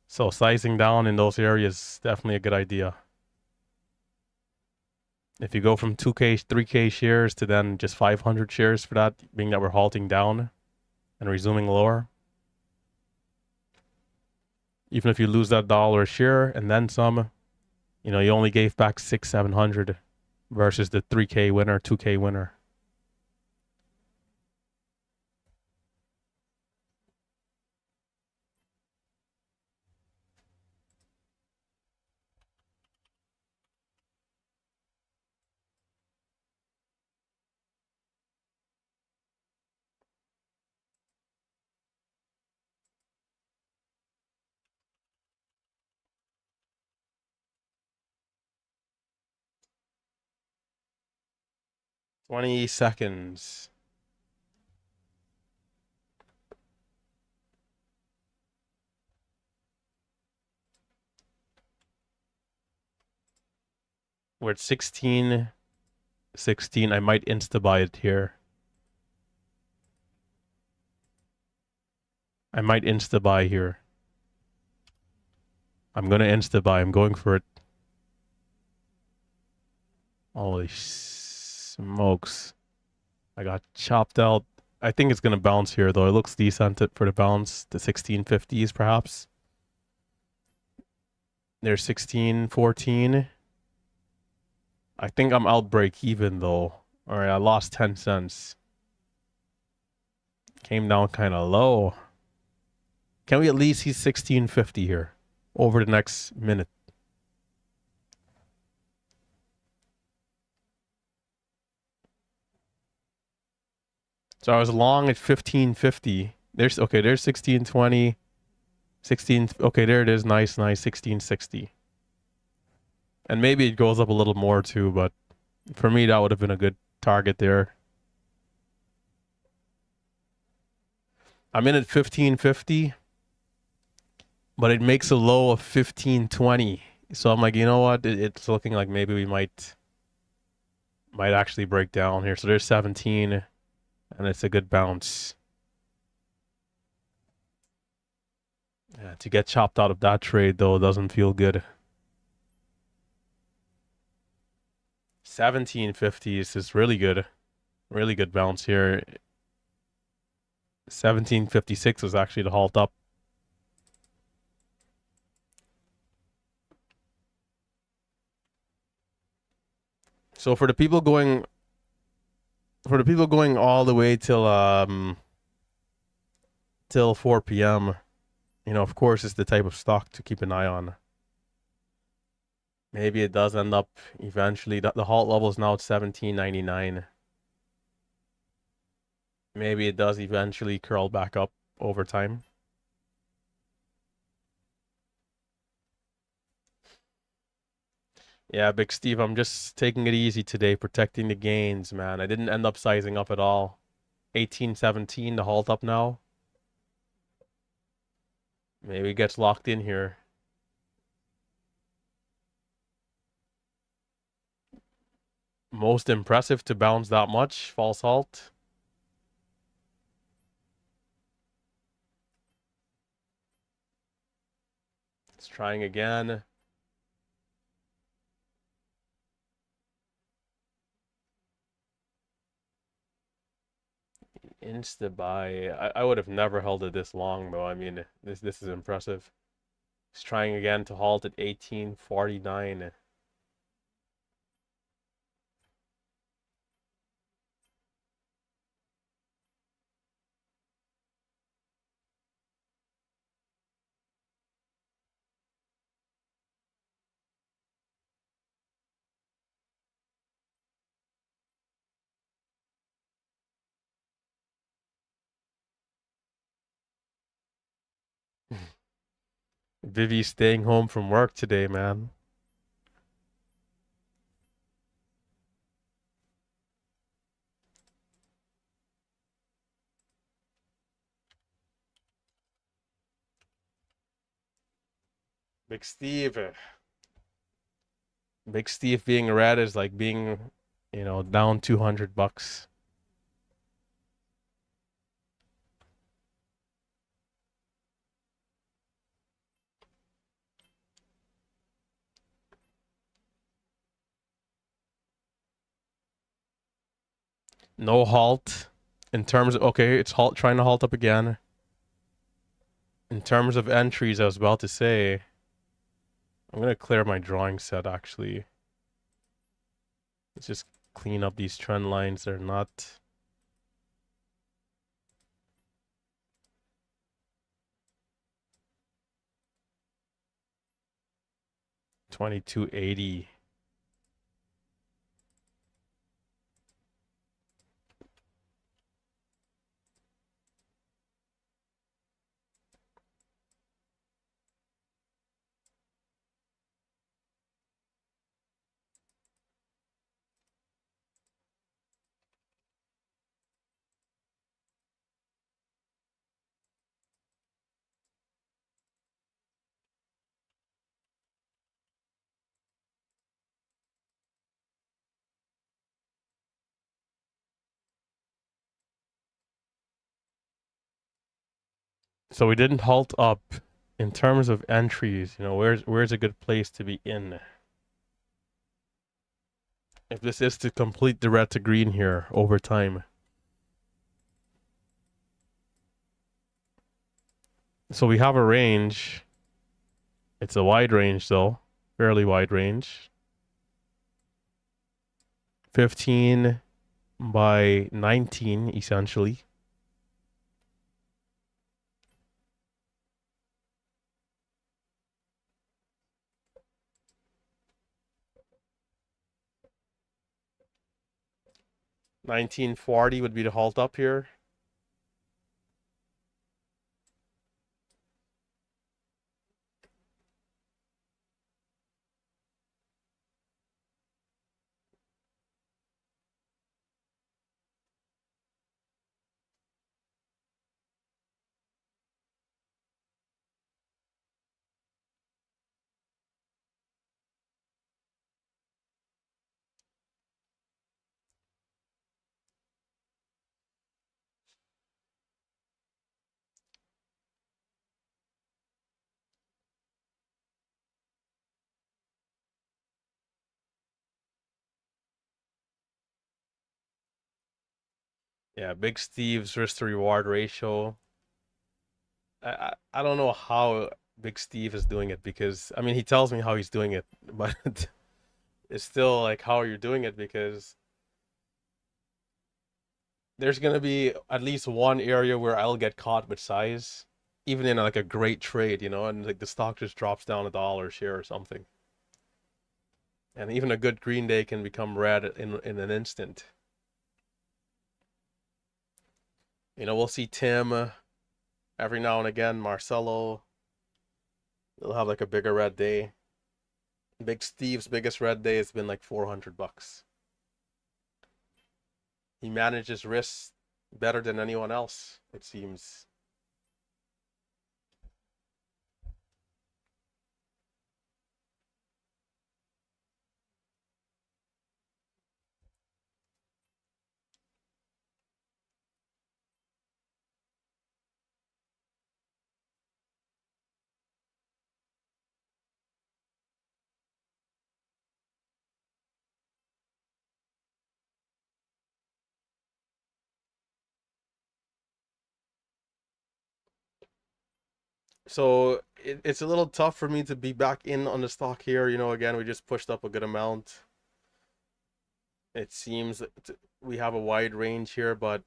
So sizing down in those areas definitely a good idea. If you go from 2K, 3K shares to then just 500 shares for that, being that we're halting down, and resuming lower. Even if you lose that dollar a share and then some, you only gave back 600-700 versus the 3K winner, 2K winner. $20 seconds. We're at 16. I might insta-buy it here. I might insta-buy here. I'm going to insta-buy. I'm going for it. Holy smokes. I got chopped out. I think it's going to bounce here, though. It looks decent for the bounce. The 1650s, perhaps. There's 1614. I think I'm out break even, though. All right, I lost 10 cents. Came down kind of low. Can we at least see 1650 here over the next minute? So I was long at 1550. There's 1620. 16. Okay, there it is. Nice. 1660. And maybe it goes up a little more too, but for me, that would have been a good target there. I'm in at 1550, but it makes a low of 1520. So I'm like, you know what? It's looking like maybe we might actually break down here. So there's 17, and it's a good bounce. Yeah, to get chopped out of that trade, though, doesn't feel good. 1750 is just really good. Really good bounce here. 1756 was actually the halt up. So for the people going all the way till 4 p.m., of course it's the type of stock to keep an eye on. Maybe it does end up eventually. The halt level is now at 1799. Maybe it does eventually curl back up over time. Yeah, Big Steve, I'm just taking it easy today, protecting the gains, man. I didn't end up sizing up at all. 1817 to halt up now. Maybe it gets locked in here. Most impressive to bounce that much. False halt. It's trying again. Insta buy. I would have never held it this long though. I mean, this is impressive. It's trying again to halt at 1849. Vivi staying home from work today, man. Big Steve. Big Steve being red is like being, down $200. No halt. In terms of, okay, it's trying to halt up again. In terms of entries, I was about to say, I'm gonna clear my drawing set actually. Let's just clean up these trend lines. They're not. $22.80. So we didn't halt up. In terms of entries, where's a good place to be in? If this is to complete the red to green here over time. So we have a range. It's a wide range though, fairly wide range. 15 by 19 essentially. $19.40 would be the halt up here. Yeah, Big Steve's risk to reward ratio. I don't know how Big Steve is doing it because I mean he tells me how he's doing it, but it's still like how are you doing it because there's gonna be at least one area where I'll get caught with size, even in like a great trade, and like the stock just drops down $1 a share or something. And even a good green day can become red in an instant. We'll see Tim every now and again, Marcelo. They'll have like a bigger red day. Big Steve's biggest red day has been like $400. He manages risks better than anyone else, it seems. So it's a little tough for me to be back in on the stock here. Again, we just pushed up a good amount. It seems that we have a wide range here, but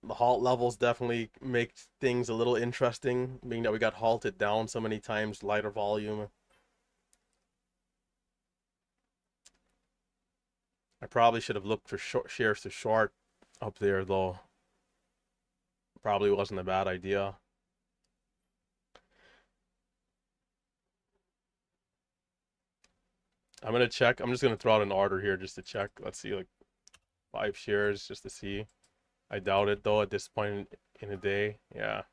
the halt levels definitely make things a little interesting, being that we got halted down so many times, lighter volume. I probably should have looked for shares to short up there, though. Probably wasn't a bad idea. I'm gonna check. I'm just gonna throw out an order here just to check. Let's see, like 5 shares just to see. I doubt it though at this point in the day. Yeah.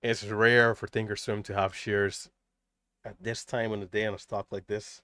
It's rare for Thinkorswim to have shares at this time in the day on a stock like this.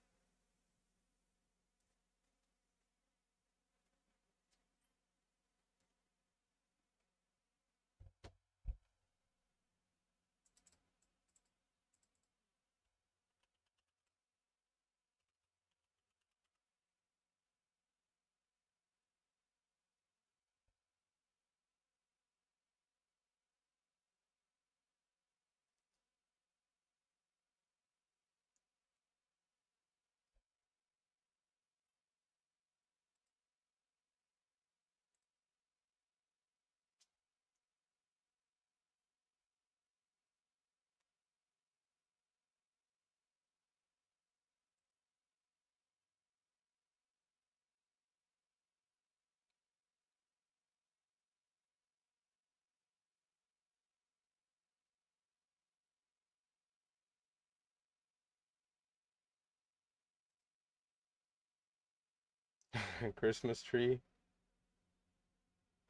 Christmas tree.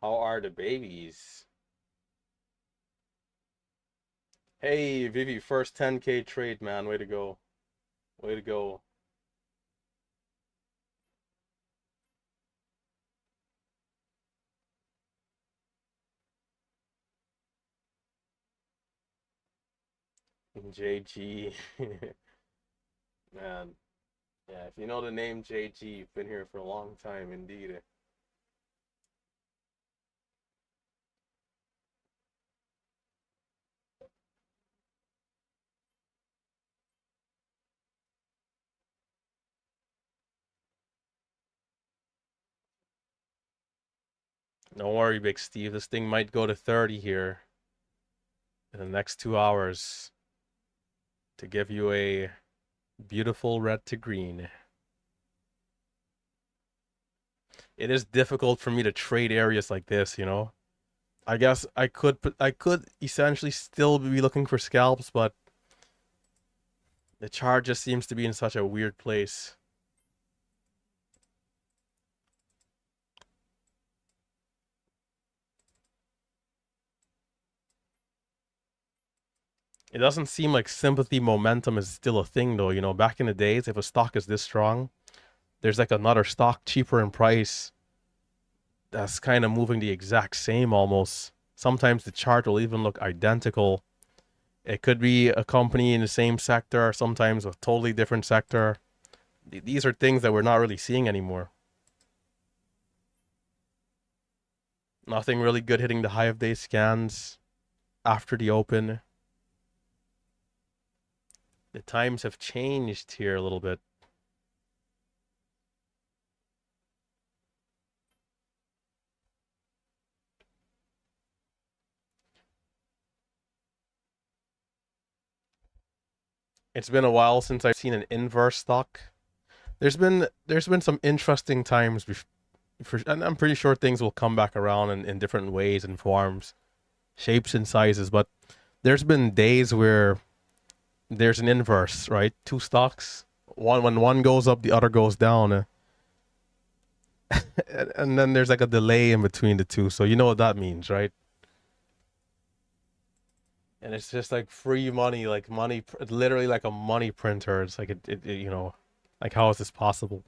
How are the babies? Hey, Vivi, first 10K trade, man. Way to go. Way to go. JG. Man, yeah, if you know the name JG, you've been here for a long time indeed. Don't worry, Big Steve. This thing might go to 30 here in the next 2 hours to give you a beautiful red to green. It is difficult for me to trade areas like this. I guess I could essentially still be looking for scalps, but the chart just seems to be in such a weird place. It doesn't seem like sympathy momentum is still a thing though. Back in the days, if a stock is this strong, there's like another stock cheaper in price that's kind of moving the exact same almost. Sometimes the chart will even look identical. It could be a company in the same sector, sometimes a totally different sector. These are things that we're not really seeing anymore. Nothing really good hitting the high of day scans after the open. The times have changed here a little bit. It's been a while since I've seen an inverse stock. There's been some interesting times and I'm pretty sure things will come back around in different ways and forms, shapes and sizes. But there's been days where there's an inverse, right? Two stocks, one when one goes up, the other goes down, and then there's like a delay in between the two. So you know what that means, right? And it's just like free money, like money, literally like a money printer. It's like like how is this possible?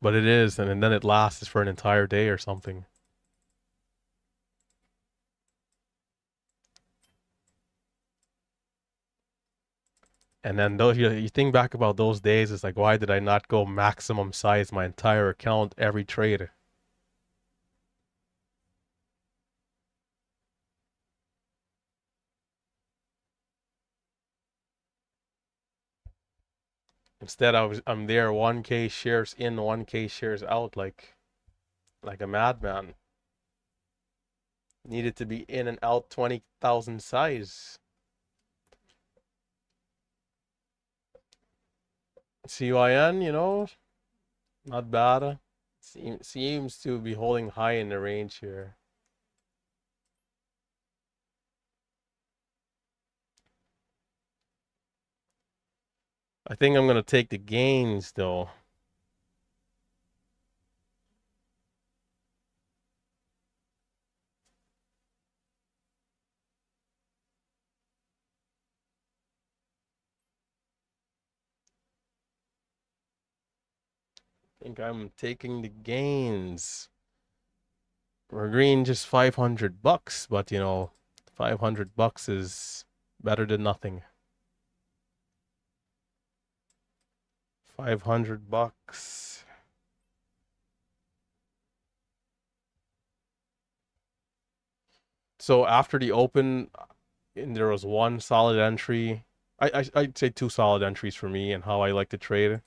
But it is, and then it lasts for an entire day or something. And then those you think back about those days, it's like why did I not go maximum size my entire account every trade? Instead, I'm there 1K shares in, 1K shares out, like a madman. Needed to be in and out 20,000 size. CYN, not bad. Seems to be holding high in the range here. I think I'm gonna take the gains though. I think I'm taking the gains. We're green just 500 bucks, but 500 bucks is better than nothing. 500 bucks. So after the open, and there was one solid entry. I'd say two solid entries for me and how I like to trade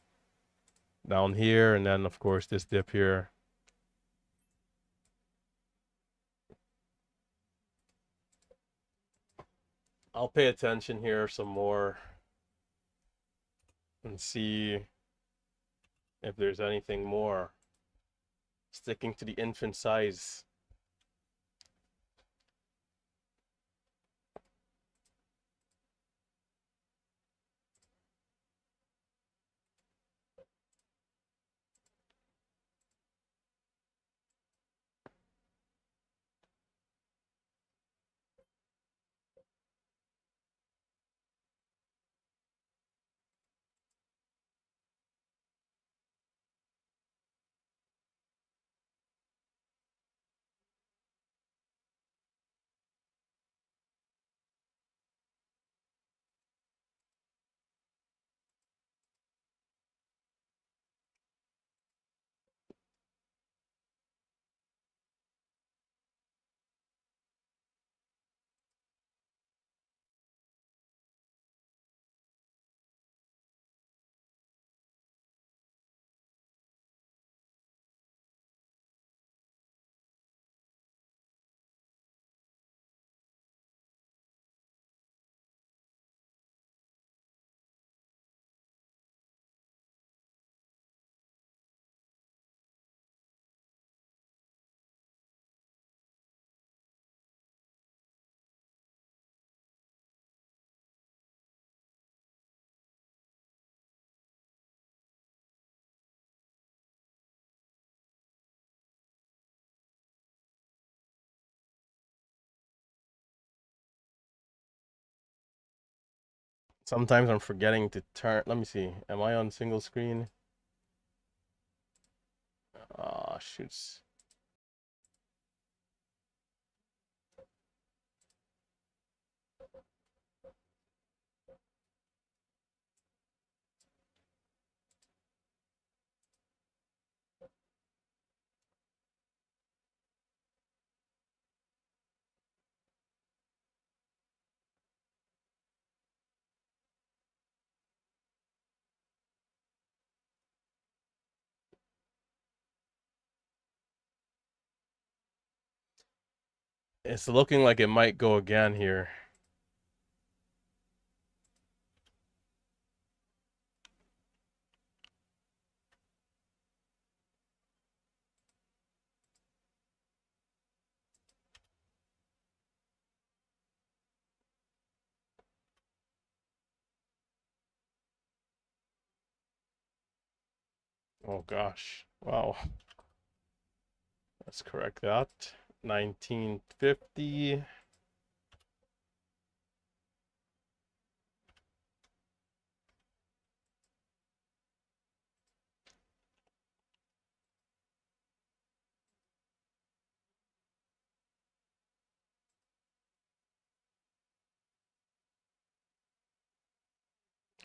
down here, and then of course this dip here. I'll pay attention here some more and see if there's anything more. Sticking to the infant size. Sometimes I'm forgetting to turn. Let me see. Am I on single screen? Ah, shoots. It's looking like it might go again here. Oh gosh. Wow. Let's correct that. 1950.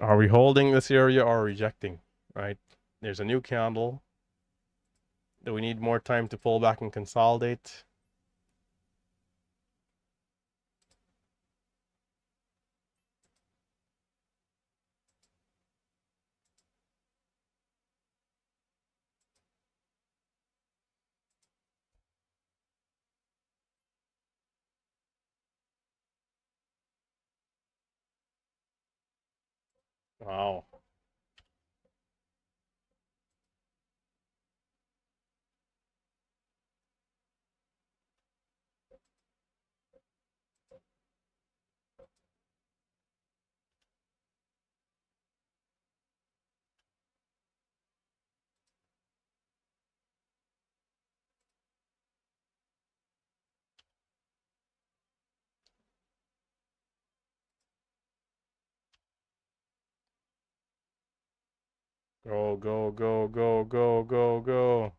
Are we holding this area or rejecting? Right? There's a new candle. Do we need more time to pull back and consolidate? Wow. Go, go, go, go, go, go, go.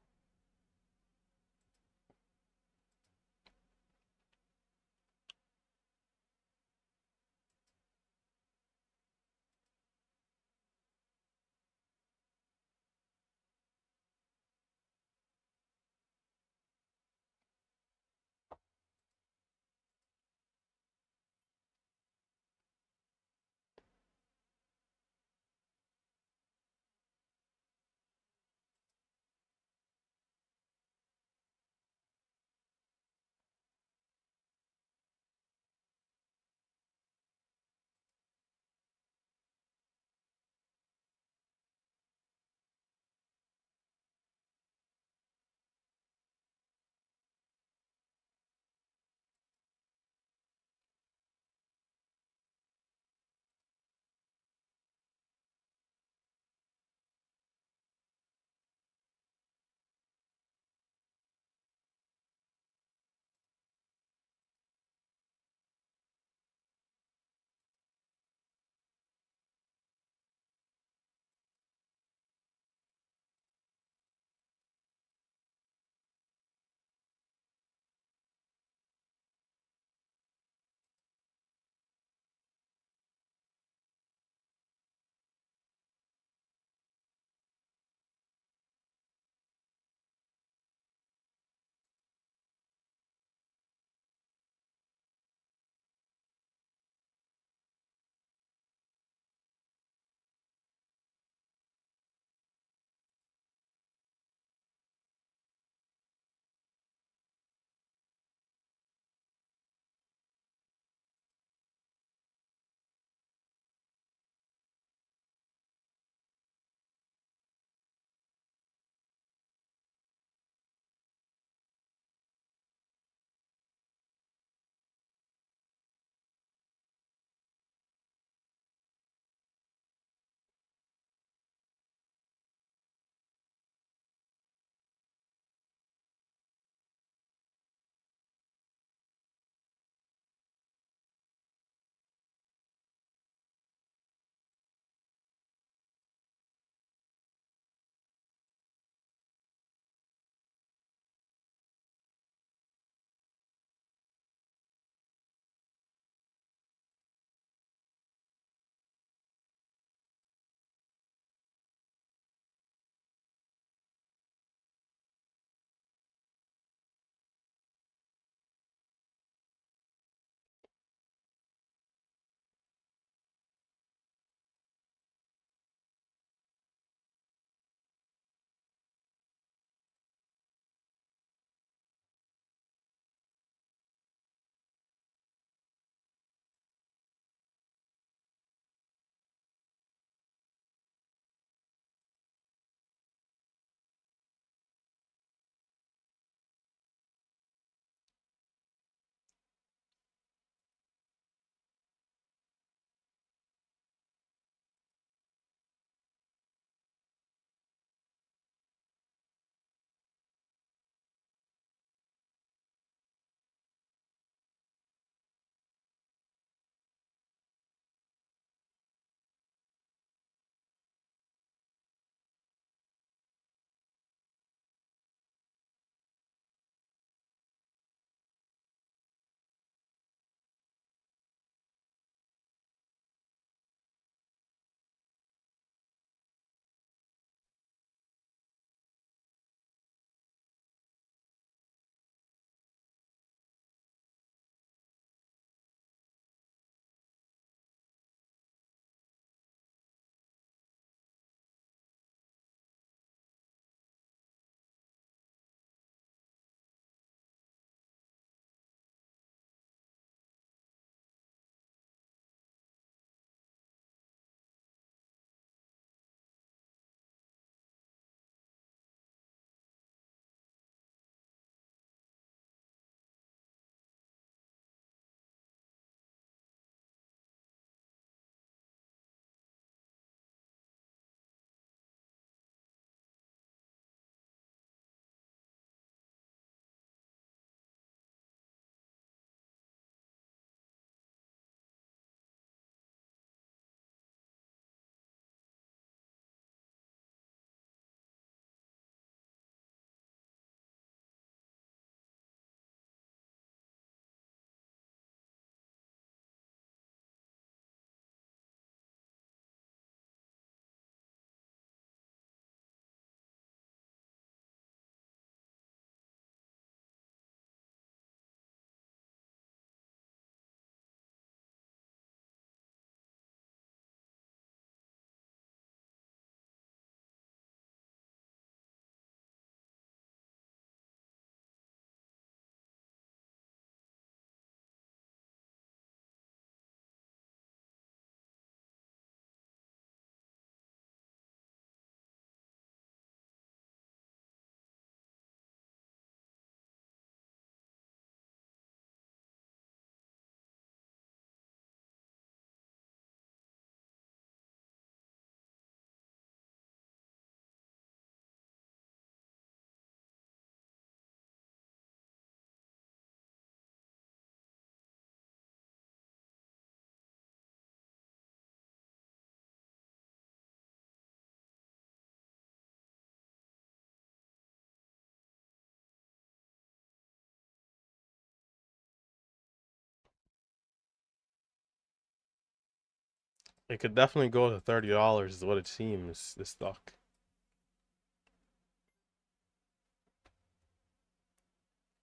It could definitely go to $30 is what it seems, this stock.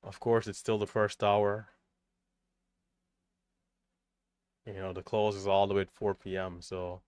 Of course, it's still the first hour. You know, the close is all the way at 4 p.m., so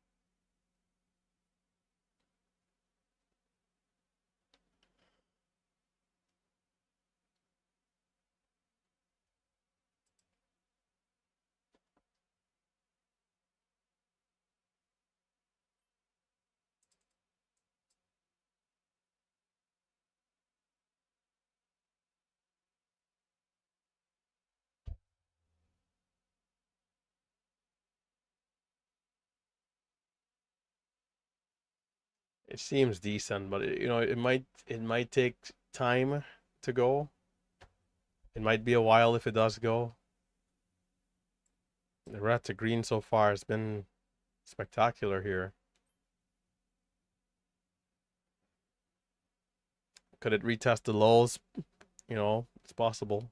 it seems decent, but you know, it might take time to go. It might be a while if it does go. The red to green so far has been spectacular here. Could it retest the lows? You know, it's possible.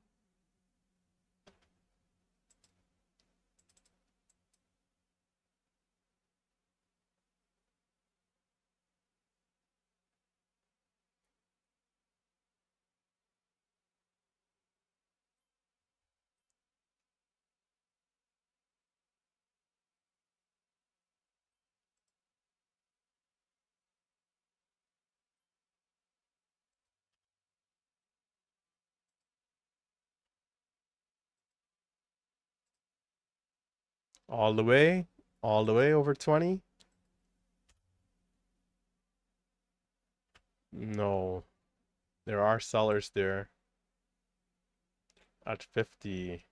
All the way, all the way over 20? No, there are sellers there at 50.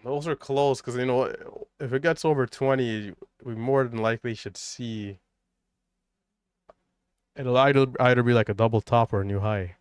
Those are close because you know if it gets over 20, we more than likely should see it'll either be like a double top or a new high.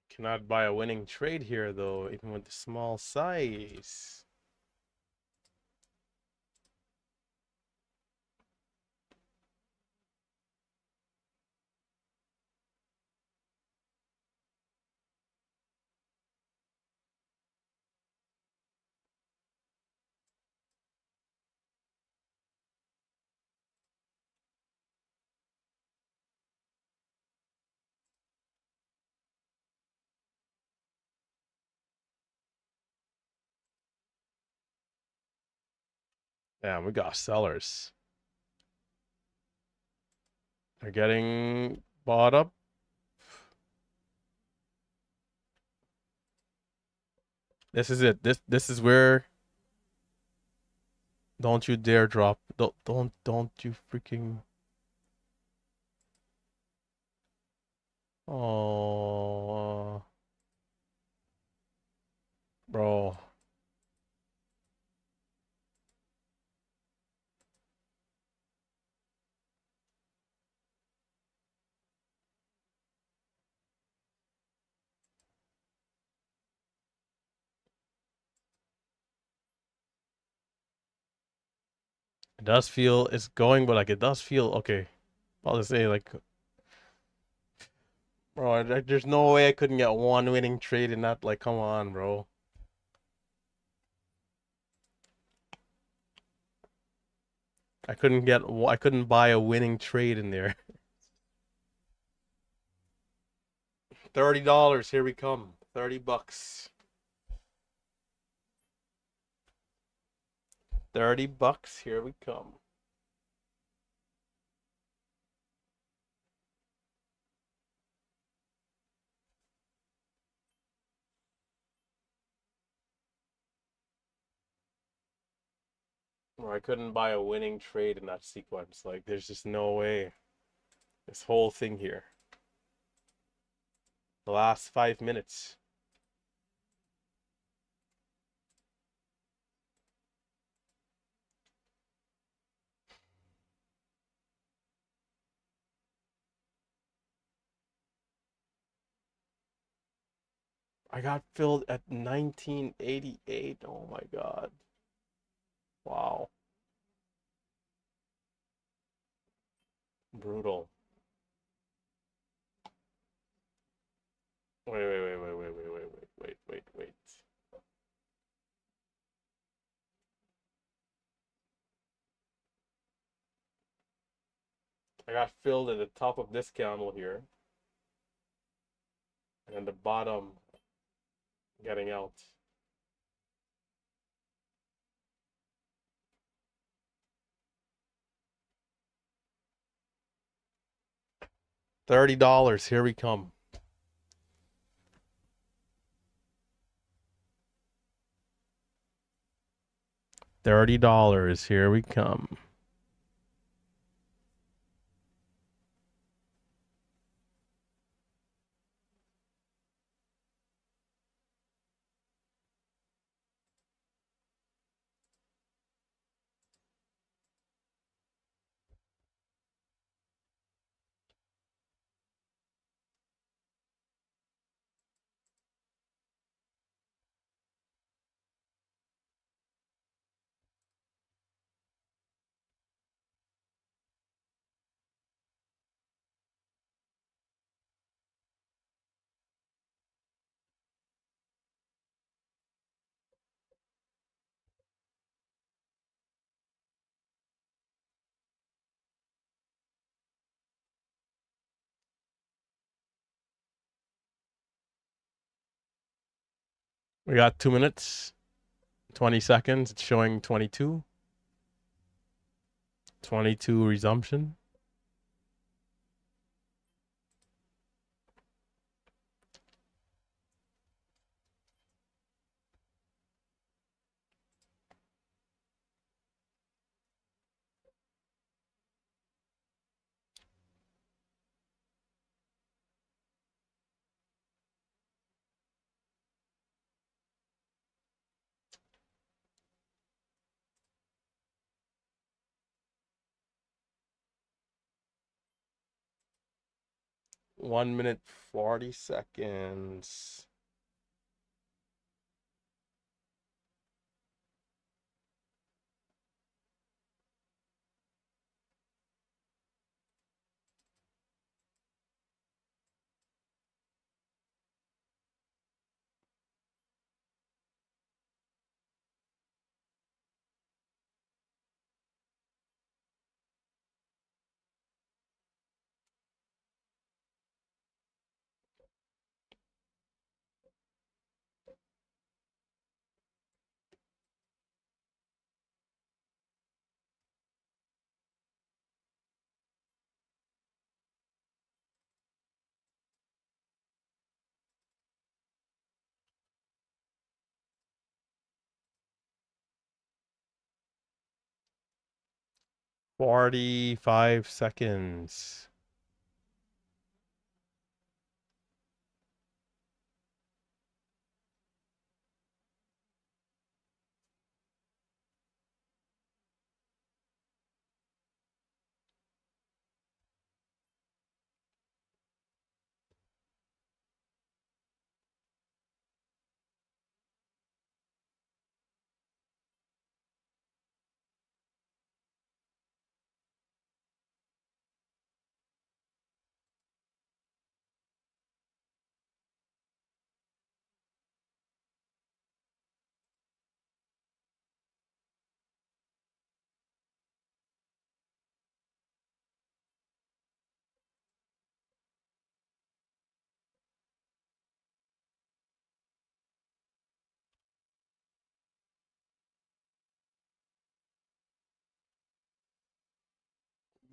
Cannot buy a winning trade here though, even with the small size. Damn, we got sellers. They're getting bought up. This is it. This is where don't you dare drop. Don't you freaking oh bro. does feel it's going, but like it does feel okay. I'll just say like, bro, there's no way I couldn't get one winning trade in that. Like, come on, bro. I couldn't buy a winning trade in there. $30, here we come. $30. $30, here we come. Or I couldn't buy a winning trade in that sequence. Like, there's just no way. This whole thing here. The last 5 minutes. I got filled at 1988. Oh my God. Wow. Brutal. Wait. I got filled at the top of this candle here, and then the bottom getting out. $30, here we come. $30, here we come. We got 2 minutes, 20 seconds. It's showing 22. 22 resumption. One minute, 40 seconds. $45 seconds.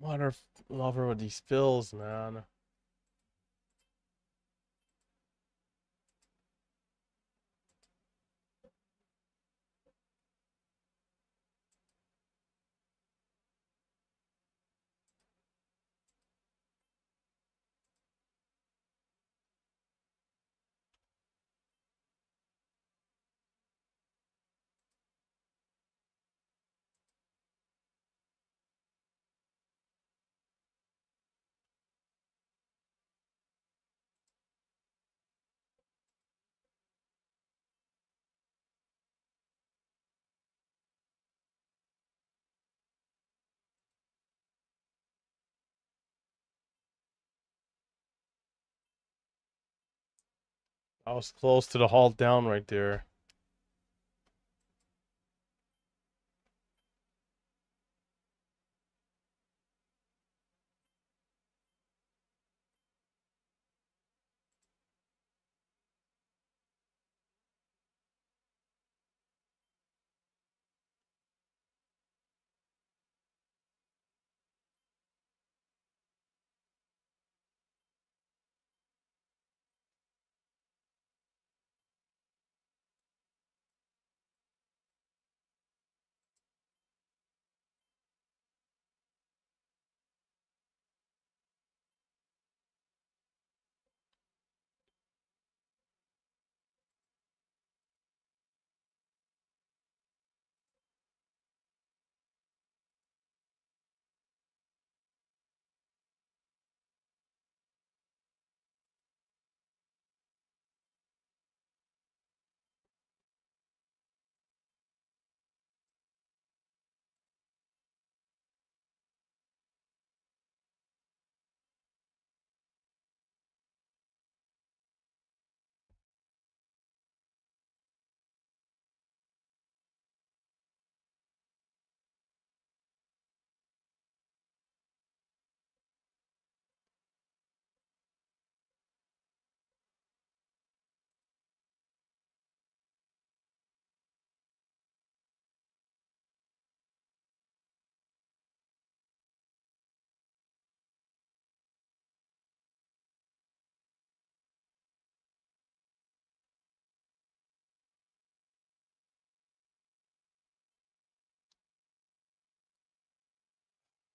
Water lover with these fills, man. I was close to the halt down right there.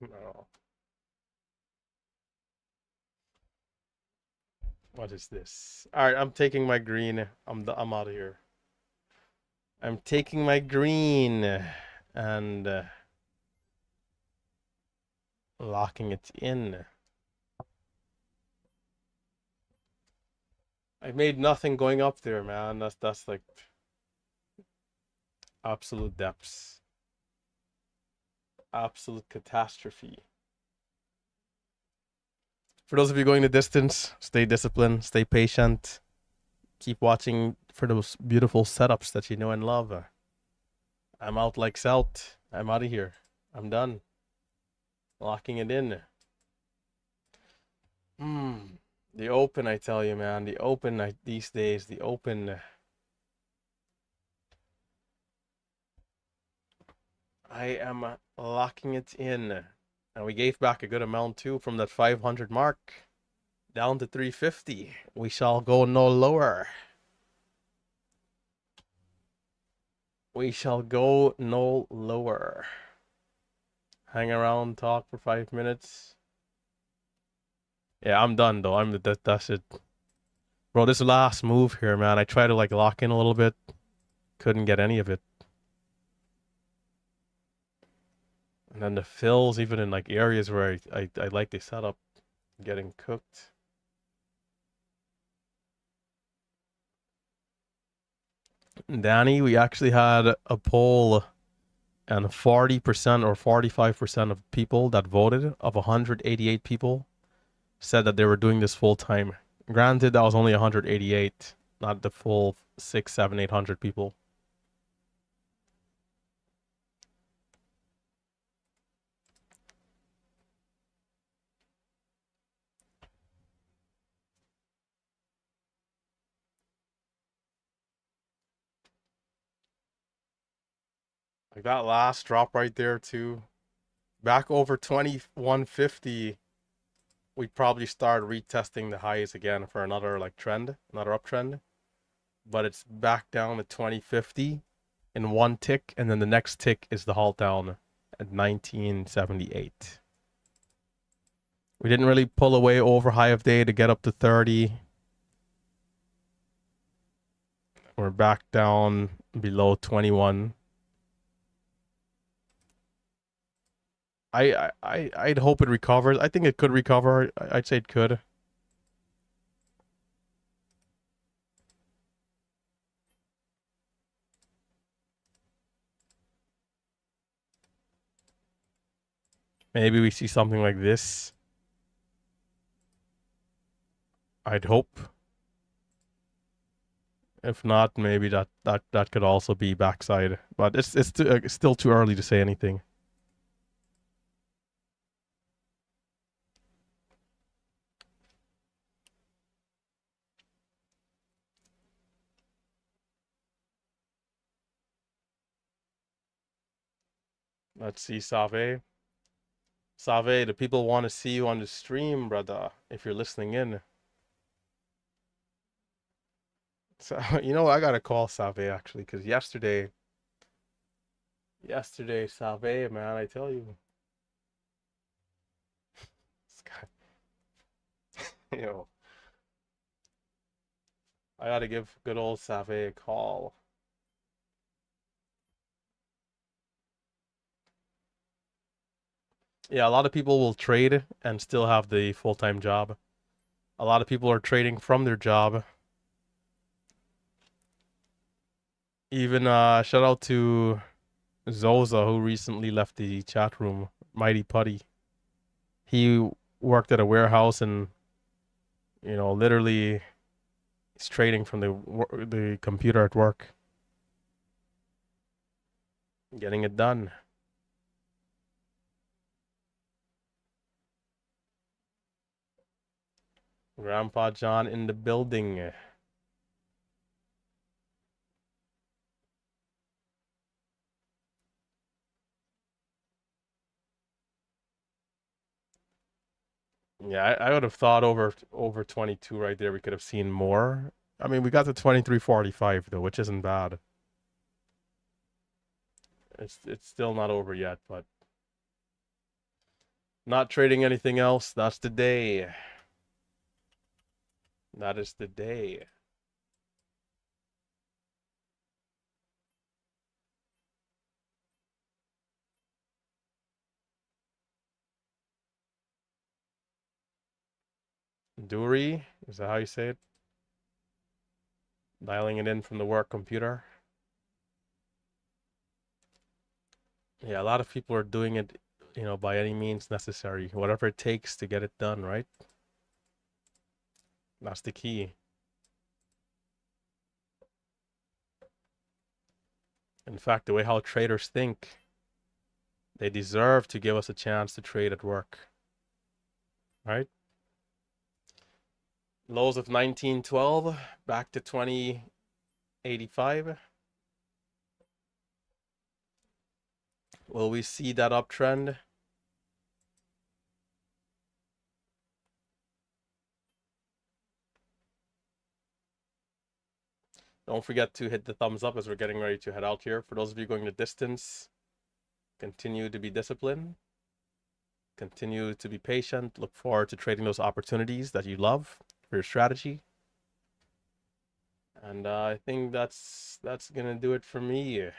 No. What is this? All right, I'm taking my green. I'm out of here. I'm taking my green and locking it in. I made nothing going up there, man. That's like absolute depths. Absolute catastrophe. For those of you going the distance, stay disciplined, stay patient, keep watching for those beautiful setups that you know and love. I'm out like Selt. I'm out of here. I'm done. Locking it in. The open, I tell you, man. The open these days, the open. I am locking it in. And we gave back a good amount too from that 500 mark down to 350. We shall go no lower. We shall go no lower. Hang around, talk for 5 minutes. Yeah, I'm done though. That's it. Bro, this last move here, man. I tried to like lock in a little bit. Couldn't get any of it. And then the fills, even in like areas where I like the setup, getting cooked. Danny, we actually had a poll and 40% or 45% of people that voted, of 188 people, said that they were doing this full time. Granted, that was only 188, not the full 6, 7, 800 people. Like that last drop right there too. Back over 2150, we'd probably start retesting the highs again for another like trend, another uptrend. But it's back down to 2050 in one tick, and then the next tick is the halt down at 1978. We didn't really pull away over high of day to get up to 30. We're back down below 21. I'd hope it recovers. I think it could recover. I'd say it could. Maybe we see something like this. I'd hope. If not, maybe that could also be backside. But it's still too early to say anything. Let's see, Save. Save, the people want to see you on the stream, brother. If you're listening in. So you know, I gotta call Save actually, because yesterday, Save, man, I tell you, this guy, you know, I gotta give good old Save a call. Yeah, a lot of people will trade and still have the full-time job. A lot of people are trading from their job. Even shout out to Zoza, who recently left the chat room. Mighty Putty. He worked at a warehouse and literally he's trading from the computer at work, getting it done. Grandpa John in the building. Yeah, I would have thought over 22 right there. We could have seen more. I mean, we got to 23.45 though, which isn't bad. It's still not over yet, but not trading anything else. That's the day. That is the day. Duri, is that how you say it? Dialing it in from the work computer. Yeah, a lot of people are doing it, by any means necessary, whatever it takes to get it done, right? That's the key. In fact, the way how traders think, they deserve to give us a chance to trade at work, right? Lows of 1912, back to 2085. Will we see that uptrend? Don't forget to hit the thumbs up as we're getting ready to head out here. For those of you going the distance, continue to be disciplined. Continue to be patient. Look forward to trading those opportunities that you love for your strategy. And I think that's gonna do it for me.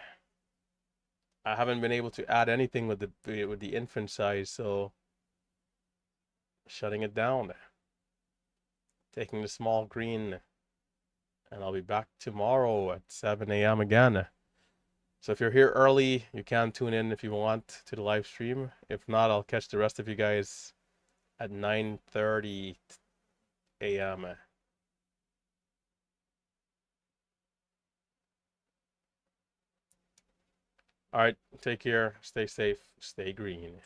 I haven't been able to add anything with the infant size, so shutting it down, taking the small green, and I'll be back tomorrow at 7 a.m. again. So if you're here early, you can tune in if you want to the live stream. If not, I'll catch the rest of you guys at 9:30 a.m. All right, take care, stay safe, stay green.